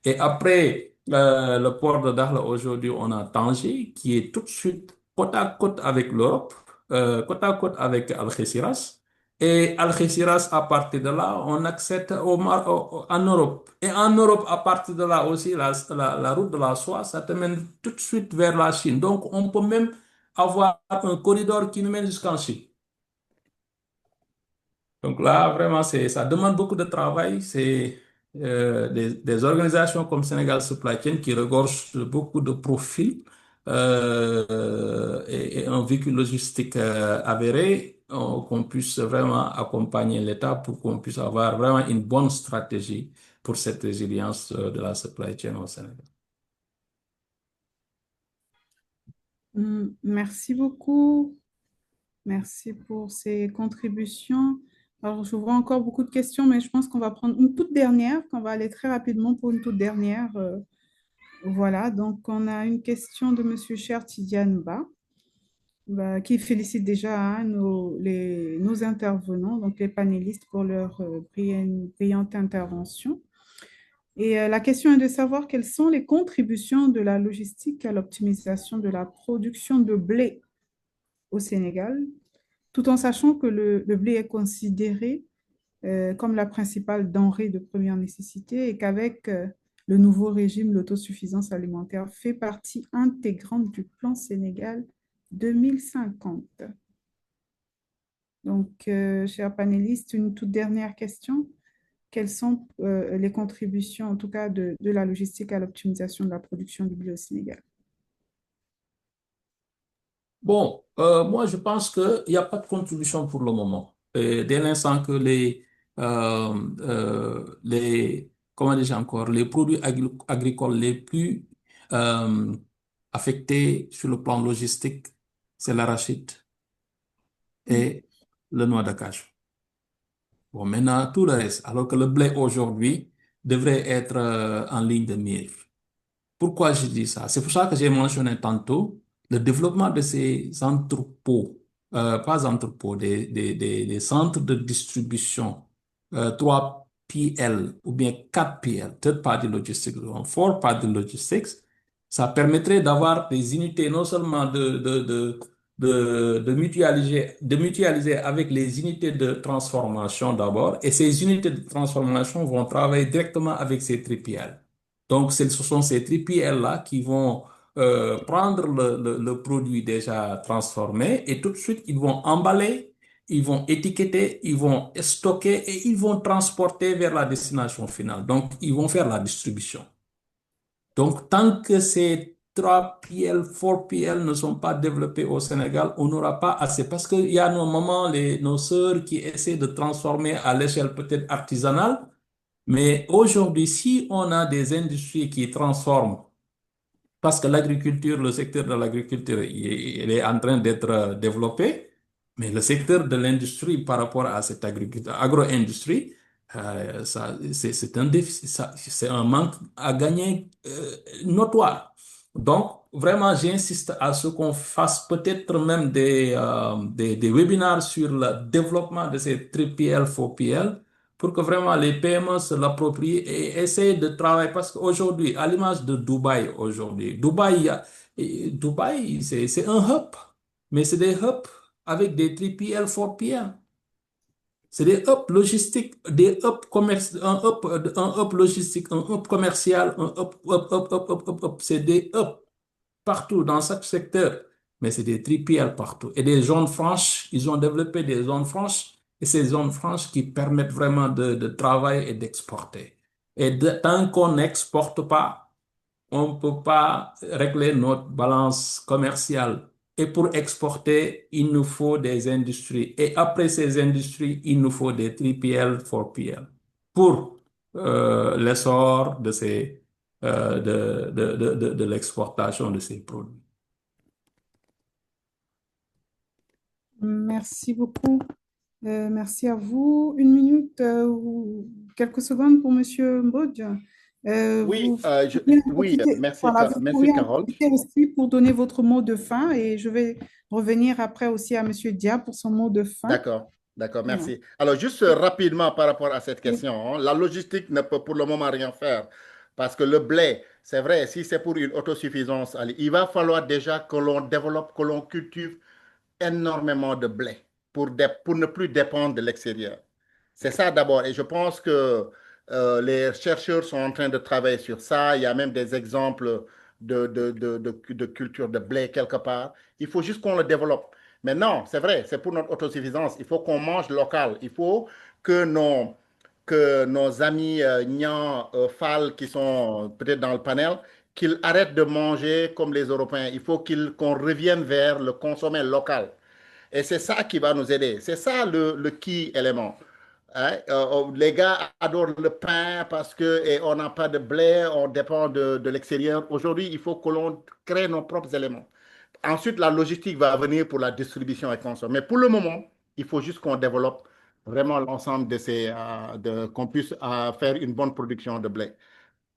Speaker 3: Et après le port de Dakhla, aujourd'hui, on a Tanger qui est tout de suite côte à côte avec l'Europe, côte à côte avec Algeciras. Et Algeciras, à partir de là, on accède en Europe. Et en Europe, à partir de là aussi, la route de la soie, ça te mène tout de suite vers la Chine. Donc, on peut même avoir un corridor qui nous mène jusqu'en Chine. Donc là, vraiment, ça demande beaucoup de travail. C'est des organisations comme Sénégal Supply Chain qui regorgent de beaucoup de profils et un véhicule logistique avéré, qu'on puisse vraiment accompagner l'État pour qu'on puisse avoir vraiment une bonne stratégie pour cette résilience de la supply chain au Sénégal.
Speaker 4: Merci beaucoup. Merci pour ces contributions. Alors, je vois encore beaucoup de questions, mais je pense qu'on va prendre une toute dernière, qu'on va aller très rapidement pour une toute dernière. Voilà, donc on a une question de M. Chertidiane Ba, qui félicite déjà hein, nos intervenants, donc les panélistes, pour leur brillante intervention. Et la question est de savoir quelles sont les contributions de la logistique à l'optimisation de la production de blé au Sénégal, tout en sachant que le blé est considéré comme la principale denrée de première nécessité et qu'avec le nouveau régime, l'autosuffisance alimentaire fait partie intégrante du plan Sénégal 2050. Donc, chers panélistes, une toute dernière question. Quelles sont les contributions, en tout cas, de la logistique à l'optimisation de la production du blé au Sénégal?
Speaker 3: Bon, moi, je pense qu'il n'y a pas de contribution pour le moment. Et dès l'instant que comment dire encore, les produits agricoles les plus euh, affectés sur le plan logistique, c'est l'arachide et le noix de cajou. Bon, maintenant, tout le reste, alors que le blé aujourd'hui devrait être en ligne de mire. Pourquoi je dis ça? C'est pour ça que j'ai mentionné tantôt le développement de ces entrepôts, pas entrepôts, des centres de distribution 3PL ou bien 4PL, Third Party Logistics, ou 4 Party Logistics. Ça permettrait d'avoir des unités non seulement de mutualiser avec les unités de transformation d'abord, et ces unités de transformation vont travailler directement avec ces 3PL. Donc, ce sont ces 3PL-là qui vont prendre le produit déjà transformé et tout de suite, ils vont emballer, ils vont étiqueter, ils vont stocker et ils vont transporter vers la destination finale. Donc, ils vont faire la distribution. Donc, tant que ces 3PL, 4PL ne sont pas développés au Sénégal, on n'aura pas assez. Parce qu'il y a nos mamans, nos sœurs qui essaient de transformer à l'échelle peut-être artisanale. Mais aujourd'hui, si on a des industries qui transforment, parce que l'agriculture, le secteur de l'agriculture, il est en train d'être développé, mais le secteur de l'industrie par rapport à cette agro-industrie, c'est un déficit, c'est un manque à gagner notoire. Donc, vraiment, j'insiste à ce qu'on fasse peut-être même des webinaires sur le développement de ces 3PL, 4PL, pour que vraiment les PME se l'approprient et essayent de travailler. Parce qu'aujourd'hui, à l'image de Dubaï, aujourd'hui, Dubaï, c'est un hub, mais c'est des hubs avec des 3PL, 4PL. C'est des hubs logistiques, des hubs un hub logistique, un hub commercial, un hub. C'est des hubs partout, dans chaque secteur. Mais c'est des 3PL partout. Et des zones franches, ils ont développé des zones franches, et ces zones franches qui permettent vraiment de travailler et d'exporter. Et tant qu'on n'exporte pas, on ne peut pas régler notre balance commerciale. Et pour exporter, il nous faut des industries. Et après ces industries, il nous faut des 3PL, 4PL pour l'essor de l'exportation de ces produits.
Speaker 4: Merci beaucoup. Merci à vous. Une minute ou quelques secondes pour Monsieur Mbodj.
Speaker 5: Oui,
Speaker 4: Vous
Speaker 5: oui,
Speaker 4: profitez,
Speaker 5: merci,
Speaker 4: voilà, vous
Speaker 5: merci
Speaker 4: pourriez en
Speaker 5: Carole.
Speaker 4: profiter aussi pour donner votre mot de fin et je vais revenir après aussi à Monsieur Dia pour son mot de fin.
Speaker 5: D'accord, d'accord,
Speaker 4: Voilà.
Speaker 5: merci. Alors, juste rapidement par rapport à cette question, hein, la logistique ne peut pour le moment rien faire parce que le blé, c'est vrai, si c'est pour une autosuffisance, allez, il va falloir déjà que l'on développe, que l'on cultive énormément de blé pour ne plus dépendre de l'extérieur. C'est ça d'abord. Et je pense que les chercheurs sont en train de travailler sur ça. Il y a même des exemples de culture de blé quelque part. Il faut juste qu'on le développe. Mais non, c'est vrai, c'est pour notre autosuffisance. Il faut qu'on mange local. Il faut que nos amis Nian, Fall, qui sont peut-être dans le panel, qu'ils arrêtent de manger comme les Européens. Il faut qu'on revienne vers le consommer local. Et c'est ça qui va nous aider. C'est ça le key élément. Hein? Les gars adorent le pain parce que et on n'a pas de blé, on dépend de l'extérieur. Aujourd'hui, il faut que l'on crée nos propres éléments. Ensuite, la logistique va venir pour la distribution et consommation. Mais pour le moment, il faut juste qu'on développe vraiment l'ensemble qu'on puisse faire une bonne production de blé.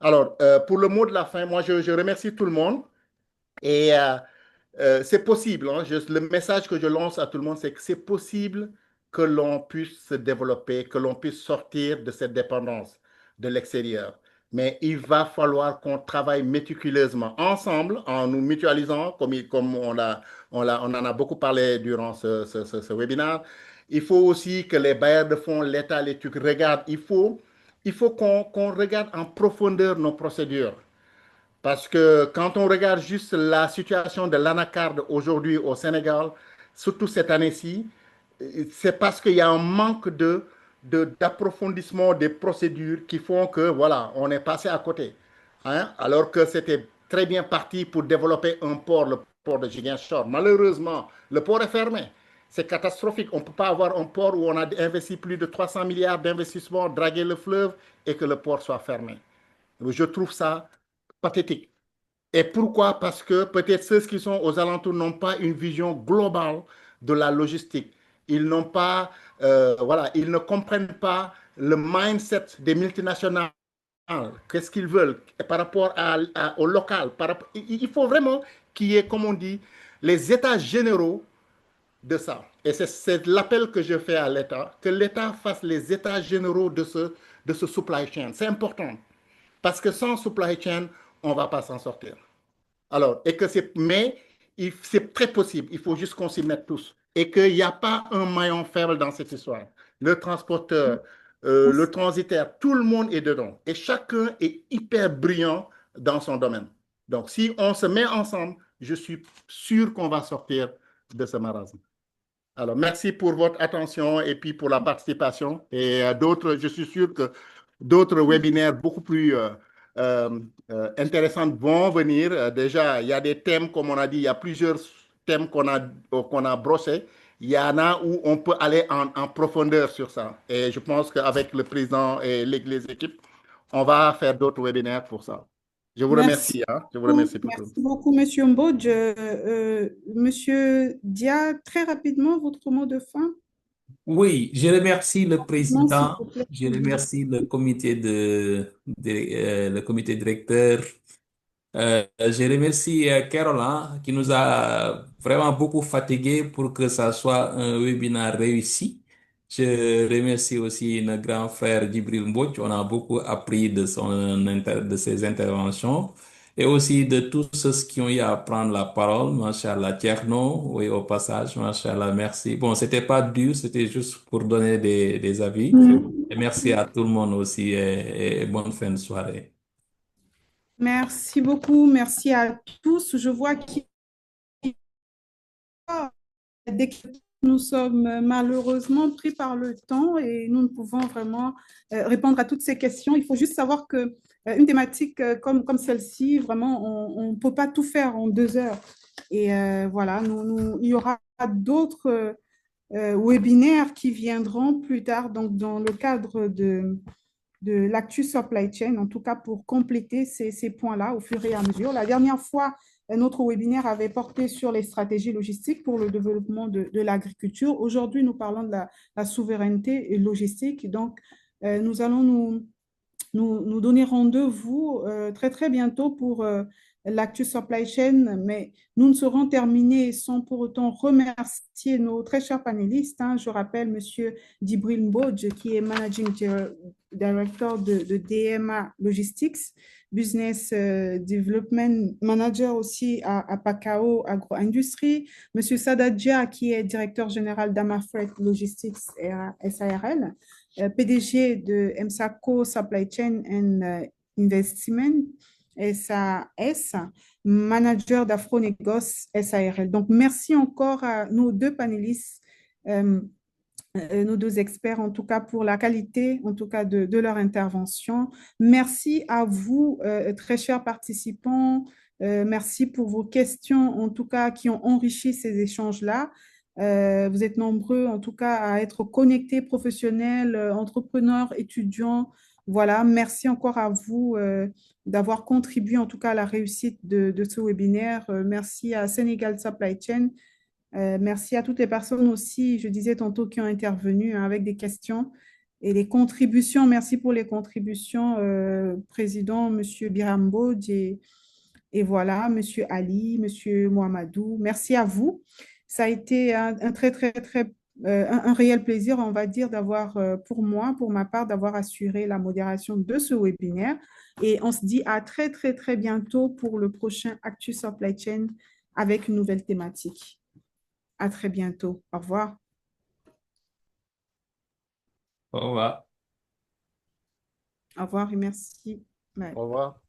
Speaker 5: Alors, pour le mot de la fin, moi, je remercie tout le monde. Et c'est possible, hein. Le message que je lance à tout le monde, c'est que c'est possible que l'on puisse se développer, que l'on puisse sortir de cette dépendance de l'extérieur. Mais il va falloir qu'on travaille méticuleusement ensemble, en nous mutualisant, comme on en a beaucoup parlé durant ce webinaire. Il faut aussi que les bailleurs de fonds, l'État, les trucs regardent. Il faut qu'on regarde en profondeur nos procédures. Parce que quand on regarde juste la situation de l'anacarde aujourd'hui au Sénégal, surtout cette année-ci, c'est parce qu'il y a un manque d'approfondissement des procédures qui font que, voilà, on est passé à côté. Hein. Alors que c'était très bien parti pour développer un port, le port de Ziguinchor. Malheureusement, le port est fermé. C'est catastrophique. On ne peut pas avoir un port où on a investi plus de 300 milliards d'investissements, draguer le fleuve et que le port soit fermé. Je trouve ça pathétique. Et pourquoi? Parce que peut-être ceux qui sont aux alentours n'ont pas une vision globale de la logistique. Ils n'ont pas, voilà, ils ne comprennent pas le mindset des multinationales. Qu'est-ce qu'ils veulent par rapport au local. Il faut vraiment qu'il y ait, comme on dit, les états généraux de ça. Et c'est l'appel que je fais à l'État, que l'État fasse les états généraux de ce supply chain. C'est important. Parce que sans supply chain, on ne va pas s'en sortir. Alors, mais c'est très possible. Il faut juste qu'on s'y mette tous. Et qu'il n'y a pas un maillon faible dans cette histoire. Le transporteur, le transitaire, tout le monde est dedans. Et chacun est hyper brillant dans son domaine. Donc, si on se met ensemble, je suis sûr qu'on va sortir de ce marasme. Alors, merci pour votre attention et puis pour la participation. Et je suis sûr que d'autres webinaires beaucoup plus intéressants vont venir. Déjà, il y a des thèmes, comme on a dit, il y a plusieurs thèmes qu'on a brossés. Il y en a où on peut aller en profondeur sur ça. Et je pense qu'avec le président et les équipes, on va faire d'autres webinaires pour ça. Je vous remercie. Hein. Je vous remercie pour tout.
Speaker 4: Merci beaucoup, Monsieur Mbodj. Monsieur Dia, très rapidement, votre mot de fin.
Speaker 3: Oui, je remercie le
Speaker 4: Non, s'il
Speaker 3: président,
Speaker 4: vous plaît.
Speaker 3: je remercie le comité directeur Je remercie Carole hein, qui nous a vraiment beaucoup fatigués pour que ça soit un webinaire réussi. Je remercie aussi notre grand frère Djibril Mbouch. On a beaucoup appris de ses interventions et aussi de tous ceux qui ont eu à prendre la parole. Machallah, Tierno, oui, au passage, Machallah, merci. Bon, c'était pas dur, c'était juste pour donner des avis. Et merci à tout le monde aussi et bonne fin de soirée.
Speaker 4: Merci beaucoup, merci à tous. Je vois qu'il y a des questions. Nous sommes malheureusement pris par le temps et nous ne pouvons vraiment répondre à toutes ces questions. Il faut juste savoir que une thématique comme celle-ci, vraiment, on ne peut pas tout faire en 2 heures. Et voilà, il y aura d'autres webinaires qui viendront plus tard, donc dans le cadre de l'actu supply chain, en tout cas pour compléter ces points-là au fur et à mesure. La dernière fois, notre webinaire avait porté sur les stratégies logistiques pour le développement de l'agriculture. Aujourd'hui, nous parlons de la souveraineté logistique. Donc, nous allons nous donner rendez-vous très, très bientôt pour l'actu supply chain, mais nous ne serons terminés sans pour autant remercier nos très chers panélistes. Hein. Je rappelle M. Djibril Mbodj, qui est Managing Director de DMA Logistics, Business Development Manager aussi à Pacao Agro-Industrie, M. Sadadja, qui est Directeur Général d'Amafret Logistics SARL, PDG de EMSACO Supply Chain and Investment, SAS, manager d'Afronégoce SARL. Donc, merci encore à nos deux panélistes, nos deux experts, en tout cas, pour la qualité, en tout cas, de leur intervention. Merci à vous, très chers participants. Merci pour vos questions, en tout cas, qui ont enrichi ces échanges-là. Vous êtes nombreux, en tout cas, à être connectés, professionnels, entrepreneurs, étudiants. Voilà, merci encore à vous d'avoir contribué, en tout cas, à la réussite de ce webinaire. Merci à Sénégal Supply Chain. Merci à toutes les personnes aussi, je disais tantôt, qui ont intervenu hein, avec des questions et des contributions. Merci pour les contributions, Président, M. Birambo, et voilà, M. Ali, M. Mohamedou. Merci à vous. Ça a été un très, très, très, un réel plaisir, on va dire, d'avoir, pour moi, pour ma part, d'avoir assuré la modération de ce webinaire. Et on se dit à très, très, très bientôt pour le prochain Actu Supply Chain avec une nouvelle thématique. À très bientôt. Au revoir.
Speaker 3: Au revoir.
Speaker 4: Au revoir et merci. Bye.
Speaker 5: Au revoir.